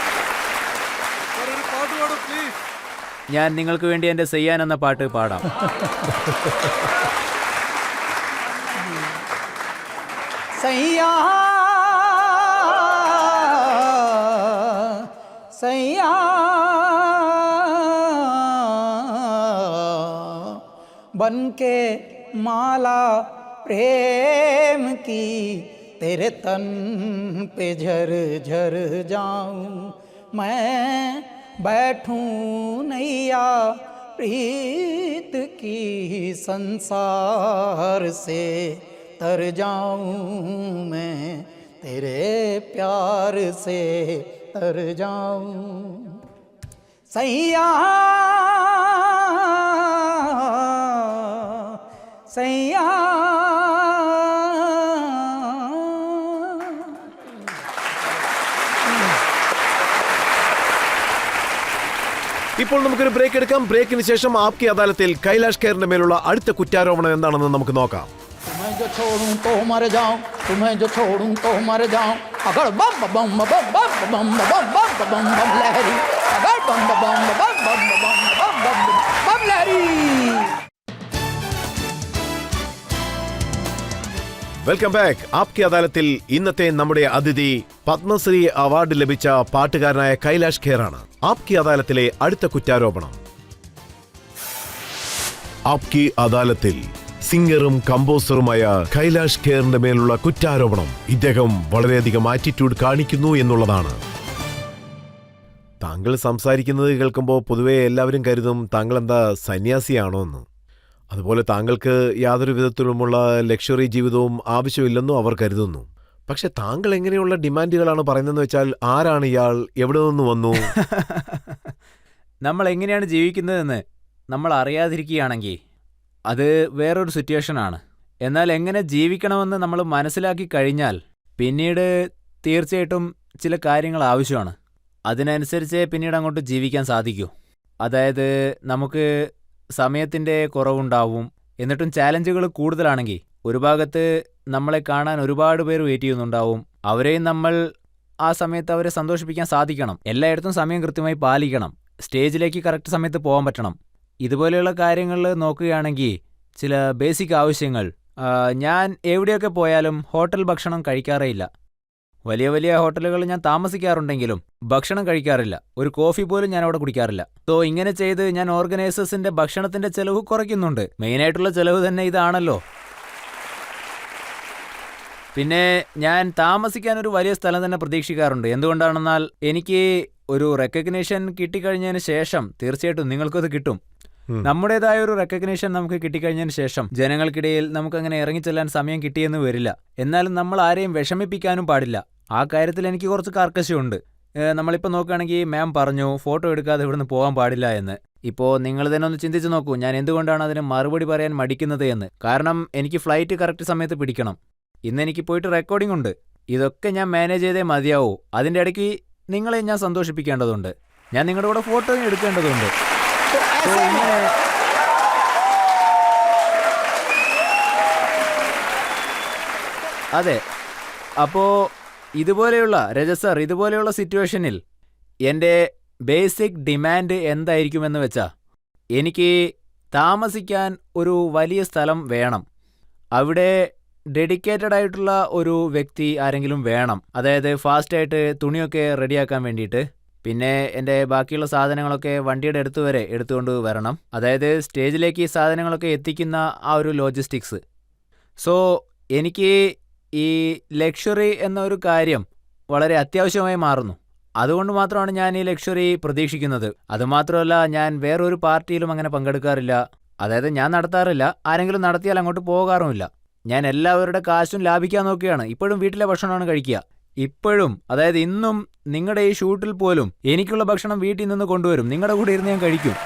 ഞാൻ നിങ്ങൾക്ക് വേണ്ടി എൻ്റെ സയ്യാൻ എന്ന പാട്ട് പാടാം. सैया सैया बन के माला प्रेम की तेरे तन पे झर झर जाऊं मैं, बैठूं नैया प्रीत की संसार से तर जाऊं मैं, तेरे प्यार से तर जाऊं सैया सैया. ഇപ്പോൾ നമുക്കൊരു ബ്രേക്ക് എടുക്കാം. ബ്രേക്കിന് ശേഷം ആപ്കി അദാലത്തിൽ കൈലാഷ് ഖേറിന്റെ മേലുള്ള അടുത്ത കുറ്റാരോപണം എന്താണെന്ന് നമുക്ക് നോക്കാം. तुम्हें जो छोड़ूं तो मर जाऊं, तुम्हें जो छोड़ूं तो मर जाऊं, अगर बम बम बम बम बम बम बम बम बम बम लहरी, अगर बम बम बम बम बम बम बम बम लहरी. Welcome back. ആപ്കി അദാലത്തിൽ ഇന്നത്തെ നമ്മുടെ അതിഥി പത്മശ്രീ അവാർഡ് ലഭിച്ച പാട്ടുകാരനായ കൈലാഷ് ഖേറാണ്. ആപ്കി അദാലത്തിലെ അടുത്ത കുറ്റാരോപണം. ആപ്കി അദാലത്തിൽ സിംഗറും കമ്പോസറുമായ കൈലാഷ് ഖേറിന്റെ മേലുള്ള കുറ്റാരോപണം, ഇദ്ദേഹം വളരെയധികം ആറ്റിറ്റ്യൂഡ് കാണിക്കുന്നു എന്നുള്ളതാണ്. താങ്കൾ സംസാരിക്കുന്നത് കേൾക്കുമ്പോൾ പൊതുവെ എല്ലാവരും കരുതും താങ്കൾ എന്താ സന്യാസിയാണോ എന്ന്. അതുപോലെ താങ്കൾക്ക് യാതൊരു വിധത്തിലുമുള്ള ലക്ഷറി ജീവിതവും ആവശ്യമില്ലെന്നും അവർ കരുതുന്നു. പക്ഷെ താങ്കൾ എങ്ങനെയുള്ള ഡിമാൻഡുകളാണ് പറയുന്നതെന്ന് വെച്ചാൽ, ആരാണ് ഇയാൾ, എവിടെ നിന്ന് വന്നു? നമ്മൾ എങ്ങനെയാണ് ജീവിക്കുന്നതെന്ന് നമ്മൾ അറിയാതിരിക്കുകയാണെങ്കിൽ അത് വേറൊരു സിറ്റുവേഷനാണ്. എന്നാൽ എങ്ങനെ ജീവിക്കണമെന്ന് നമ്മൾ മനസ്സിലാക്കി കഴിഞ്ഞാൽ പിന്നീട് തീർച്ചയായിട്ടും ചില കാര്യങ്ങൾ ആവശ്യമാണ്. അതിനനുസരിച്ച് പിന്നീട് അങ്ങോട്ട് ജീവിക്കാൻ സാധിക്കൂ. അതായത് നമുക്ക് സമയത്തിൻ്റെ കുറവുണ്ടാവും. എന്നിട്ടും ചാലഞ്ചുകൾ കൂടുതലാണെങ്കിൽ ഒരു ഭാഗത്ത് നമ്മളെ കാണാൻ ഒരുപാട് പേര് വെയിറ്റ് ചെയ്യുന്നുണ്ടാവും. അവരെയും നമ്മൾ ആ സമയത്ത് അവരെ സന്തോഷിപ്പിക്കാൻ സാധിക്കണം. എല്ലായിടത്തും സമയം കൃത്യമായി പാലിക്കണം. സ്റ്റേജിലേക്ക് കറക്റ്റ് സമയത്ത് പോകാൻ പറ്റണം. ഇതുപോലെയുള്ള കാര്യങ്ങൾ നോക്കുകയാണെങ്കിൽ ചില ബേസിക് ആവശ്യങ്ങൾ, ഞാൻ എവിടെയൊക്കെ പോയാലും ഹോട്ടൽ ഭക്ഷണം കഴിക്കാറേ ഇല്ല. വലിയ വലിയ ഹോട്ടലുകളിൽ ഞാൻ താമസിക്കാറുണ്ടെങ്കിലും ഭക്ഷണം കഴിക്കാറില്ല. ഒരു കോഫി പോലും ഞാൻ അവിടെ കുടിക്കാറില്ല. സോ ഇങ്ങനെ ചെയ്ത് ഞാൻ ഓർഗനൈസേഴ്സിന്റെ ഭക്ഷണത്തിന്റെ ചെലവ് കുറയ്ക്കുന്നുണ്ട്. മെയിനായിട്ടുള്ള ചെലവ് തന്നെ ഇതാണല്ലോ. പിന്നെ ഞാൻ താമസിക്കാൻ ഒരു വലിയ സ്ഥലം തന്നെ പ്രതീക്ഷിക്കാറുണ്ട്. എന്തുകൊണ്ടാണെന്നാൽ എനിക്ക് ഒരു റെക്കഗ്നേഷൻ കിട്ടിക്കഴിഞ്ഞതിന് ശേഷം, തീർച്ചയായിട്ടും നിങ്ങൾക്കത് കിട്ടും, നമ്മുടേതായ ഒരു റെക്കഗ്നേഷൻ നമുക്ക് കിട്ടിക്കഴിഞ്ഞതിന് ശേഷം ജനങ്ങൾക്കിടയിൽ നമുക്കങ്ങനെ ഇറങ്ങിച്ചെല്ലാൻ സമയം കിട്ടിയെന്ന് വരില്ല. എന്നാലും നമ്മൾ ആരെയും വിഷമിപ്പിക്കാനും പാടില്ല. ആ കാര്യത്തിൽ എനിക്ക് കുറച്ച് കർക്കശമുണ്ട്. നമ്മളിപ്പോൾ നോക്കുകയാണെങ്കിൽ മാം പറഞ്ഞു ഫോട്ടോ എടുക്കാതെ ഇവിടുന്ന് പോകാൻ പാടില്ല എന്ന്. ഇപ്പോൾ നിങ്ങൾ തന്നെ ഒന്ന് ചിന്തിച്ച് നോക്കൂ, ഞാൻ എന്തുകൊണ്ടാണ് അതിന് മറുപടി പറയാൻ മടിക്കുന്നത് എന്ന്. കാരണം എനിക്ക് ഫ്ലൈറ്റ് കറക്റ്റ് സമയത്ത് പിടിക്കണം. ഇന്ന് എനിക്ക് പോയിട്ട് റെക്കോർഡിംഗ് ഉണ്ട്. ഇതൊക്കെ ഞാൻ മാനേജ് ചെയ്തേ മതിയാവൂ. അതിൻ്റെ ഇടയ്ക്ക് നിങ്ങളെ ഞാൻ സന്തോഷിപ്പിക്കേണ്ടതുണ്ട്. ഞാൻ നിങ്ങളുടെ കൂടെ ഫോട്ടോയും എടുക്കേണ്ടതുണ്ട്. അതെ, അപ്പോൾ ഇതുപോലെയുള്ള രജത് സർ, ഇതുപോലെയുള്ള സിറ്റുവേഷനിൽ എൻ്റെ ബേസിക് ഡിമാൻഡ് എന്തായിരിക്കുമെന്ന് വെച്ചാൽ, എനിക്ക് താമസിക്കാൻ ഒരു വലിയ സ്ഥലം വേണം. അവിടെ ഡെഡിക്കേറ്റഡ് ആയിട്ടുള്ള ഒരു വ്യക്തി ആരെങ്കിലും വേണം. അതായത് ഫാസ്റ്റായിട്ട് തുണിയൊക്കെ റെഡിയാക്കാൻ വേണ്ടിയിട്ട്. പിന്നെ എൻ്റെ ബാക്കിയുള്ള സാധനങ്ങളൊക്കെ വണ്ടിയുടെ അടുത്ത് വരെ എടുത്തുകൊണ്ട് വരണം. അതായത് സ്റ്റേജിലേക്ക് ഈ സാധനങ്ങളൊക്കെ എത്തിക്കുന്ന ആ ഒരു ലോജിസ്റ്റിക്സ്. സോ എനിക്ക് ഈ ലക്ഷറി എന്നൊരു കാര്യം വളരെ അത്യാവശ്യമായി മാറുന്നു. അതുകൊണ്ട് മാത്രമാണ് ഞാൻ ഈ ലക്ഷറി പ്രതീക്ഷിക്കുന്നത്. അതുമാത്രമല്ല, ഞാൻ വേറൊരു പാർട്ടിയിലും അങ്ങനെ പങ്കെടുക്കാറില്ല. അതായത് ഞാൻ നടത്താറില്ല. ആരെങ്കിലും നടത്തിയാൽ അങ്ങോട്ട് പോകാറുമില്ല. ഞാൻ എല്ലാവരുടെ കാശും ലാഭിക്കാൻ നോക്കുകയാണ്. ഇപ്പോഴും വീട്ടിലെ ഭക്ഷണമാണ് കഴിക്കുക. ഇപ്പോഴും, അതായത് ഇന്നും നിങ്ങളുടെ ഈ ഷൂട്ടിൽ പോലും എനിക്കുള്ള ഭക്ഷണം വീട്ടിൽ നിന്ന് കൊണ്ടുവരും. നിങ്ങളുടെ കൂടെ ഇരുന്ന് ഞാൻ കഴിക്കും.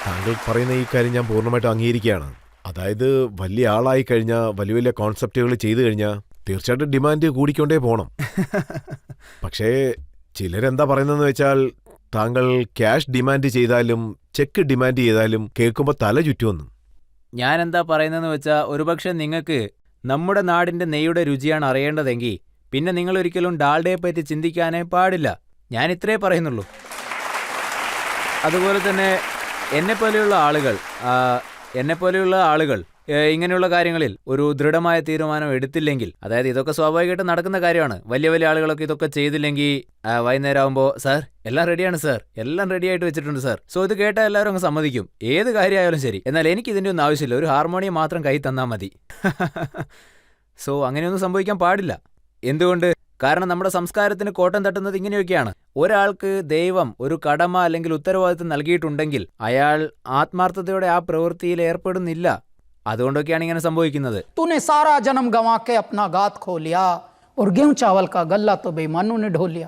താങ്കൾ പറയുന്ന ഈ കാര്യം ഞാൻ പൂർണ്ണമായിട്ട് അംഗീകരിക്കുകയാണ്. അതായത് വലിയ ആളായി കഴിഞ്ഞാൽ, വലിയ വലിയ കോൺസെപ്റ്റുകൾ ചെയ്തു കഴിഞ്ഞാൽ തീർച്ചയായിട്ടും ഡിമാൻഡ് കൂടിക്കൊണ്ടേ പോകണം. പക്ഷേ ചിലരെന്താ പറയുന്നതെന്ന് വെച്ചാൽ, താങ്കൾ ക്യാഷ് ഡിമാൻഡ് ചെയ്താലും ചെക്ക് ഡിമാൻഡ് ചെയ്താലും കേൾക്കുമ്പോൾ തല ചുറ്റുമെന്ന്. ഞാൻ എന്താ പറയുന്നതെന്ന് വെച്ചാൽ, ഒരുപക്ഷെ നിങ്ങൾക്ക് നമ്മുടെ നാടിൻ്റെ നെയ്യുടെ രുചിയാണ് അറിയേണ്ടതെങ്കിൽ പിന്നെ നിങ്ങൾ ഒരിക്കലും ഡാൽഡയെ പറ്റി ചിന്തിക്കാനേ പാടില്ല. ഞാൻ ഇത്രേ പറയുന്നുള്ളൂ. അതുപോലെ തന്നെ എന്നെപ്പോലെയുള്ള ആളുകൾ ഇങ്ങനെയുള്ള കാര്യങ്ങളിൽ ഒരു ദൃഢമായ തീരുമാനം എടുത്തില്ലെങ്കിൽ, അതായത് ഇതൊക്കെ സ്വാഭാവികമായിട്ട് നടക്കുന്ന കാര്യമാണ്. വലിയ വലിയ ആളുകളൊക്കെ ഇതൊക്കെ ചെയ്തില്ലെങ്കിൽ വൈകുന്നേരം ആകുമ്പോൾ സാർ എല്ലാം റെഡിയാണ് സാർ, എല്ലാം റെഡി ആയിട്ട് വെച്ചിട്ടുണ്ട് സാർ. സോ ഇത് കേട്ടാൽ എല്ലാവരും അങ്ങ് സമ്മതിക്കും, ഏത് കാര്യമായാലും ശരി. എന്നാൽ എനിക്ക് ഇതിൻ്റെ ഒന്നും ആവശ്യമില്ല, ഒരു ഹാർമോണിയം മാത്രം കൈ തന്നാൽ മതി. സോ അങ്ങനെയൊന്നും സംഭവിക്കാൻ പാടില്ല. എന്തുകൊണ്ട്? കാരണം നമ്മുടെ സംസ്കാരത്തിന് കോട്ടം തട്ടുന്നത് ഇങ്ങനെയൊക്കെയാണ്. ഒരാൾക്ക് ദൈവം ഒരു കടമ അല്ലെങ്കിൽ ഉത്തരവാദിത്വം നൽകിയിട്ടുണ്ടെങ്കിൽ അയാൾ ആത്മാർത്ഥതയോടെ ആ പ്രവൃത്തിയിൽ ഏർപ്പെടുന്നില്ല. അതുകൊണ്ടൊക്കെയാണ് ഇങ്ങനെ സംഭവിക്കുന്നത്. तूने सारा जन्म गंवा के अपना गात खो लिया और गेहूं चावल का गल्ला तो बेईमानों ने ढो लिया.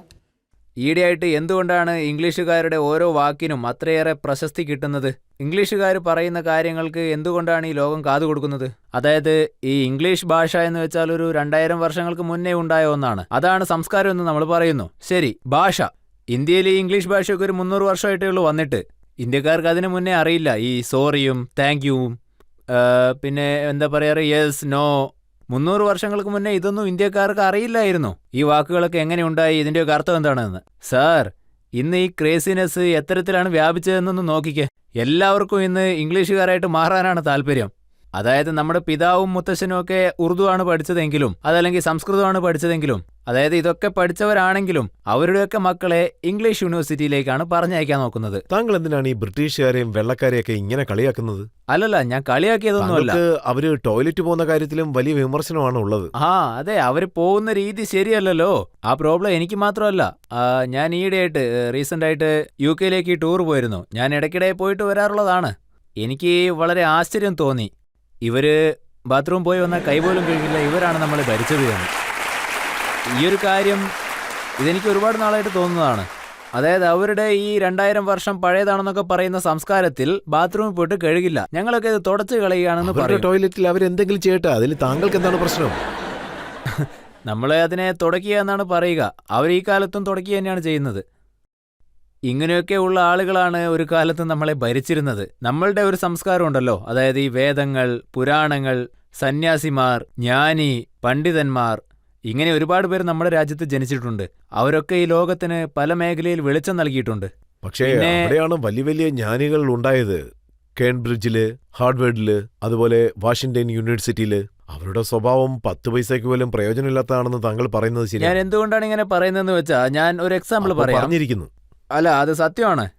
ഈയിടെയായിട്ട് എന്തുകൊണ്ടാണ് ഇംഗ്ലീഷുകാരുടെ ഓരോ വാക്കിനും അത്രയേറെ പ്രശസ്തി കിട്ടുന്നത്? ഇംഗ്ലീഷുകാർ പറയുന്ന കാര്യങ്ങൾക്ക് എന്തുകൊണ്ടാണ് ഈ ലോകം കാതു കൊടുക്കുന്നത്? അതായത് ഈ ഇംഗ്ലീഷ് ഭാഷ എന്ന് വെച്ചാൽ ഒരു 2000 വർഷങ്ങൾക്ക് മുന്നേ ഉണ്ടായ ഒന്നാണ്. അതാണ് സംസ്കാരം എന്ന് നമ്മൾ പറയുന്നു. ശരി, ഭാഷ. ഇന്ത്യയിൽ ഈ ഇംഗ്ലീഷ് ഭാഷയൊക്കെ ഒരു 300 വർഷമായിട്ടേ ഉള്ളൂ വന്നിട്ട്. ഇന്ത്യക്കാർക്ക് അതിന് മുന്നേ അറിയില്ല ഈ സോറിയും താങ്ക് യുവും പിന്നെ എന്താ പറയാറ്, യെസ്, നോ. 300 വർഷങ്ങൾക്ക് മുന്നേ ഇതൊന്നും ഇന്ത്യക്കാർക്ക് അറിയില്ലായിരുന്നു. ഈ വാക്കുകളൊക്കെ എങ്ങനെ ഉണ്ടായി, ഇതിൻ്റെയൊക്കെ അർത്ഥം എന്താണെന്ന്. സാർ, ഇന്ന് ഈ ക്രേസിനെസ് എത്തരത്തിലാണ് വ്യാപിച്ചതെന്നൊന്ന് നോക്കിക്കേ. എല്ലാവർക്കും ഇന്ന് ഇംഗ്ലീഷുകാരായിട്ട് മാറാനാണ് താല്പര്യം. അതായത് നമ്മുടെ പിതാവും മുത്തശ്ശനും ഒക്കെ ഉറുദു ആണ് പഠിച്ചതെങ്കിലും, അതല്ലെങ്കിൽ സംസ്കൃതമാണ് പഠിച്ചതെങ്കിലും, അതായത് ഇതൊക്കെ പഠിച്ചവരാണെങ്കിലും അവരുടെയൊക്കെ മക്കളെ ഇംഗ്ലീഷ് യൂണിവേഴ്സിറ്റിയിലേക്കാണ് പറഞ്ഞയക്കാൻ നോക്കുന്നത്. താങ്കൾ എന്തിനാണ് ഈ ബ്രിട്ടീഷുകാരെയും വെള്ളക്കാരെയൊക്കെ ഇങ്ങനെ കളിയാക്കുന്നത്? അല്ലല്ല, ഞാൻ കളിയാക്കിയതൊന്നുമല്ല. അവര് ടോയ്ലറ്റ് പോകുന്ന കാര്യത്തിലും വലിയ വിമർശനമാണ് ഉള്ളത്. അതെ, അവര് പോകുന്ന രീതി ശരിയല്ലല്ലോ. ആ പ്രോബ്ലം എനിക്ക് മാത്രമല്ല. ഞാൻ ഈയിടെയായിട്ട് റീസെൻ്റായിട്ട് UK ടൂർ പോയിരുന്നു. ഞാൻ ഇടയ്ക്കിടെ പോയിട്ട് വരാറുള്ളതാണ്. എനിക്ക് വളരെ ആശ്ചര്യം തോന്നി. ഇവര് ബാത്റൂം പോയി വന്നാൽ കൈപോലും കഴിക്കില്ല, ഇവരാണ് നമ്മളെ ഭരിച്ചത് എന്ന്. ഈയൊരു കാര്യം ഇതെനിക്ക് ഒരുപാട് നാളായിട്ട് തോന്നുന്നതാണ്. അതായത് അവരുടെ ഈ 2000 വർഷം പഴയതാണെന്നൊക്കെ പറയുന്ന സംസ്കാരത്തിൽ ബാത്റൂമിൽ പോയിട്ട് കഴുകില്ല. ഞങ്ങളൊക്കെ ഇത് തുടച്ച് കളയുകയാണെന്ന് പറയും. ടോയ്ലറ്റിൽ അവരെന്തെങ്കിലും ചെയ്യട്ടെ, അതിൽ താങ്കൾക്ക് എന്താണ് പ്രശ്നം? നമ്മളെ അതിനെ തുടക്കുക എന്നാണ് പറയുക. അവർ ഈ കാലത്തും തുടക്കുക തന്നെയാണ് ചെയ്യുന്നത്. ഇങ്ങനെയൊക്കെ ഉള്ള ആളുകളാണ് ഒരു കാലത്ത് നമ്മളെ ഭരിച്ചിരുന്നത്. നമ്മളുടെ ഒരു സംസ്കാരം ഉണ്ടല്ലോ, അതായത് ഈ വേദങ്ങൾ, പുരാണങ്ങൾ, സന്യാസിമാർ, ജ്ഞാനി, പണ്ഡിതന്മാർ, ഇങ്ങനെ ഒരുപാട് പേര് നമ്മുടെ രാജ്യത്ത് ജനിച്ചിട്ടുണ്ട്. അവരൊക്കെ ഈ ലോകത്തിന് പല മേഖലയിൽ വെളിച്ചം നൽകിയിട്ടുണ്ട്. പക്ഷേ പിന്നെ- അവിടെയാണ് വലിയ വലിയ ജ്ഞാനികൾ ഉണ്ടായത്. കേംബ്രിഡ്ജില്, ഹാർഡ്വേർഡില്, അതുപോലെ വാഷിംഗ്ടൺ യൂണിവേഴ്സിറ്റിയില്. അവരുടെ സ്വഭാവം 10 പൈസയ്ക്ക് പോലും പ്രയോജനമില്ലാത്തതാണെന്ന് താങ്കൾ പറയുന്നത് ഞാൻ ശരിയാണ്. എന്തുകൊണ്ടാണ് ഇങ്ങനെ പറയുന്നതെന്ന് വെച്ചാൽ, ഞാൻ ഒരു എക്സാമ്പിൾ അപ്പോൾ പറയാം. പറഞ്ഞിരിക്കുന്നു. അല്ല, അത് സത്യമാണ്.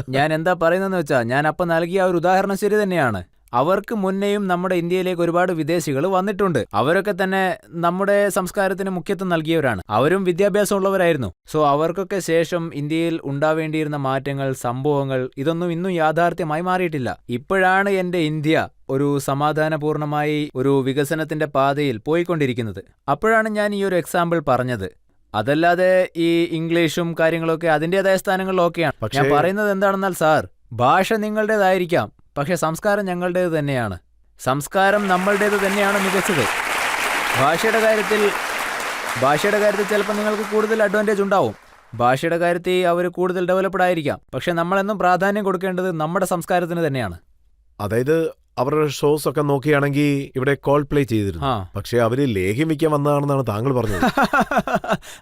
ഞാൻ എന്താ പറയുന്നതെന്ന് വെച്ചാൽ, ഞാൻ അപ്പം നൽകിയ ആ ഒരു ഉദാഹരണം ശരി തന്നെയാണ്. അവർക്ക് മുന്നേയും നമ്മുടെ ഇന്ത്യയിലേക്ക് ഒരുപാട് വിദേശികൾ വന്നിട്ടുണ്ട്. അവരൊക്കെ തന്നെ നമ്മുടെ സംസ്കാരത്തിന് മുഖ്യത്വം നൽകിയവരാണ്. അവരും വിദ്യാഭ്യാസമുള്ളവരായിരുന്നു. സോ അവർക്കൊക്കെ ശേഷം ഇന്ത്യയിൽ ഉണ്ടാവേണ്ടിയിരുന്ന മാറ്റങ്ങൾ, സംഭവങ്ങൾ, ഇതൊന്നും ഇന്നും യാഥാർത്ഥ്യമായി മാറിയിട്ടില്ല. ഇപ്പോഴാണ് എൻ്റെ ഇന്ത്യ ഒരു സമാധാനപൂർണമായി ഒരു വികസനത്തിന്റെ പാതയിൽ പോയിക്കൊണ്ടിരിക്കുന്നത്. അപ്പോഴാണ് ഞാൻ ഈ ഒരു എക്സാമ്പിൾ പറഞ്ഞത്. അതല്ലാതെ ഈ ഇംഗ്ലീഷും കാര്യങ്ങളൊക്കെ അതിൻ്റെതായ സ്ഥാനങ്ങളിലൊക്കെയാണ്. പക്ഷേ- ഞാൻ പറയുന്നത് എന്താണെന്നാൽ സാർ, ഭാഷ നിങ്ങളുടേതായിരിക്കാം, പക്ഷെ സംസ്കാരം ഞങ്ങളുടേത് തന്നെയാണ്. സംസ്കാരം നമ്മളുടേത് തന്നെയാണ് മികച്ചത്. ഭാഷയുടെ കാര്യത്തിൽ ചിലപ്പോൾ നിങ്ങൾക്ക് കൂടുതൽ അഡ്വാൻറ്റേജ് ഉണ്ടാവും. ഭാഷയുടെ കാര്യത്തിൽ അവർ കൂടുതൽ ഡെവലപ്ഡ് ആയിരിക്കാം. പക്ഷെ നമ്മളെന്നും പ്രാധാന്യം കൊടുക്കേണ്ടത് നമ്മുടെ സംസ്കാരത്തിന് തന്നെയാണ്. അതായത് അവരുടെ ഷോസ് ഒക്കെ നോക്കുകയാണെങ്കിൽ ഇവിടെ കോൾ പ്ലേ ചെയ്തിരുന്നു. ആ. പക്ഷെ അവര് ലേഹ്യം വിൽക്കാൻ വന്നതാണെന്നാണ് താങ്കൾ പറഞ്ഞത്.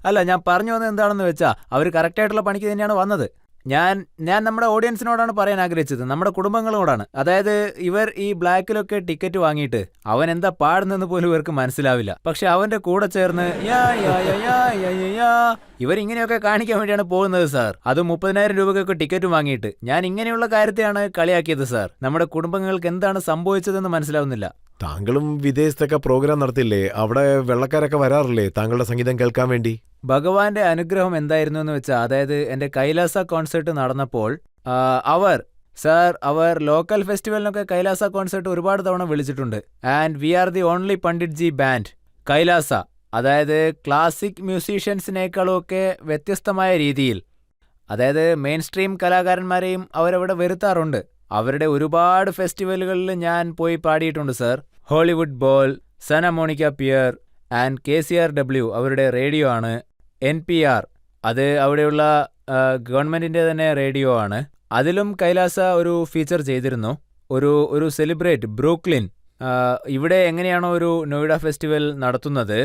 അല്ല, ഞാൻ പറഞ്ഞു വന്നത് എന്താണെന്ന് വെച്ചാൽ, അവർ കറക്റ്റായിട്ടുള്ള പണിക്ക് തന്നെയാണ് വന്നത്. ഞാൻ നമ്മുടെ ഓഡിയൻസിനോടാണ് പറയാൻ ആഗ്രഹിച്ചത്, നമ്മുടെ കുടുംബങ്ങളോടാണ്. അതായത് ഇവർ ഈ ബ്ലാക്കിലൊക്കെ ടിക്കറ്റ് വാങ്ങിയിട്ട് അവൻ എന്താ പാടുന്നെന്ന് പോലും ഇവർക്ക് മനസ്സിലാവില്ല. പക്ഷെ അവന്റെ കൂടെ ചേർന്ന് യാ യാ യാ യാ യാ യാ യാ ഇവരിങ്ങനെയൊക്കെ കാണിക്കാൻ വേണ്ടിയാണ് പോകുന്നത് സാർ. അത് 30,000 രൂപയ്ക്കൊക്കെ ടിക്കറ്റ് വാങ്ങിയിട്ട്. ഞാൻ ഇങ്ങനെയുള്ള കാര്യത്തെയാണ് കളിയാക്കിയത് സാർ. നമ്മുടെ കുടുംബങ്ങൾക്ക് എന്താണ് സംഭവിച്ചതെന്ന് മനസ്സിലാവുന്നില്ല. താങ്കളും വിദേശത്തൊക്കെ പ്രോഗ്രാം നടത്തില്ലേ? അവിടെ വെള്ളക്കാരൊക്കെ വരാറില്ലേ താങ്കളുടെ സംഗീതം കേൾക്കാൻ വേണ്ടി? ഭഗവാന്റെ അനുഗ്രഹം എന്തായിരുന്നു എന്ന് വെച്ചാൽ, അതായത് എൻ്റെ കൈലാസ കോൺസേർട്ട് നടന്നപ്പോൾ അവർ ലോക്കൽ ഫെസ്റ്റിവലിനൊക്കെ കൈലാസ കോൺസേർട്ട് ഒരുപാട് തവണ വിളിച്ചിട്ടുണ്ട്. And we are the only Pandit ji band Kailasa. അതായത് ക്ലാസിക് മ്യൂസീഷ്യൻസിനേക്കാളും ഒക്കെ വ്യത്യസ്തമായ രീതിയിൽ, അതായത് മെയിൻ സ്ട്രീം കലാകാരന്മാരെയും അവരവിടെ വരുത്താറുണ്ട്. അവരുടെ ഒരുപാട് ഫെസ്റ്റിവലുകളിൽ ഞാൻ പോയി പാടിയിട്ടുണ്ട് sir. Hollywood bowl, Santa Monica pier and KCRW അവരുടെ റേഡിയോ ആണ്. NPR അത് അവിടെയുള്ള ഗവൺമെൻറ്റിൻ്റെ തന്നെ റേഡിയോ ആണ്. അതിലും കൈലാസ ഒരു ഫീച്ചർ ചെയ്തിരുന്നു. ഒരു സെലിബ്രേറ്റ് ബ്രൂക്ലിൻ. ഇവിടെ എങ്ങനെയാണോ ഒരു നോയിഡ ഫെസ്റ്റിവൽ നടത്തുന്നത്,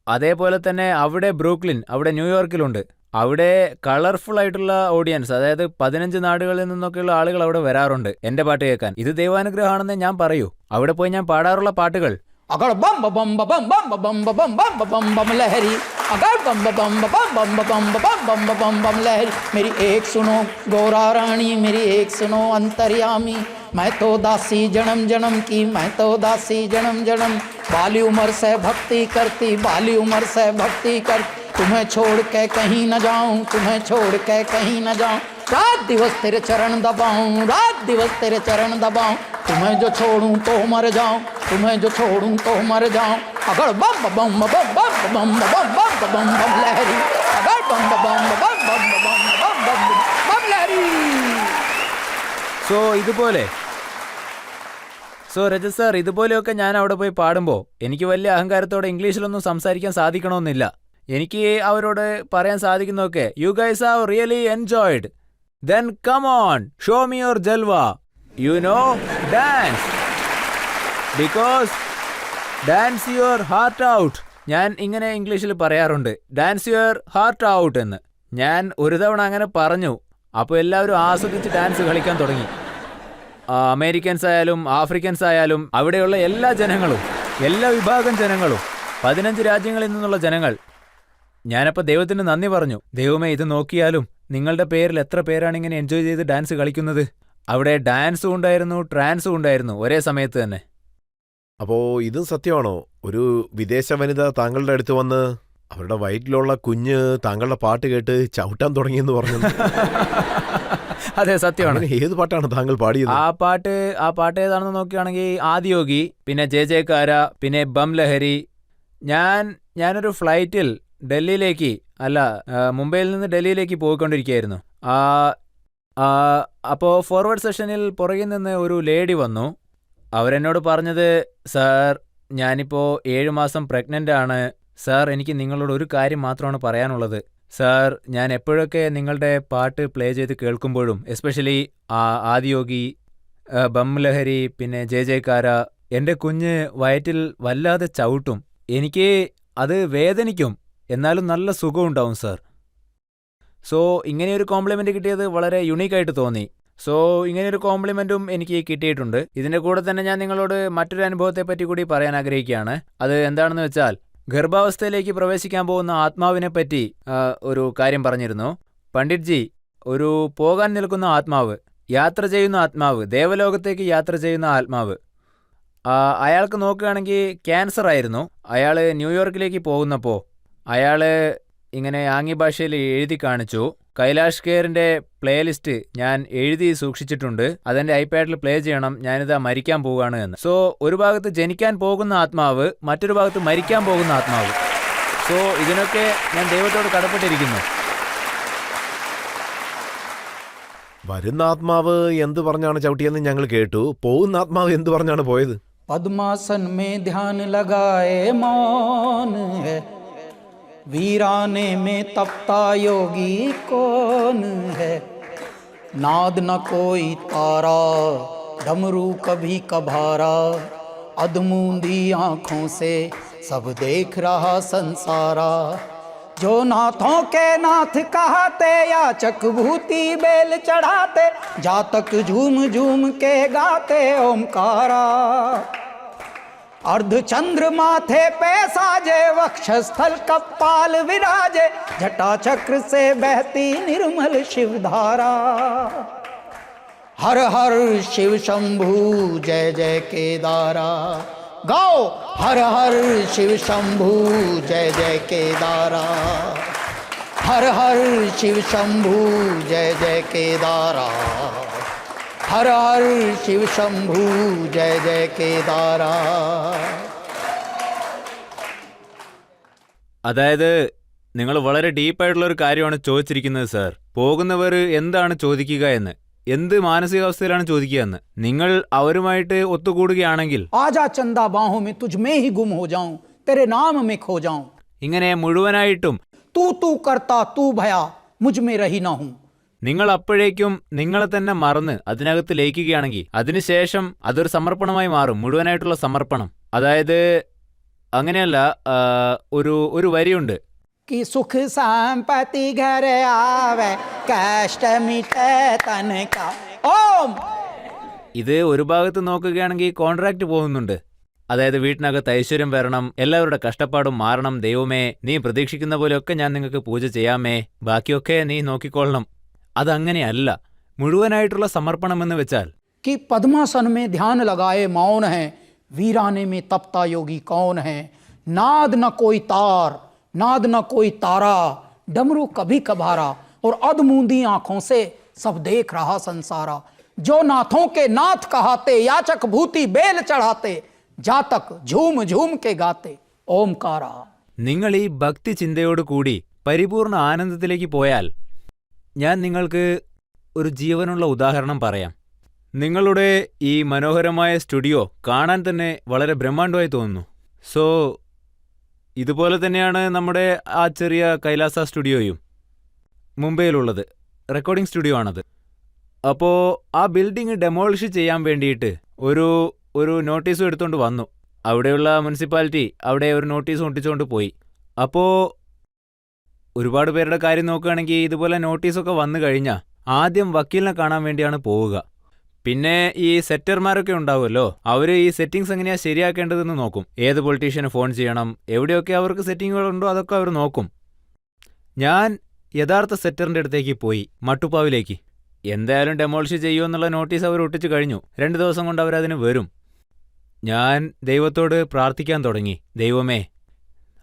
അതേപോലെ തന്നെ അവിടെ ബ്രൂക്ലിൻ, അവിടെ ന്യൂയോർക്കിലുണ്ട്. അവിടെ കളർഫുൾ ആയിട്ടുള്ള ഓഡിയൻസ്, അതായത് 15 നാടുകളിൽ നിന്നൊക്കെയുള്ള ആളുകൾ അവിടെ വരാറുണ്ട് എൻ്റെ പാട്ട് കേൾക്കാൻ. ഇത് ദൈവാനുഗ്രഹമാണെന്ന് ഞാൻ പറയൂ. അവിടെ പോയി ഞാൻ പാടാറുള്ള പാട്ടുകൾ अगर बम बम बम बम बम बम बम बम बम बम लहरी, अगर बम बम बम बम बम बम बम बम बम लहरी, मेरी एक सुनो गोरा रानी, मेरी एक सुनो अंतर्यामी, मैं तो दासी जन्म जन्म की, मैं तो दासी जन्म जन्म, बाली उम्र से भक्ति करती, बाली उम्र से भक्ति कर, तुम्हें छोड़ के कहीं न जाऊं, तुम्हें छोड़ के कहीं न जाऊं, रात दिवस तेरे चरण दबाऊं, रात दिवस तेरे चरण दबाऊं, तुम्हें जो छोड़ूं तो मर जाऊं, तुम्हें जो छोड़ूं तो मर जाऊं, अगर बम बम बम बम बम बम बम बम लहरी, अगर बम बम बम बम बम बम लहरी. സോ രജത് സാർ, ഇതുപോലെയൊക്കെ ഞാൻ അവിടെ പോയി പാടുമ്പോൾ എനിക്ക് വലിയ അഹങ്കാരത്തോടെ ഇംഗ്ലീഷിലൊന്നും സംസാരിക്കാൻ സാധിക്കണമെന്നില്ല. എനിക്ക് അവരോട് പറയാൻ സാധിക്കുന്നതൊക്കെ, you guys have really enjoyed, then come on show me your jalwa, you know dance, because dance your heart out. ഞാൻ ഇങ്ങനെ ഇംഗ്ലീഷിൽ പറയാറുണ്ട്, ഡാൻസ് യുവർ ഹാർട്ട് ഔട്ട് എന്ന്. ഞാൻ ഒരു തവണ അങ്ങനെ പറഞ്ഞു. അപ്പോൾ എല്ലാവരും ആസ്വദിച്ച് ഡാൻസ് കളിക്കാൻ തുടങ്ങി. അമേരിക്കൻസ് ആയാലും ആഫ്രിക്കൻസ് ആയാലും അവിടെയുള്ള എല്ലാ ജനങ്ങളും, എല്ലാ വിഭാഗം ജനങ്ങളും, 15 രാജ്യങ്ങളിൽ നിന്നുള്ള ജനങ്ങൾ. ഞാനപ്പോൾ ദൈവത്തിന് നന്ദി പറഞ്ഞു. ദൈവമേ, ഇത് നോക്കിയാലും നിങ്ങളുടെ പേരിൽ എത്ര പേരാണ് ഇങ്ങനെ എൻജോയ് ചെയ്ത് ഡാൻസ് കളിക്കുന്നത്. അവിടെ ഡാൻസും ഉണ്ടായിരുന്നു, ട്രാൻസും ഉണ്ടായിരുന്നു ഒരേ സമയത്ത് തന്നെ. അപ്പോ ഇതും സത്യമാണോ? ഒരു വിദേശ വനിത താങ്കളുടെ അടുത്ത് വന്ന് അവരുടെ വയറ്റിലുള്ള കുഞ്ഞ് താങ്കളുടെ പാട്ട് കേട്ട് ചവിട്ടാൻ തുടങ്ങിയെന്ന് പറഞ്ഞു. അതെ, സത്യമാണ്. അങ്ങനെ ഏത് പാട്ടാണ് താങ്കൾ പാടിയത്? ആ പാട്ട് ഏതാണെന്ന് നോക്കുകയാണെങ്കിൽ ആദിയോഗി, പിന്നെ ജയജയക്കാര, പിന്നെ ബം ലഹരി. ഞാനൊരു ഫ്ലൈറ്റിൽ മുംബൈയിൽ നിന്ന് ഡൽഹിയിലേക്ക് പോയിക്കൊണ്ടിരിക്കുകയായിരുന്നു. അപ്പോൾ ഫോർവേഡ് സെഷനിൽ പുറകിൽ നിന്ന് ഒരു ലേഡി വന്നു. അവരെന്നോട് പറഞ്ഞത്, സാർ ഞാനിപ്പോൾ 7 മാസം പ്രഗ്നൻ്റ് ആണ് സാർ, എനിക്ക് നിങ്ങളോട് ഒരു കാര്യം മാത്രമാണ് പറയാനുള്ളത്. സാർ, ഞാൻ എപ്പോഴൊക്കെ നിങ്ങളുടെ പാട്ട് പ്ലേ ചെയ്ത് കേൾക്കുമ്പോഴും, എസ്പെഷ്യലി ആദിയോഗി, ബം ലഹരി, പിന്നെ ജയജയക്കാര, എൻ്റെ കുഞ്ഞ് വയറ്റിൽ വല്ലാതെ ചവിട്ടും. എനിക്ക് അത് വേദനിക്കും, എന്നാലും നല്ല സുഖമുണ്ടാവും സർ. സോ ഇങ്ങനെയൊരു കോംപ്ലിമെന്റ് കിട്ടിയത് വളരെ യുണീക്കായിട്ട് തോന്നി. സോ ഇങ്ങനെയൊരു കോംപ്ലിമെന്റും എനിക്ക് കിട്ടിയിട്ടുണ്ട്. ഇതിന്റെ കൂടെ തന്നെ ഞാൻ നിങ്ങളോട് മറ്റൊരു അനുഭവത്തെ പറ്റി കൂടി പറയാൻ ആഗ്രഹിക്കുകയാണ്. അത് എന്താണെന്ന് വെച്ചാൽ, ഗർഭാവസ്ഥയിലേക്ക് പ്രവേശിക്കാൻ പോകുന്ന ആത്മാവിനെ പറ്റി ഒരു കാര്യം പറഞ്ഞിരുന്നു. പണ്ഡിറ്റ്ജി, ഒരു പോകാൻ നിൽക്കുന്ന ആത്മാവ്, യാത്ര ചെയ്യുന്ന ആത്മാവ്, ദേവലോകത്തേക്ക് യാത്ര ചെയ്യുന്ന ആത്മാവ്, അയാൾക്ക് നോക്കുകയാണെങ്കിൽ ക്യാൻസർ ആയിരുന്നു. അയാൾ ന്യൂയോർക്കിലേക്ക് പോകുന്നപ്പോൾ അയാൾ ഇങ്ങനെ ആംഗ്യ ഭാഷയിൽ എഴുതി കാണിച്ചു, കൈലാഷ് ഖേറിന്റെ പ്ലേലിസ്റ്റ് ഞാൻ എഴുതി സൂക്ഷിച്ചിട്ടുണ്ട്, അതെന്റെ ഐപാഡിൽ പ്ലേ ചെയ്യണം, ഞാനിതാ മരിക്കാൻ പോവുകയാണ് എന്ന്. സോ ഒരു ഭാഗത്ത് ജനിക്കാൻ പോകുന്ന ആത്മാവ്, മറ്റൊരു ഭാഗത്ത് മരിക്കാൻ പോകുന്ന ആത്മാവ്. സോ ഇതിനൊക്കെ ഞാൻ ദൈവത്തോട് കടപ്പെട്ടിരിക്കുന്നു. വരുന്ന ആത്മാവ് എന്ത് പറഞ്ഞാണ് ചവിട്ടിയെന്ന് ഞങ്ങൾ കേട്ടു. പോകുന്ന ആത്മാവ് എന്ത് പറഞ്ഞാണ് പോയത്? पद्मासन में ध्यान लगाए मौन है, वीराने में तपता योगी कौन है, नाद न कोई तारा, डमरू कभी कभारा, अधमूंदी आँखों से सब देख रहा संसारा, जो नाथों के नाथ कहते याचक भूति बेल चढ़ाते, जातक झूम झूम के गाते ओमकारा, अर्ध चंद्र माथे पे साजे, वक्षस्थल कपाल विराजे, जटा चक्र से बहती निर्मल शिवधारा, हर हर शिव शंभू जय जय केदारा, गाओ हर हर शिव शंभू जय जय केदारा, हर हर शिव शंभू जय जय केदारा, हर हर शिव शंभू जय जय केदारा. അതായത് നിങ്ങൾ വളരെ ഡീപ്പായിട്ടുള്ള ഒരു കാര്യമാണ് ചോദിച്ചിരിക്കുന്നത് സർ. പോകുന്നവർ എന്താണ് ചോദിക്കുക എന്ന്, എന്ത് മാനസികാവസ്ഥയിലാണ് ചോദിക്കുക എന്ന്. നിങ്ങൾ അവരുമായിട്ട് ഒത്തുകൂടുകയാണെങ്കിൽ आजा चंदा बाहों में तुझ में ही गुम हो जाऊं, तेरे नाम में खो जाऊं, ഇങ്ങനെ മുഴുവനായിട്ടും तू तू करता तू भया मुझ में रही ना हूं. നിങ്ങൾ അപ്പോഴേക്കും നിങ്ങളെ തന്നെ മറന്ന് അതിനകത്ത് ലയിക്കുകയാണെങ്കിൽ അതിനുശേഷം അതൊരു സമർപ്പണമായി മാറും, മുഴുവനായിട്ടുള്ള സമർപ്പണം. അതായത് അങ്ങനെയല്ല, ഒരു വരിയുണ്ട്, कि सुख संपत्ति घर आवे, कष्ट मिटे तन का. ओम ഇത് ഒരു ഭാഗത്ത് നോക്കുകയാണെങ്കിൽ കോൺട്രാക്ട് പോകുന്നുണ്ട്. അതായത് വീട്ടിനകത്ത് ഐശ്വര്യം വരണം, എല്ലാവരുടെ കഷ്ടപ്പാടും മാറണം, ദൈവമേ നീ പ്രതീക്ഷിക്കുന്ന പോലെയൊക്കെ ഞാൻ നിങ്ങൾക്ക് പൂജ ചെയ്യാമേ, ബാക്കിയൊക്കെ നീ നോക്കിക്കൊള്ളണം. അതങ്ങനെയല്ല. മുഴുവനായിട്ടുള്ള സമർപ്പണം എന്ന് വെച്ചാൽ कि पद्मासन में ध्यान लगाए मौन है, वीराने में तपता योगी कौन है, नाद न कोई तार, नाद न कोई तारा, डमरू कभी कभारा, और अधमूंदी आंखों से सब देख रहा संसारा, जो नाथों के नाथ कहाते, याचक भूति बेल चढ़ाते, जातक झूम झूम के गाते ओमकारा. നിങ്ങൾ ഈ ഭക്തി ചിന്തയോട് കൂടി പരിപൂർണ ആനന്ദത്തിലേക്ക് പോയാൽ, ഞാൻ നിങ്ങൾക്ക് ഒരു ജീവനുള്ള ഉദാഹരണം പറയാം. നിങ്ങളുടെ ഈ മനോഹരമായ സ്റ്റുഡിയോ കാണാൻ തന്നെ വളരെ ബ്രഹ്മാണ്ഡമായി തോന്നുന്നു. സോ ഇതുപോലെ തന്നെയാണ് നമ്മുടെ ആ ചെറിയ കൈലാസ സ്റ്റുഡിയോയും മുംബൈയിലുള്ളത്. റെക്കോർഡിംഗ് സ്റ്റുഡിയോ ആണത്. അപ്പോൾ ആ ബിൽഡിംഗ് ഡെമോളിഷ് ചെയ്യാൻ വേണ്ടിയിട്ട് ഒരു നോട്ടീസും എടുത്തുകൊണ്ട് വന്നു. അവിടെയുള്ള മുനിസിപ്പാലിറ്റി അവിടെ ഒരു നോട്ടീസ് ഒട്ടിച്ചുകൊണ്ട് പോയി. അപ്പോൾ ഒരുപാട് പേരുടെ കാര്യം നോക്കുകയാണെങ്കിൽ ഇതുപോലെ നോട്ടീസൊക്കെ വന്നു കഴിഞ്ഞാൽ ആദ്യം വക്കീലിനെ കാണാൻ വേണ്ടിയാണ് പോവുക. പിന്നെ ഈ സെറ്റർമാരൊക്കെ ഉണ്ടാവുമല്ലോ, അവർ ഈ സെറ്റിങ്സ് എങ്ങനെയാണ് ശരിയാക്കേണ്ടതെന്ന് നോക്കും. ഏത് പൊളിറ്റീഷ്യന് ഫോൺ ചെയ്യണം, എവിടെയൊക്കെ അവർക്ക് സെറ്റിങ്ങുകളുണ്ടോ അതൊക്കെ അവർ നോക്കും. ഞാൻ യഥാർത്ഥ സെറ്ററിൻ്റെ അടുത്തേക്ക് പോയി, മട്ടുപ്പാവിലേക്ക്. എന്തായാലും ഡെമോളിഷ് ചെയ്യുമെന്നുള്ള നോട്ടീസ് അവർ ഒട്ടിച്ചു കഴിഞ്ഞു. 2 ദിവസം കൊണ്ട് അവരതിന് വരും. ഞാൻ ദൈവത്തോട് പ്രാർത്ഥിക്കാൻ തുടങ്ങി, ദൈവമേ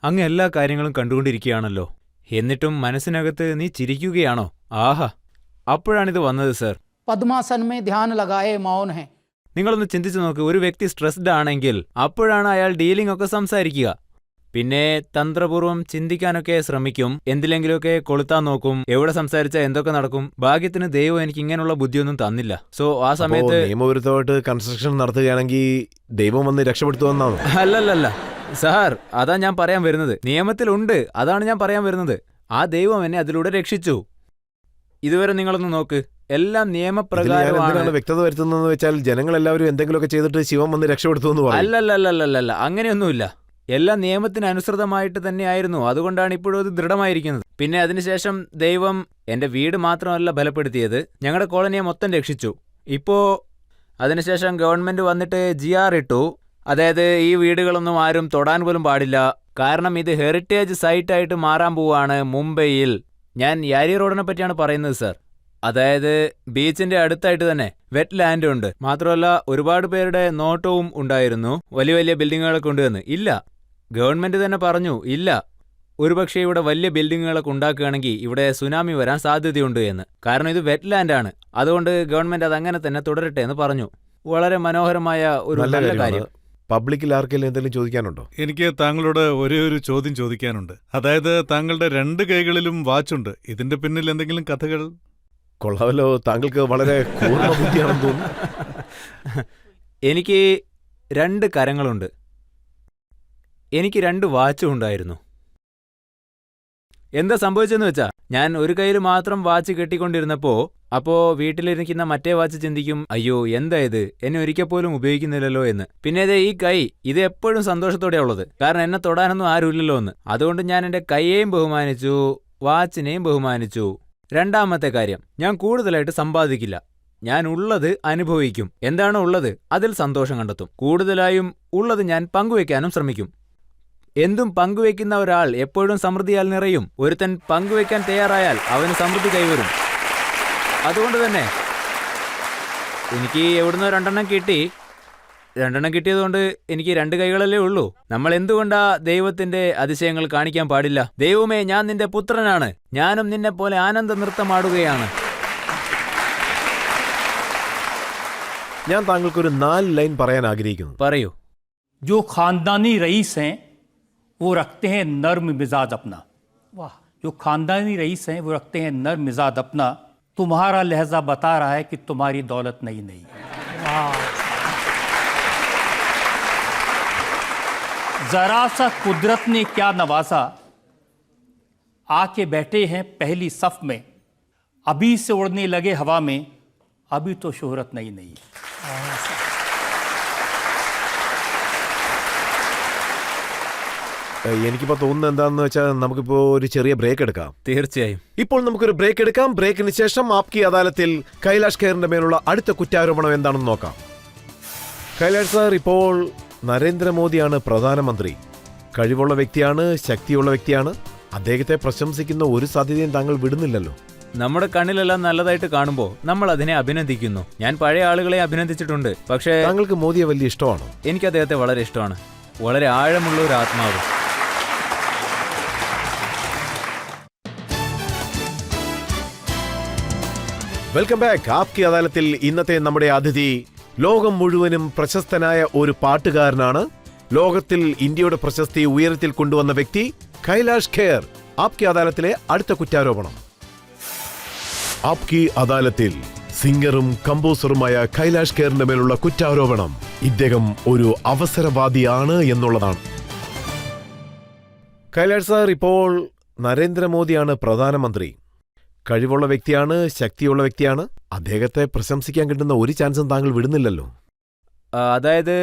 അങ്ങ് എല്ലാ കാര്യങ്ങളും കണ്ടുകൊണ്ടിരിക്കുകയാണല്ലോ, എന്നിട്ടും മനസ്സിനകത്ത് നീ ചിരിക്കുകയാണോ? ആഹാ, അപ്പോഴാണിത് വന്നത് സർ. पद्मासन में ध्यान लगाए मौन है. നിങ്ങളൊന്ന് ചിന്തിച്ചു നോക്ക്, ഒരു വ്യക്തി സ്ട്രെസ്ഡ് ആണെങ്കിൽ അപ്പോഴാണ് അയാൾ ഡീലിംഗ് ഒക്കെ സംസാരിക്കുക. പിന്നെ തന്ത്രപൂർവ്വം ചിന്തിക്കാനൊക്കെ ശ്രമിക്കും, എന്തിലെങ്കിലുമൊക്കെ കൊളുത്താൻ നോക്കും, എവിടെ സംസാരിച്ചാൽ എന്തൊക്കെ നടക്കും. ഭാഗ്യത്തിന് ദൈവം എനിക്ക് ഇങ്ങനെയുള്ള ബുദ്ധിയൊന്നും തന്നില്ല. സോ ആ സമയത്ത് നിയമവിരുദ്ധമായിട്ട് കൺസ്ട്രക്ഷൻ നടത്തുകയാണെങ്കിൽ ദൈവം വന്ന് രക്ഷപ്പെടുത്തുമെന്നാണ്? അല്ലല്ലല്ല സാർ, അതാ ഞാൻ പറയാൻ വരുന്നത്. നിയമത്തിലുണ്ട്, അതാണ് ഞാൻ പറയാൻ വരുന്നത്. ആ ദൈവം എന്നെ അതിലൂടെ രക്ഷിച്ചു. ഇതുവരെ നിങ്ങളൊന്ന് നോക്ക്, എല്ലാം നിയമപ്രകാരമാണ്. വ്യക്തത വരുത്തുന്നതെന്ന് വെച്ചാൽ ജനങ്ങൾ എല്ലാവരും എന്തെങ്കിലുമൊക്കെ ചെയ്തിട്ട് ശിവൻ വന്ന് രക്ഷപ്പെടുത്തുമെന്ന് പറയും. അല്ലല്ലല്ലല്ല, അങ്ങനെയൊന്നുമില്ല. എല്ലാം നിയമത്തിനനുസൃതമായിട്ട് തന്നെയായിരുന്നു. അതുകൊണ്ടാണ് ഇപ്പോഴും അത് ദൃഢമായിരിക്കുന്നത്. പിന്നെ അതിനുശേഷം ദൈവം എൻ്റെ വീട് മാത്രമല്ല ബലപ്പെടുത്തിയത്, ഞങ്ങളുടെ കോളനിയെ മൊത്തം രക്ഷിച്ചു. ഇപ്പോൾ അതിനുശേഷം ഗവൺമെൻറ് വന്നിട്ട് GR ഇട്ടു. അതായത് ഈ വീടുകളൊന്നും ആരും തൊടാൻ പോലും പാടില്ല. കാരണം ഇത് ഹെറിറ്റേജ് സൈറ്റായിട്ട് മാറാൻ പോവാണ് മുംബൈയിൽ. ഞാൻ യാരി റോഡിനെ പറ്റിയാണ് പറയുന്നത് സർ. അതായത് ബീച്ചിന്റെ അടുത്തായിട്ട് തന്നെ വെറ്റ് ലാൻഡ് ഉണ്ട്. മാത്രമല്ല ഒരുപാട് പേരുടെ നോട്ടവും ഉണ്ടായിരുന്നു വലിയ വലിയ ബിൽഡിങ്ങുകളൊക്കെ കൊണ്ടുവന്ന്. ഇല്ല, ഗവൺമെന്റ് തന്നെ പറഞ്ഞു ഇല്ല, ഒരുപക്ഷെ ഇവിടെ വലിയ ബിൽഡിങ്ങുകളൊക്കെ ഉണ്ടാക്കുകയാണെങ്കിൽ ഇവിടെ സുനാമി വരാൻ സാധ്യതയുണ്ട് എന്ന്. കാരണം ഇത് വെറ്റ് ലാൻഡാണ്. അതുകൊണ്ട് ഗവൺമെന്റ് അതങ്ങനെ തന്നെ തുടരട്ടെ എന്ന് പറഞ്ഞു. വളരെ മനോഹരമായ ഒരു നല്ല കാര്യം. പബ്ലിക്കിൽ ആർക്കെങ്കിലും എന്തെങ്കിലും ചോദിക്കാനുണ്ടോ? എനിക്ക് താങ്കളോട് ഒരേ ഒരു ചോദ്യം ചോദിക്കാനുണ്ട്. അതായത് താങ്കളുടെ 2 കൈകളിലും വാച്ചുണ്ട്. ഇതിന്റെ പിന്നിൽ എന്തെങ്കിലും കഥകൾ? കൊള്ളാമല്ലോ, താങ്കൾക്ക് വളരെ കൂർമ്മ ബുദ്ധിയാണെന്ന് തോന്നുന്നു. എനിക്ക് 2 കരങ്ങളുണ്ട്. എനിക്ക് 2 വാച്ചും ഉണ്ടായിരുന്നു. എന്താ സംഭവിച്ചെന്ന് വെച്ചാ, ഞാൻ ഒരു കയ്യിൽ മാത്രം വാച്ച് കെട്ടിക്കൊണ്ടിരുന്നപ്പോ വീട്ടിലിരിക്കുന്ന മറ്റേ വാച്ച് ചിന്തിക്കും, അയ്യോ എന്താ ഇത്, എന്നെ ഒരിക്കൽ പോലും ഉപയോഗിക്കുന്നില്ലല്ലോ എന്ന്. പിന്നെ ഈ കൈ, ഇത് എപ്പോഴും സന്തോഷത്തോടെയാ ഉള്ളത്. കാരണം എന്നെ തൊടാനൊന്നും ആരുമില്ലല്ലോ എന്ന്. അതുകൊണ്ട് ഞാൻ എൻ്റെ കൈയെയും ബഹുമാനിച്ചു, വാച്ചിനെയും ബഹുമാനിച്ചു. രണ്ടാമത്തെ കാര്യം, ഞാൻ കൂടുതലായിട്ട് സമ്പാദിക്കില്ല. ഞാൻ ഉള്ളത് അനുഭവിക്കും. എന്താണോ ഉള്ളത് അതിൽ സന്തോഷം കണ്ടെത്തും. കൂടുതലായും ഉള്ളത് ഞാൻ പങ്കുവെക്കാനും ശ്രമിക്കും. എന്തും പങ്കുവെക്കുന്ന ഒരാൾ എപ്പോഴും സമൃദ്ധിയാൽ നിറയും. ഒരുത്തൻ പങ്കുവെക്കാൻ തയ്യാറായാൽ അവന് സമൃദ്ധി കൈവരും. അതുകൊണ്ട് തന്നെ എനിക്ക് എവിടുന്നോ 2 കിട്ടി. 2 കിട്ടിയതുകൊണ്ട് എനിക്ക് 2 കൈകളല്ലേ ഉള്ളൂ. നമ്മൾ എന്തുകൊണ്ടാ ദൈവത്തിന്റെ അതിശയങ്ങൾ കാണിക്കാൻ പാടില്ല? ദൈവമേ, ഞാൻ നിന്റെ പുത്രനാണ്, ഞാനും നിന്നെ പോലെ ആനന്ദ നൃത്തമാടുകയാണ്. ഞാൻ താങ്കൾക്കൊരു 4 ലൈൻ പറയാൻ ആഗ്രഹിക്കുന്നു. പറയൂ. जो खानदानी रईस हैं वो रखते हैं नर्म मिजाज अपना। वाह। जो खानदानी रईस हैं वो रखते हैं नर्म मिजाज अपना। तुम्हारा लहजा बता रहा है कि तुम्हारी दौलत नई नहीं है। जरा सा कुदरत ने क्या नवाजा, आके बैठे हैं पहली सफ में, अभी से उड़ने लगे हवा में, अभी तो शोहरत नई नहीं है। എനിക്കിപ്പോൾ തോന്നുന്നത് എന്താണെന്ന് വെച്ചാൽ നമുക്കിപ്പോൾ ഒരു ചെറിയ ബ്രേക്ക് എടുക്കാം. തീർച്ചയായും. ഇപ്പോൾ നമുക്കൊരു ബ്രേക്ക് എടുക്കാം. ബ്രേക്കിന് ശേഷം ആപ്കി അദാലത്തിൽ കൈലാഷ് ഖേറിന്റെ മേലുള്ള അടുത്ത കുറ്റാരോപണം എന്താണെന്ന് നോക്കാം. കൈലാഷ് സാർ, ഇപ്പോൾ നരേന്ദ്രമോദിയാണ് പ്രധാനമന്ത്രി. കഴിവുള്ള വ്യക്തിയാണ്, ശക്തിയുള്ള വ്യക്തിയാണ്. അദ്ദേഹത്തെ പ്രശംസിക്കുന്ന ഒരു സാധ്യതയും താങ്കൾ വിടുന്നില്ലല്ലോ. നമ്മുടെ കണ്ണിലെല്ലാം നല്ലതായിട്ട് കാണുമ്പോൾ നമ്മൾ അതിനെ അഭിനന്ദിക്കുന്നു. ഞാൻ പഴയ ആളുകളെ അഭിനന്ദിച്ചിട്ടുണ്ട്. പക്ഷേ താങ്കൾക്ക് മോദിയെ വലിയ ഇഷ്ടമാണോ? എനിക്ക് അദ്ദേഹത്തെ വളരെ ഇഷ്ടമാണ്. വളരെ ആഴമുള്ള ഒരു ആത്മാവ്. Welcome back. ആപ്കി അദാലത്തിൽ ഇന്നത്തെ നമ്മുടെ അതിഥി ലോകം മുഴുവനും പ്രശസ്തനായ ഒരു പാട്ടുകാരനാണ്. ലോകത്തിൽ ഇന്ത്യയുടെ പ്രശസ്തി ഉയരത്തിൽ കൊണ്ടുവന്ന വ്യക്തി കൈലാഷ് ഖേർ. ആപ്കി അദാലത്തിലെ അടുത്ത കുറ്റാരോപണം. ആപ്കി അദാലത്തിൽ സിംഗറും കമ്പോസറുമായ കൈലാഷ് ഖേറിന്റെ മേലുള്ള കുറ്റാരോപണം ഇദ്ദേഹം ഒരു അവസരവാദിയാണ് എന്നുള്ളതാണ്. കൈലാഷ് സാർ, ഇപ്പോൾ നരേന്ദ്രമോദിയാണ് പ്രധാനമന്ത്രി. കഴിവുള്ള വ്യക്തിയാണ്, ശക്തിയുള്ള വ്യക്തിയാണ്. അദ്ദേഹത്തെ പ്രശംസിക്കാൻ കിട്ടുന്ന ഒരു ചാൻസും താങ്കൾ വിടുന്നില്ലല്ലോ. അതായത്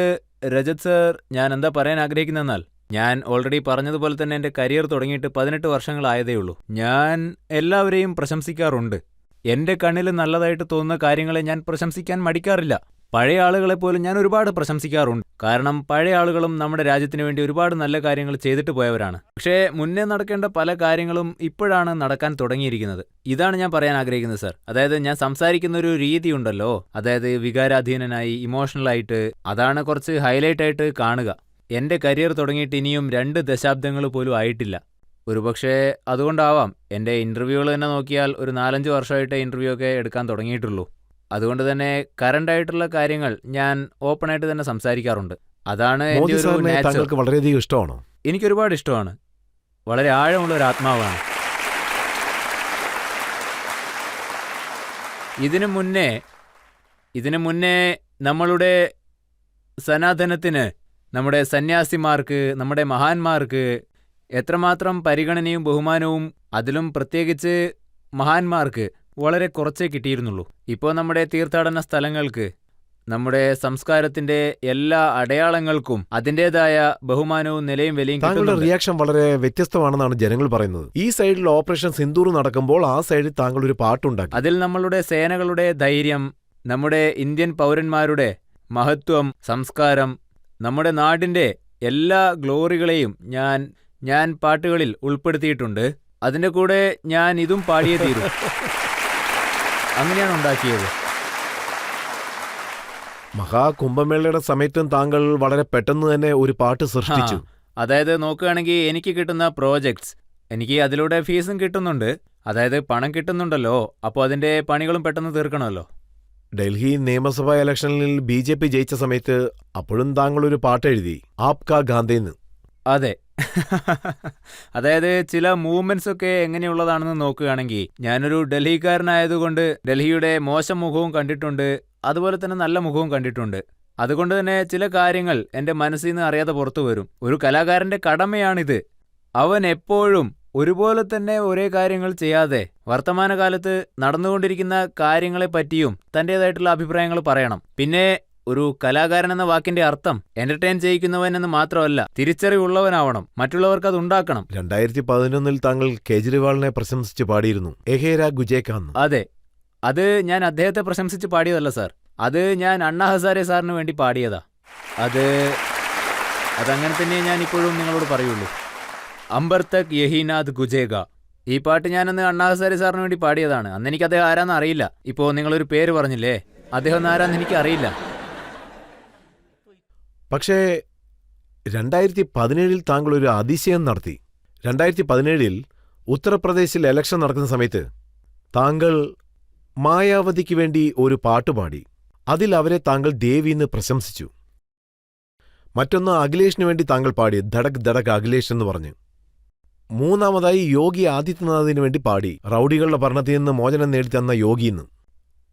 രജത് സർ, ഞാൻ എന്താ പറയാൻ ആഗ്രഹിക്കുന്നതെന്നാൽ, ഞാൻ ഓൾറെഡി പറഞ്ഞതുപോലെ തന്നെ എൻ്റെ കരിയർ തുടങ്ങിയിട്ട് 18 വർഷങ്ങളായതേ ഉള്ളൂ. ഞാൻ എല്ലാവരെയും പ്രശംസിക്കാറുണ്ട്. എൻ്റെ കണ്ണിൽ നല്ലതായിട്ട് തോന്നുന്ന കാര്യങ്ങളെ ഞാൻ പ്രശംസിക്കാൻ മടിക്കാറില്ല. പഴയ ആളുകളെ പോലും ഞാൻ ഒരുപാട് പ്രശംസിക്കാറുണ്ട്. കാരണം പഴയ ആളുകളും നമ്മുടെ രാജ്യത്തിന് വേണ്ടി ഒരുപാട് നല്ല കാര്യങ്ങൾ ചെയ്തിട്ട് പോയവരാണ്. പക്ഷേ മുന്നേ നടക്കേണ്ട പല കാര്യങ്ങളും ഇപ്പോഴാണ് നടക്കാൻ തുടങ്ങിയിരിക്കുന്നത്. ഇതാണ് ഞാൻ പറയാൻ ആഗ്രഹിക്കുന്നത് സർ. അതായത് ഞാൻ സംസാരിക്കുന്ന ഒരു രീതി ഉണ്ടല്ലോ, അതായത് വികാരാധീനനായി, ഇമോഷണലായിട്ട്, അതാണ് കുറച്ച് ഹൈലൈറ്റ് ആയിട്ട് കാണുക. എൻ്റെ കരിയർ തുടങ്ങിയിട്ട് ഇനിയും 2 ദശാബ്ദങ്ങൾ പോലും ആയിട്ടില്ല. ഒരുപക്ഷെ അതുകൊണ്ടാവാം എൻ്റെ ഇൻ്റർവ്യൂകൾ തന്നെ നോക്കിയാൽ ഒരു 4-5 വർഷമായിട്ട് ഇൻ്റർവ്യൂ ഒക്കെ എടുക്കാൻ തുടങ്ങിയിട്ടുള്ളൂ. അതുകൊണ്ട് തന്നെ കറണ്ട് ആയിട്ടുള്ള കാര്യങ്ങൾ ഞാൻ ഓപ്പണായിട്ട് തന്നെ സംസാരിക്കാറുണ്ട്. അതാണ് എൻ്റെ ഒരു നേച്ചർ. താങ്കൾക്ക് വളരെയധികം ഇഷ്ടമാണോ? എനിക്കൊരുപാട് ഇഷ്ടമാണ്. വളരെ ആഴമുള്ള ഒരു ആത്മാവാണ്. ഇതിനു മുന്നേ നമ്മളുടെ സനാതനത്തിന്, നമ്മുടെ സന്യാസിമാർക്ക്, നമ്മുടെ മഹാന്മാർക്ക് എത്രമാത്രം പരിഗണനയും ബഹുമാനവും, അതിലും പ്രത്യേകിച്ച് മഹാന്മാർക്ക് വളരെ കുറച്ചേ കിട്ടിയിരുന്നുള്ളൂ. ഇപ്പോൾ നമ്മുടെ തീർത്ഥാടന സ്ഥലങ്ങൾക്ക് നമ്മുടെ സംസ്കാരത്തിന്റെ എല്ലാ അടയാളങ്ങൾക്കും അതിൻ്റെതായ ബഹുമാനവും നിലയും വിലയും താങ്കളുടെ കിട്ടുന്നുണ്ട്. റിയാക്ഷൻ വളരെ വ്യത്യസ്തമാണെന്നാണ് ജനങ്ങൾ പറയുന്നത്. ഈ സൈഡിൽ ഓപ്പറേഷൻ സിന്ദൂർ നടക്കുമ്പോൾ ആ സൈഡിൽ താങ്കൾ ഒരു പാട്ടുണ്ടാക്കി. അതിൽ നമ്മളുടെ സേനകളുടെ ധൈര്യം, നമ്മുടെ ഇന്ത്യൻ പൗരന്മാരുടെ മഹത്വം, സംസ്കാരം, നമ്മുടെ നാടിന്റെ എല്ലാ ഗ്ലോറികളെയും ഞാൻ പാട്ടുകളിൽ ഉൾപ്പെടുത്തിയിട്ടുണ്ട്. അതിന്റെ കൂടെ ഞാൻ ഇതും പാടിയേ തീരും. അങ്ങനെയാണ് ഉണ്ടാക്കിയത്. മഹാകുംഭമേളയുടെ സമയത്തും താങ്കൾ വളരെ പെട്ടെന്ന് തന്നെ ഒരു പാട്ട് സൃഷ്ടിച്ചു. അതായത് നോക്കുകയാണെങ്കിൽ എനിക്ക് കിട്ടുന്ന പ്രോജക്ട്സ്, എനിക്ക് അതിലൂടെ ഫീസും കിട്ടുന്നുണ്ട്. അതായത് പണം കിട്ടുന്നുണ്ടല്ലോ, അപ്പോൾ അതിന്റെ പണികളും പെട്ടെന്ന് തീർക്കണമല്ലോ. ഡൽഹി നിയമസഭാ ഇലക്ഷനിൽ BJP ജയിച്ച സമയത്ത് അപ്പോഴും താങ്കൾ ഒരു പാട്ട് എഴുതി, ആപ്കാ ഗാന്ധേന്ന്. അതെ. അതായത് ചില മൂവ്മെന്റ്സ് ഒക്കെ എങ്ങനെയുള്ളതാണെന്ന് നോക്കുകയാണെങ്കിൽ, ഞാനൊരു ഡൽഹിക്കാരനായതുകൊണ്ട് ഡൽഹിയുടെ മോശം മുഖവും കണ്ടിട്ടുണ്ട്, അതുപോലെ തന്നെ നല്ല മുഖവും കണ്ടിട്ടുണ്ട്. അതുകൊണ്ട് തന്നെ ചില കാര്യങ്ങൾ എൻ്റെ മനസ്സിൽ നിന്ന് അറിയാതെ പുറത്തു വരും. ഒരു കലാകാരന്റെ കടമയാണിത്. അവൻ എപ്പോഴും ഒരുപോലെ തന്നെ ഒരേ കാര്യങ്ങൾ ചെയ്യാതെ വർത്തമാനകാലത്ത് നടന്നുകൊണ്ടിരിക്കുന്ന കാര്യങ്ങളെ പറ്റിയും തൻ്റേതായിട്ടുള്ള അഭിപ്രായങ്ങൾ പറയണം. പിന്നെ ഒരു കലാകാരൻ എന്ന വാക്കിന്റെ അർത്ഥം എന്റർടൈൻ ചെയ്യിക്കുന്നവൻ എന്ന് മാത്രമല്ല, തിരിച്ചറിവുള്ളവനാവണം. മറ്റുള്ളവർക്ക് അത് ഉണ്ടാക്കണം. 2011 താങ്കൾ കേജ്രിവാളിനെ പ്രശംസിച്ച് പാടിയിരുന്നു, എഹേര ഗുജേക്കാന്ന്. അതെ, അത് ഞാൻ അദ്ദേഹത്തെ പ്രശംസിച്ച് പാടിയതല്ല സാർ. അത് ഞാൻ അണ്ണാ ഹസാരെ സാറിന് വേണ്ടി പാടിയതാ. അതങ്ങനെ തന്നെ ഞാൻ ഇപ്പോഴും നിങ്ങളോട് പറയുള്ളൂ. അംബർ തക് യഹീനാഥ് ഗുജേഗ. ഈ പാട്ട് ഞാനന്ന് അണ്ണാ ഹസാരെ സാറിന് വേണ്ടി പാടിയതാണ്. അന്ന് എനിക്ക് അദ്ദേഹം ആരാന്ന് അറിയില്ല. ഇപ്പോൾ നിങ്ങളൊരു പേര് പറഞ്ഞില്ലേ, അദ്ദേഹം ആരാന്ന് എനിക്ക് അറിയില്ല. പക്ഷേ 2017 താങ്കൾ ഒരു അതിശയം നടത്തി. 2017 ഉത്തർപ്രദേശിൽ ഇലക്ഷൻ നടക്കുന്ന സമയത്ത് താങ്കൾ മായാവതിക്ക് വേണ്ടി ഒരു പാട്ടുപാടി. അതിൽ അവരെ താങ്കൾ ദേവിന്ന് പ്രശംസിച്ചു. മറ്റൊന്ന് അഖിലേഷിന് വേണ്ടി താങ്കൾ പാടി, ധടക് ധടക് അഖിലേഷ് എന്ന് പറഞ്ഞ്. മൂന്നാമതായി യോഗി ആദിത്യനാഥിന് വേണ്ടി പാടി, റൌഡികളുടെ ഭരണത്തിൽ നിന്ന് മോചനം നേടിത്തന്ന യോഗിന്ന്.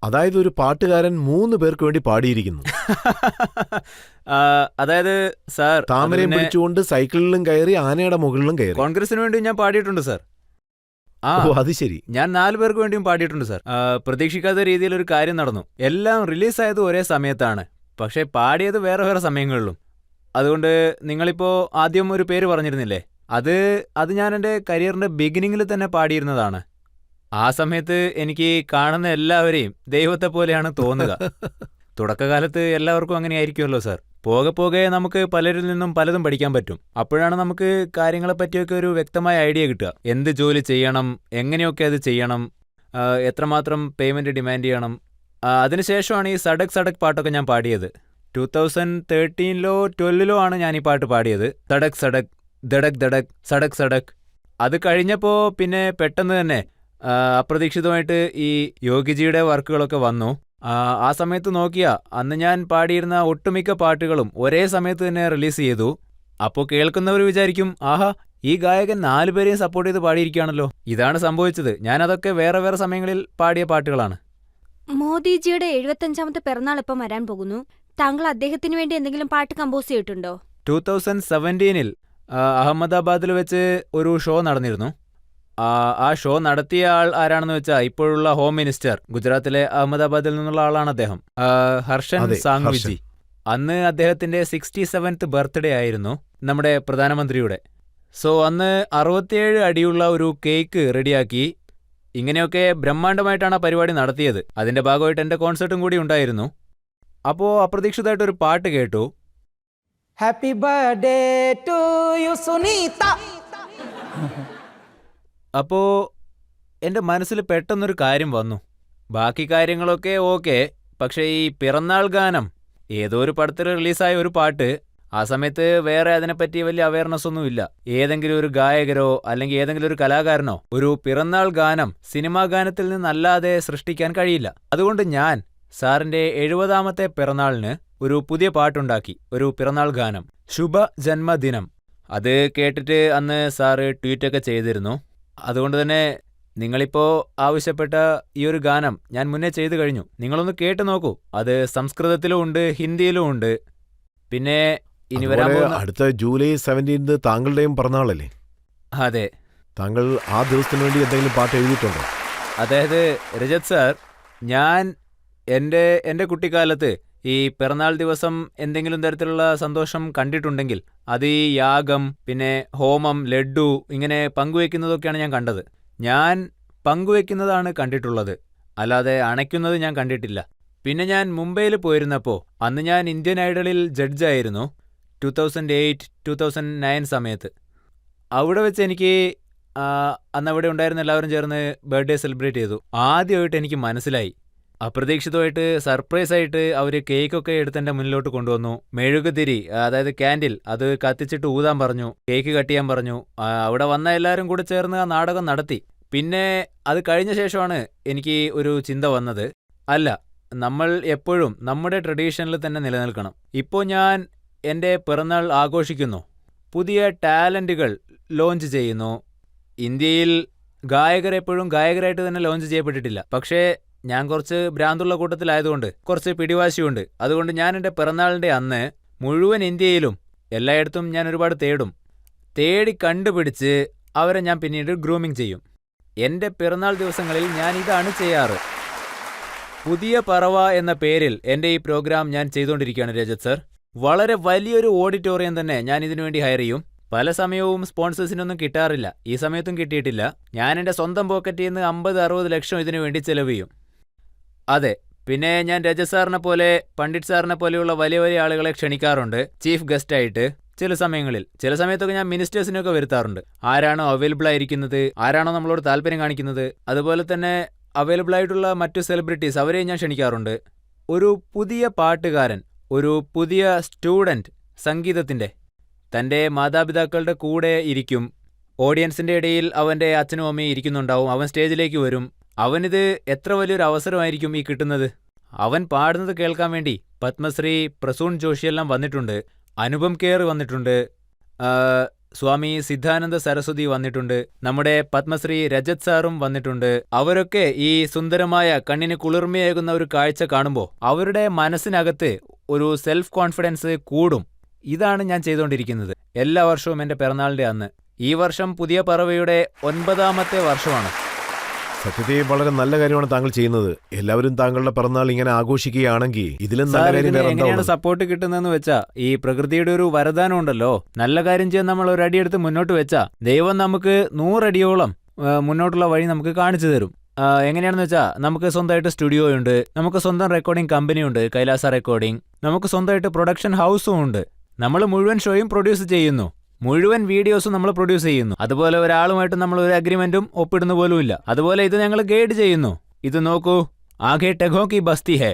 അതായത് ഒരു പാട്ടുകാരൻ 3 പേർക്ക് വേണ്ടി പാടിയിരിക്കുന്നു. അതായത് സാർ, താമരയും പിടിച്ചുകൊണ്ട് സൈക്കിളിലും കയറി ആനയുടെ മുകളിലും കയറി. കോൺഗ്രസിന് വേണ്ടി ഞാൻ പാടിയിട്ടുണ്ട് സാർ. അത് ശരി. ഞാൻ 4 പേർക്ക് വേണ്ടിയും പാടിയിട്ടുണ്ട് സാർ. പ്രതീക്ഷിക്കാത്ത രീതിയിൽ ഒരു കാര്യം നടന്നു. എല്ലാം റിലീസായത് ഒരേ സമയത്താണ്, പക്ഷേ പാടിയത് വേറെ വേറെ സമയങ്ങളിലും. അതുകൊണ്ട് നിങ്ങളിപ്പോ ആദ്യം ഒരു പേര് പറഞ്ഞിരുന്നില്ലേ, അത് ഞാൻ എൻ്റെ കരിയറിന്റെ ബിഗിനിങ്ങിൽ തന്നെ പാടിയിരുന്നതാണ്. ആ സമയത്ത് എനിക്ക് കാണുന്ന എല്ലാവരെയും ദൈവത്തെ പോലെയാണ് തോന്നുക. തുടക്കകാലത്ത് എല്ലാവർക്കും അങ്ങനെ ആയിരിക്കുമല്ലോ സാർ. പോകെ പോകെ നമുക്ക് പലരിൽ നിന്നും പലതും പഠിക്കാൻ പറ്റും. അപ്പോഴാണ് നമുക്ക് കാര്യങ്ങളെ പറ്റിയൊക്കെ ഒരു വ്യക്തമായ ഐഡിയ കിട്ടുക. എന്ത് ജോലി ചെയ്യണം, എങ്ങനെയൊക്കെ അത് ചെയ്യണം, എത്രമാത്രം പേയ്മെന്റ് ഡിമാൻഡ് ചെയ്യണം. അതിനുശേഷമാണ് ഈ സഡക് സഡക് പാട്ടൊക്കെ ഞാൻ പാടിയത്. 2013-ലോ 12-ലോ ആണ് ഞാൻ ഈ പാട്ട് പാടിയത്. സഡക് സഡക്, ദടക് ദടക്, സഡക് സഡക്. അത് കഴിഞ്ഞപ്പോൾ പിന്നെ പെട്ടെന്ന് തന്നെ അപ്രതീക്ഷിതമായിട്ട് ഈ യോഗിജിയുടെ വർക്കുകളൊക്കെ വന്നു. ആ സമയത്ത് നോക്കിയാ അന്ന് ഞാൻ പാടിയിരുന്ന ഒട്ടുമിക്ക പാട്ടുകളും ഒരേ സമയത്ത് തന്നെ റിലീസ് ചെയ്തു. അപ്പോൾ കേൾക്കുന്നവർ വിചാരിക്കും, ആഹാ, ഈ ഗായകൻ 4 പേരെയും സപ്പോർട്ട് ചെയ്ത് പാടിയിരിക്കുകയാണല്ലോ. ഇതാണ് സംഭവിച്ചത്. ഞാനതൊക്കെ വേറെ വേറെ സമയങ്ങളിൽ പാടിയ പാട്ടുകളാണ്. മോദിജിയുടെ 75ാമത്തെ പിറന്നാൾ ഇപ്പം വരാൻ പോകുന്നു. താങ്കൾ അദ്ദേഹത്തിന് വേണ്ടി എന്തെങ്കിലും പാട്ട് കമ്പോസ് ചെയ്തിട്ടുണ്ടോ? 2017-ൽ അഹമ്മദാബാദിൽ വെച്ച് ഒരു ഷോ നടന്നിരുന്നു. ആ ഷോ നടത്തിയ ആൾ ആരാണെന്ന് വെച്ചാൽ ഇപ്പോഴുള്ള ഹോം മിനിസ്റ്റർ, ഗുജറാത്തിലെ അഹമ്മദാബാദിൽ നിന്നുള്ള ആളാണ് അദ്ദേഹം, ഹർഷൻ സാങ്വിജി. അന്ന് അദ്ദേഹത്തിന്റെ 67th ബർത്ത്ഡേ ആയിരുന്നു നമ്മുടെ പ്രധാനമന്ത്രിയുടെ. സോ അന്ന് 67 അടിയുള്ള ഒരു കേക്ക് റെഡിയാക്കി. ഇങ്ങനെയൊക്കെ ബ്രഹ്മാണ്ഡമായിട്ടാണ് ആ പരിപാടി നടത്തിയത്. അതിന്റെ ഭാഗമായിട്ട് എന്റെ കോൺസെർട്ടും കൂടി ഉണ്ടായിരുന്നു. അപ്പോൾ അപ്രതീക്ഷിതമായിട്ടൊരു പാട്ട് കേട്ടു. Happy birthday to you Sunita. അപ്പോൾ എൻ്റെ മനസ്സിൽ പെട്ടെന്നൊരു കാര്യം വന്നു. ബാക്കി കാര്യങ്ങളൊക്കെ ഓക്കെ, പക്ഷേ ഈ പിറന്നാൾ ഗാനം, ഏതോ ഒരു പടത്തിൽ റിലീസായ ഒരു പാട്ട്, ആ സമയത്ത് വേറെ അതിനെപ്പറ്റി വലിയ അവയർനെസ് ഒന്നുമില്ല. ഏതെങ്കിലും ഒരു ഗായകരോ അല്ലെങ്കിൽ ഏതെങ്കിലും ഒരു കലാകാരനോ ഒരു പിറന്നാൾ ഗാനം സിനിമാ ഗാനത്തിൽ നിന്നല്ലാതെ സൃഷ്ടിക്കാൻ കഴിയില്ല. അതുകൊണ്ട് ഞാൻ സാറിൻ്റെ 70ാമത്തെ പിറന്നാളിന് ഒരു പുതിയ പാട്ടുണ്ടാക്കി, ഒരു പിറന്നാൾ ഗാനം, ശുഭ ജന്മദിനം. അത് കേട്ടിട്ട് അന്ന് സാറ് ട്വീറ്റൊക്കെ ചെയ്തിരുന്നു. അതുകൊണ്ട് തന്നെ നിങ്ങളിപ്പോൾ ആവശ്യപ്പെട്ട ഈ ഒരു ഗാനം ഞാൻ മുന്നേ ചെയ്തു കഴിഞ്ഞു. നിങ്ങളൊന്ന് കേട്ട് നോക്കൂ. അത് സംസ്കൃതത്തിലും ഉണ്ട്, ഹിന്ദിയിലും ഉണ്ട്. പിന്നെ ഇനി വരാൻ പോകുന്ന അടുത്ത ജൂലൈ 17 താങ്കളുടെയും പിറന്നാളല്ലേ? അതെ. താങ്കൾ ആ ദിവസത്തിന് വേണ്ടി എന്തെങ്കിലും പാട്ട് എഴുതിയിട്ടുണ്ടോ? അതായത് രജത് സാർ, ഞാൻ എൻ്റെ കുട്ടിക്കാലത്ത് ഈ പിറന്നാൾ ദിവസം എന്തെങ്കിലും തരത്തിലുള്ള സന്തോഷം കണ്ടിട്ടുണ്ടെങ്കിൽ അത് ഈ യാഗം, പിന്നെ ഹോമം, ലഡ്ഡു ഇങ്ങനെ പങ്കുവെക്കുന്നതൊക്കെയാണ് ഞാൻ കണ്ടത്. ഞാൻ പങ്കുവെക്കുന്നതാണ് കണ്ടിട്ടുള്ളത്, അല്ലാതെ അണയ്ക്കുന്നത് ഞാൻ കണ്ടിട്ടില്ല. പിന്നെ ഞാൻ മുംബൈയിൽ പോയിരുന്നപ്പോൾ അന്ന് ഞാൻ ഇന്ത്യൻ ഐഡലിൽ ജഡ്ജായിരുന്നു 2008-2009 സമയത്ത്. അവിടെ വെച്ച് എനിക്ക് അന്ന് അവിടെ ഉണ്ടായിരുന്ന എല്ലാവരും ചേർന്ന് ബർത്ത്ഡേ സെലിബ്രേറ്റ് ചെയ്തു. ആദ്യമായിട്ട് എനിക്ക് മനസ്സിലായി, അപ്രതീക്ഷിതമായിട്ട് സർപ്രൈസായിട്ട് അവർ കേക്കൊക്കെ എടുത്ത് എൻ്റെ മുന്നിലോട്ട് കൊണ്ടുവന്നു. മെഴുകുതിരി, അതായത് ക്യാൻഡിൽ, അത് കത്തിച്ചിട്ട് ഊതാൻ പറഞ്ഞു, കേക്ക് കട്ട് ചെയ്യാൻ പറഞ്ഞു. അവിടെ വന്ന എല്ലാവരും കൂടെ ചേർന്ന് ആ നാടകം നടത്തി. പിന്നെ അത് കഴിഞ്ഞ ശേഷമാണ് എനിക്ക് ഒരു ചിന്ത വന്നത്, അല്ല, നമ്മൾ എപ്പോഴും നമ്മുടെ ട്രഡീഷനിൽ തന്നെ നിലനിൽക്കണം. ഇപ്പോൾ ഞാൻ എൻ്റെ പിറന്നാൾ ആഘോഷിക്കുന്നു, പുതിയ ടാലൻറ്റുകൾ ലോഞ്ച് ചെയ്യുന്നു. ഇന്ത്യയിൽ ഗായകർ എപ്പോഴും ഗായകരായിട്ട് തന്നെ ലോഞ്ച് ചെയ്യപ്പെട്ടിട്ടില്ല. പക്ഷേ ഞാൻ കുറച്ച് ഭ്രാന്തുള്ള കൂട്ടത്തിലായതുകൊണ്ട് കുറച്ച് പിടിവാശിയുണ്ട്. അതുകൊണ്ട് ഞാൻ എൻ്റെ പിറന്നാളിൻ്റെ അന്ന് മുഴുവൻ ഇന്ത്യയിലും എല്ലായിടത്തും ഞാൻ ഒരുപാട് തേടി കണ്ടുപിടിച്ച് അവരെ ഞാൻ പിന്നീട് ഗ്രൂമിങ് ചെയ്യും. എൻ്റെ പിറന്നാൾ ദിവസങ്ങളിൽ ഞാൻ ഇതാണ് ചെയ്യാറ്. പുതിയ പറവ എന്ന പേരിൽ എൻ്റെ ഈ പ്രോഗ്രാം ഞാൻ ചെയ്തുകൊണ്ടിരിക്കുകയാണ് രജത് സർ. വളരെ വലിയൊരു ഓഡിറ്റോറിയം തന്നെ ഞാൻ ഇതിനു വേണ്ടി ഹയർ ചെയ്യും. പല സമയവും സ്പോൺസേഴ്സിനൊന്നും കിട്ടാറില്ല, ഈ സമയത്തും കിട്ടിയിട്ടില്ല. ഞാൻ എൻ്റെ സ്വന്തം പോക്കറ്റിൽ നിന്ന് 50-60 ലക്ഷം ഇതിനു വേണ്ടി ചെലവ് ചെയ്യും. അതെ, പിന്നെ ഞാൻ രജത് സാറിനെ പോലെ, പണ്ഡിറ്റ് സാറിനെ പോലെയുള്ള വലിയ വലിയ ആളുകളെ ക്ഷണിക്കാറുണ്ട് ചീഫ് ഗസ്റ്റായിട്ട്. ചില സമയത്തൊക്കെ ഞാൻ മിനിസ്റ്റേഴ്സിനൊക്കെ വരുത്താറുണ്ട്. ആരാണോ അവൈലബിൾ ആയിരിക്കുന്നത്, ആരാണോ നമ്മളോട് താല്പര്യം കാണിക്കുന്നത്, അതുപോലെ തന്നെ അവൈലബിൾ ആയിട്ടുള്ള മറ്റു സെലിബ്രിറ്റീസ്, അവരെയും ഞാൻ ക്ഷണിക്കാറുണ്ട്. ഒരു പുതിയ പാട്ടുകാരൻ, ഒരു പുതിയ സ്റ്റുഡൻറ്റ് സംഗീതത്തിൻ്റെ, തൻ്റെ മാതാപിതാക്കളുടെ കൂടെ ഇരിക്കും. ഓഡിയൻസിൻ്റെ ഇടയിൽ അവൻ്റെ അച്ഛനും അമ്മയും ഇരിക്കുന്നുണ്ടാവും. അവൻ സ്റ്റേജിലേക്ക് വരും. അവനിത് എത്ര വലിയൊരു അവസരമായിരിക്കും ഈ കിട്ടുന്നത്. അവൻ പാടുന്നത് കേൾക്കാൻ വേണ്ടി പത്മശ്രീ പ്രസൂൺ ജോഷിയെല്ലാം വന്നിട്ടുണ്ട്, അനുപം ഖേർ വന്നിട്ടുണ്ട്, സ്വാമി സിദ്ധാനന്ദ സരസ്വതി വന്നിട്ടുണ്ട്, നമ്മുടെ പത്മശ്രീ രജത് സാറും വന്നിട്ടുണ്ട്. അവരൊക്കെ ഈ സുന്ദരമായ കണ്ണിന് കുളിർമയേകുന്ന ഒരു കാഴ്ച കാണുമ്പോൾ അവരുടെ മനസ്സിനകത്ത് ഒരു സെൽഫ് കോൺഫിഡൻസ് കൂടും. ഇതാണ് ഞാൻ ചെയ്തുകൊണ്ടിരിക്കുന്നത് എല്ലാ വർഷവും എൻ്റെ പിറന്നാളിൻ്റെ അന്ന്. ഈ വർഷം പുതിയ പറവയുടെ 9ാമത്തെ വർഷമാണ്. സത്യത്തിൽ വളരെ നല്ല കാര്യമാണ് താങ്കൾ ചെയ്യുന്നത്. എല്ലാവരും താങ്കളുടെ പിറന്നാൾ ഇങ്ങനെ ആഘോഷിക്കുകയാണെങ്കിൽ ഇതിലും നല്ല കാര്യം വേറെ എങ്ങനെയാണ് എന്താ? സപ്പോർട്ട് കിട്ടുന്നതെന്ന് വെച്ചാ, ഈ പ്രകൃതിയുടെ ഒരു വരദാനം ഉണ്ടല്ലോ, നല്ല കാര്യം ചെയ്യാൻ നമ്മൾ ഒരു അടിയെടുത്ത് മുന്നോട്ട് വെച്ചാ ദൈവം നമുക്ക് 100 അടിയോളം മുന്നോട്ടുള്ള വഴി നമുക്ക് കാണിച്ചു തരും. എങ്ങനെയാണെന്ന് വെച്ചാൽ, നമുക്ക് സ്വന്തമായിട്ട് സ്റ്റുഡിയോ ഉണ്ട്, നമുക്ക് സ്വന്തം റെക്കോർഡിംഗ് കമ്പനിയുണ്ട്, കൈലാസ റെക്കോർഡിംഗ്, നമുക്ക് സ്വന്തമായിട്ട് പ്രൊഡക്ഷൻ ഹൗസും ഉണ്ട്. നമ്മൾ മുഴുവൻ ഷോയും പ്രൊഡ്യൂസ് ചെയ്യുന്നു, മുഴുവൻ വീഡിയോസും നമ്മൾ പ്രൊഡ്യൂസ് ചെയ്യുന്നു. അതുപോലെ ഒരാളുമായിട്ട് നമ്മൾ ഒരു അഗ്രിമെന്റും ഒപ്പിടുന്ന പോലുമില്ല. അതുപോലെ ഇത് ഞങ്ങൾ ഗൈഡ് ചെയ്യുന്നു. ഇത് നോക്കൂ, ആകെ ഠഗോ കി ബസ്തി ഹേ.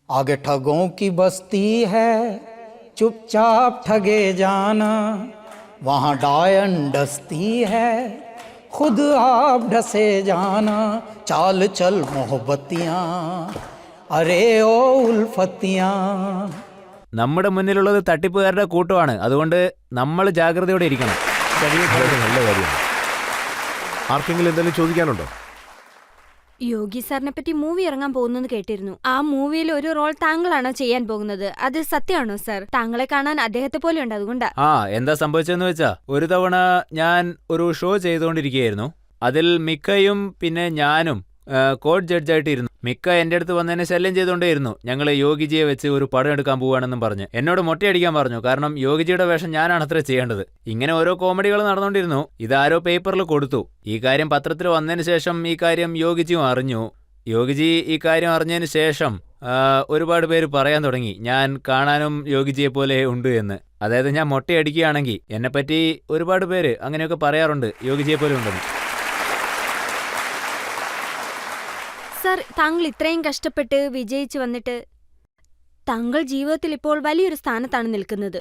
आगे ठगों की बस्ती है, चुपचाप ठगे जाना, वहाँ डायन डसती है, खुद आप ढसे जाना, चाल चल मोहब्बतियाँ, अरे ओ उल्फतियाँ. നമ്മുടെ മുന്നിലുള്ളത് തട്ടിപ്പുകാരുടെ കൂട്ടമാണ്. അതുകൊണ്ട് നമ്മൾ ജാഗ്രതയോടെ ഇരിക്കണം. വളരെ നല്ല കാര്യമാണ്. ആർക്കെങ്കിലും എന്തെങ്കിലും ചോദിക്കാനുണ്ടോ? യോഗി സാറിനെ പറ്റി മൂവി ഇറങ്ങാൻ പോകുന്നെന്ന് കേട്ടിരുന്നു. ആ മൂവിയിൽ ഒരു റോൾ താങ്കളാണോ ചെയ്യാൻ പോകുന്നത്? അത് സത്യമാണോ സാർ? താങ്കളെ കാണാൻ അദ്ദേഹത്തെ പോലെ ഉണ്ട്, അതുകൊണ്ടാ. എന്താ സംഭവിച്ചതെന്ന് വെച്ചാ, ഒരു തവണ ഞാൻ ഒരു ഷോ ചെയ്തുകൊണ്ടിരിക്കുകയായിരുന്നു. അതിൽ മിക്കയും പിന്നെ ഞാനും കോർട്ട് ജഡ്ജായിട്ട് ഇരുന്നു. മിക്ക എൻ്റെ അടുത്ത് വന്നതിനെ ശല്യം ചെയ്തുകൊണ്ടേയിരുന്നു. ഞങ്ങൾ യോഗിജിയെ വെച്ച് ഒരു പടം എടുക്കാൻ പോവുകയാണെന്നും പറഞ്ഞ് എന്നോട് മൊട്ടയടിക്കാൻ പറഞ്ഞു. കാരണം യോഗിജിയുടെ വേഷം ഞാനാണ് അത്ര ചെയ്യേണ്ടത്. ഇങ്ങനെ ഓരോ കോമഡികൾ നടന്നുകൊണ്ടിരുന്നു. ഇതാരോ പേപ്പറിൽ കൊടുത്തു. ഈ കാര്യം പത്രത്തിൽ വന്നതിന് ശേഷം ഈ കാര്യം യോഗിജിയും അറിഞ്ഞു. യോഗിജി ഈ കാര്യം അറിഞ്ഞതിന് ശേഷം ഒരുപാട് പേര് പറയാൻ തുടങ്ങി, ഞാൻ കാണാനും യോഗിജിയെ പോലെ ഉണ്ട് എന്ന്. അതായത് ഞാൻ മൊട്ടയടിക്കുകയാണെങ്കിൽ എന്നെപ്പറ്റി ഒരുപാട് പേര് അങ്ങനെയൊക്കെ പറയാറുണ്ട്, യോഗിജിയെ പോലെ ഉണ്ടെന്ന്. സാർ, താങ്കൾ ഇത്രയും കഷ്ടപ്പെട്ട് വിജയിച്ചു വന്നിട്ട് താങ്കൾ ജീവിതത്തിൽ ഇപ്പോൾ വലിയൊരു സ്ഥാനത്താണ് നിൽക്കുന്നത്.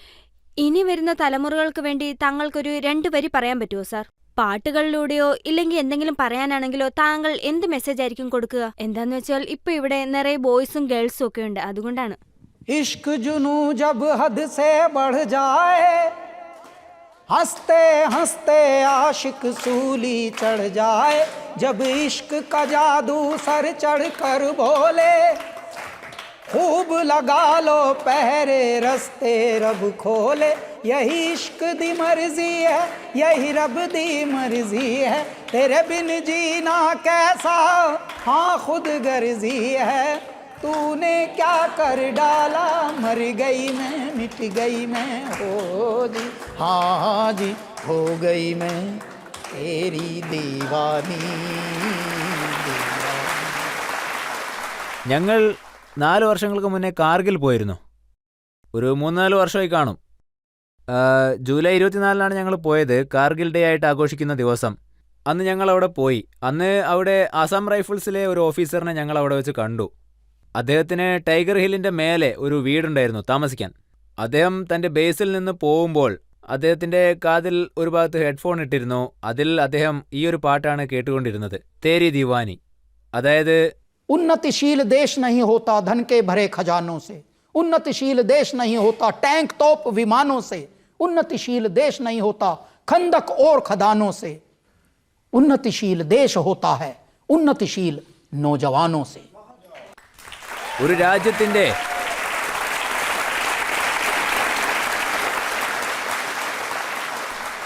ഇനി വരുന്ന തലമുറകൾക്ക് വേണ്ടി താങ്കൾക്കൊരു 2 വരി പറയാൻ പറ്റുമോ സാർ? പാട്ടുകളിലൂടെയോ ഇല്ലെങ്കിൽ എന്തെങ്കിലും പറയാനാണെങ്കിലോ താങ്കൾ എന്ത് മെസ്സേജ് ആയിരിക്കും കൊടുക്കുക? എന്താന്ന് വെച്ചാൽ ഇപ്പൊ ഇവിടെ നിറയെ ബോയ്സും ഗേൾസും ഒക്കെ ഉണ്ട്, അതുകൊണ്ടാണ്. इश्क जुनू जब हद से बढ़ जाए, हंसते हंसते आशिक सूली चढ़ जाए, जब इश्क का जादू सर चढ़ कर बोले, खूब लगा लो पहरे रस्ते रब खोले, यही इश्क दी मर्जी है, यही रब दी मर्जी है, तेरे बिन जीना कैसा हाँ खुद गर्जी है, तूने क्या कर डाला, मर गई मैं, मिट गई मैं, हो जी, हाँ जी, हो गई मैं तेरी दीवानी, दीवानी. ഞങ്ങൾ 4 വർഷങ്ങൾക്ക് മുന്നേ കാർഗിൽ പോയിരുന്നു. ഒരു 3-4 വർഷമായി കാണും. ജൂലൈ 24-നാണ് ഞങ്ങൾ പോയത്, കാർഗിൽ ഡേ ആയിട്ട് ആഘോഷിക്കുന്ന ദിവസം. അന്ന് ഞങ്ങൾ അവിടെ പോയി. അന്ന് അവിടെ ആസാം റൈഫിൾസിലെ ഒരു ഓഫീസറിനെ ഞങ്ങൾ അവിടെ വെച്ച് കണ്ടു. അദ്ദേഹത്തിന് ടൈഗർ ഹില്ലിൻ്റെ മേലെ ഒരു വീടുണ്ടായിരുന്നു താമസിക്കാൻ. അദ്ദേഹം തൻ്റെ ബേസിൽ നിന്ന് പോകുമ്പോൾ അദ്ദേഹത്തിൻ്റെ കാതിൽ ഒരു ഭാഗത്ത് ഹെഡ്ഫോൺ ഇട്ടിരുന്നു. അതിൽ അദ്ദേഹം ഈ ഒരു പാട്ടാണ് കേട്ടുകൊണ്ടിരുന്നത്, തേരി ദീവാനി. അതായത് उन्नतिशील देश नहीं होता धन के भरे खजानों से, उन्नतिशील देश नहीं होता टैंक तोप विमानों से, उन्नतिशील देश नहीं होता खंदक और खदानों से, उन्नतिशील देश होता है उन्नतिशील नौजवानों से.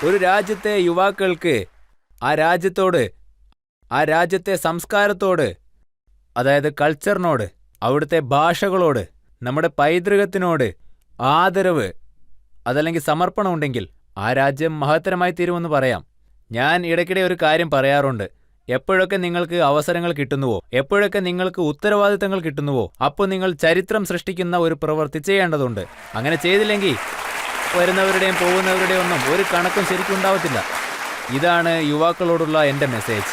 ഒരു രാജ്യത്തെ യുവാക്കൾക്ക് ആ രാജ്യത്തോട്, ആ രാജ്യത്തെ സംസ്കാരത്തോട്, അതായത് കൾച്ചറിനോട്, അവിടുത്തെ ഭാഷകളോട്, നമ്മുടെ പൈതൃകത്തിനോട് ആദരവ്, അതല്ലെങ്കിൽ സമർപ്പണം ഉണ്ടെങ്കിൽ ആ രാജ്യം മഹത്തരമായി തീരുമെന്ന് പറയാം. ഞാൻ ഇടയ്ക്കിടെ ഒരു കാര്യം പറയാറുണ്ട്. എപ്പോഴൊക്കെ നിങ്ങൾക്ക് അവസരങ്ങൾ കിട്ടുന്നുവോ, എപ്പോഴൊക്കെ നിങ്ങൾക്ക് ഉത്തരവാദിത്തങ്ങൾ കിട്ടുന്നുവോ, അപ്പോൾ നിങ്ങൾ ചരിത്രം സൃഷ്ടിക്കുന്ന ഒരു പ്രവൃത്തി ചെയ്യേണ്ടതുണ്ട്. അങ്ങനെ ചെയ്തില്ലെങ്കിൽ വരുന്നവരുടെയും പോകുന്നവരുടെയും ഒന്നും ഒരു കണക്കും ശരിക്കും ഉണ്ടാവത്തില്ല. ഇതാണ് യുവാക്കളോടുള്ള എൻ്റെ മെസ്സേജ്.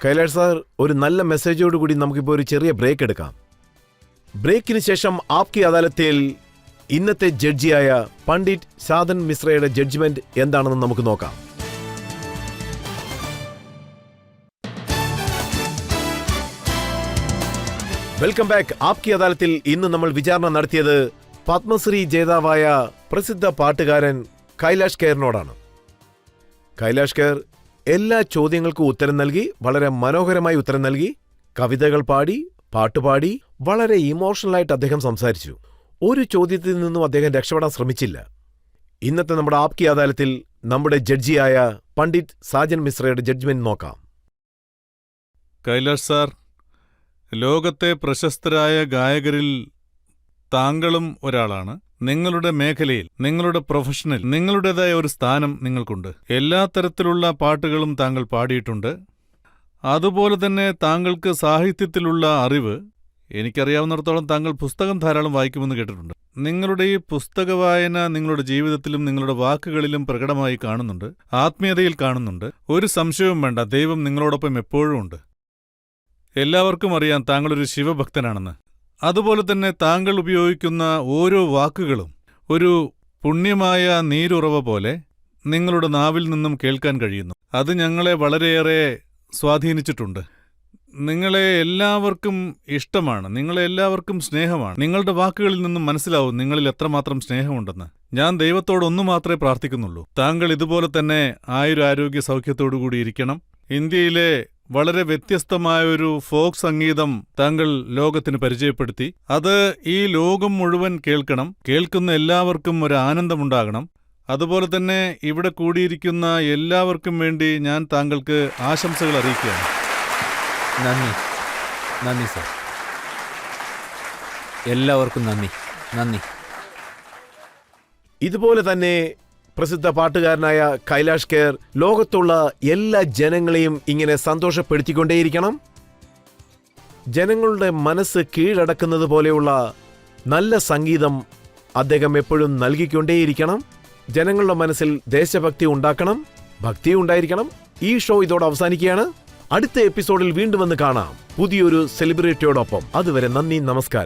കൈലാഷ് സാർ, ഒരു നല്ല മെസ്സേജോട് കൂടി നമുക്കിപ്പോൾ ഒരു ചെറിയ ബ്രേക്ക് എടുക്കാം. ബ്രേക്കിന് ശേഷം ആപ്കി അദാലത്തിൽ ഇന്നത്തെ ജഡ്ജിയായ പണ്ഡിറ്റ് സാധൻ മിശ്രയുടെ ജഡ്ജ്മെന്റ് എന്താണെന്ന് നമുക്ക് നോക്കാം. Welcome back. ആപ്കി അദാലത്തിൽ ഇന്ന് നമ്മൾ വിചാരണ നടത്തിയത് പത്മശ്രീ ജേതാവായ പ്രസിദ്ധ പാട്ടുകാരൻ കൈലാഷ് ഖേറിനോടാണ്. കൈലാഷ് ഖേർ എല്ലാ ചോദ്യങ്ങൾക്കും ഉത്തരം നൽകി, വളരെ മനോഹരമായി ഉത്തരം നൽകി, കവിതകൾ പാടി, പാട്ടുപാടി, വളരെ ഇമോഷണലായിട്ട് അദ്ദേഹം സംസാരിച്ചു. ഒരു ചോദ്യത്തിൽ നിന്നും അദ്ദേഹം രക്ഷപ്പെടാൻ ശ്രമിച്ചില്ല. ഇന്നത്തെ നമ്മുടെ ആപ്കി അദാലത്തിൽ നമ്മുടെ ജഡ്ജിയായ പണ്ഡിറ്റ് സാജൻ മിശ്രയുടെ ജഡ്ജ്മെന്റ് നോക്കാം. കൈലാഷ് സാർ, ലോകത്തെ പ്രശസ്തരായ ഗായകരിൽ താങ്കളും ഒരാളാണ്. നിങ്ങളുടെ മേഖലയിൽ, നിങ്ങളുടെ പ്രൊഫഷനിൽ നിങ്ങളുടേതായ ഒരു സ്ഥാനം നിങ്ങൾക്കുണ്ട്. എല്ലാ തരത്തിലുള്ള പാട്ടുകളും താങ്കൾ പാടിയിട്ടുണ്ട്. അതുപോലെ തന്നെ താങ്കൾക്ക് സാഹിത്യത്തിലുള്ള അറിവ്, എനിക്കറിയാവുന്നിടത്തോളം താങ്കൾ പുസ്തകം ധാരാളം വായിക്കുമെന്ന് കേട്ടിട്ടുണ്ട്. നിങ്ങളുടെ ഈ പുസ്തക വായന നിങ്ങളുടെ ജീവിതത്തിലും നിങ്ങളുടെ വാക്കുകളിലും പ്രകടമായി കാണുന്നുണ്ട്, ആത്മീയതയിൽ കാണുന്നുണ്ട്. ഒരു സംശയവും വേണ്ട, ദൈവം നിങ്ങളോടൊപ്പം എപ്പോഴും ഉണ്ട്. എല്ലാവർക്കും അറിയാം താങ്കളൊരു ശിവഭക്തനാണെന്ന്. അതുപോലെ തന്നെ താങ്കൾ ഉപയോഗിക്കുന്ന ഓരോ വാക്കുകളും ഒരു പുണ്യമായ നീരുറവ പോലെ നിങ്ങളുടെ നാവിൽ നിന്നും കേൾക്കാൻ കഴിയുന്നു. അത് ഞങ്ങളെ വളരെയേറെ സ്വാധീനിച്ചിട്ടുണ്ട്. നിങ്ങളെ എല്ലാവർക്കും ഇഷ്ടമാണ്, നിങ്ങളെ എല്ലാവർക്കും സ്നേഹമാണ്. നിങ്ങളുടെ വാക്കുകളിൽ നിന്നും മനസ്സിലാവും നിങ്ങളിൽ എത്രമാത്രം സ്നേഹമുണ്ടെന്ന്. ഞാൻ ദൈവത്തോടൊന്നു മാത്രമേ പ്രാർത്ഥിക്കുന്നുള്ളൂ, താങ്കൾ ഇതുപോലെ തന്നെ ആയുരാരോഗ്യ സൗഖ്യത്തോടുകൂടി ഇരിക്കണം. ഇന്ത്യയിലെ വളരെ വ്യത്യസ്തമായൊരു ഫോക്ക് സംഗീതം താങ്കൾ ലോകത്തിന് പരിചയപ്പെടുത്തി. അത് ഈ ലോകം മുഴുവൻ കേൾക്കണം. കേൾക്കുന്ന എല്ലാവർക്കും ഒരു ആനന്ദമുണ്ടാകണം. അതുപോലെ തന്നെ ഇവിടെ കൂടിയിരിക്കുന്ന എല്ലാവർക്കും വേണ്ടി ഞാൻ താങ്കൾക്ക് ആശംസകൾ അറിയിക്കുകയാണ്. നന്ദി, നന്ദി സർ. എല്ലാവർക്കും നന്ദി, നന്ദി. ഇതുപോലെ തന്നെ പ്രസിദ്ധ പാട്ടുകാരനായ കൈലാഷ് ഖേർ ലോകത്തുള്ള എല്ലാ ജനങ്ങളെയും ഇങ്ങനെ സന്തോഷപ്പെടുത്തിക്കൊണ്ടേയിരിക്കണം. ജനങ്ങളുടെ മനസ്സ് കീഴടക്കുന്നത് പോലെയുള്ള നല്ല സംഗീതം അദ്ദേഹം എപ്പോഴും നൽകിക്കൊണ്ടേയിരിക്കണം. ജനങ്ങളുടെ മനസ്സിൽ ദേശഭക്തി ഉണ്ടാക്കണം, ഭക്തി ഉണ്ടായിരിക്കണം. ഈ ഷോ ഇതോടെ അവസാനിക്കുകയാണ്. അടുത്ത എപ്പിസോഡിൽ വീണ്ടും വന്ന് കാണാം പുതിയൊരു സെലിബ്രിറ്റിയോടൊപ്പം. അതുവരെ നന്ദി, നമസ്കാരം.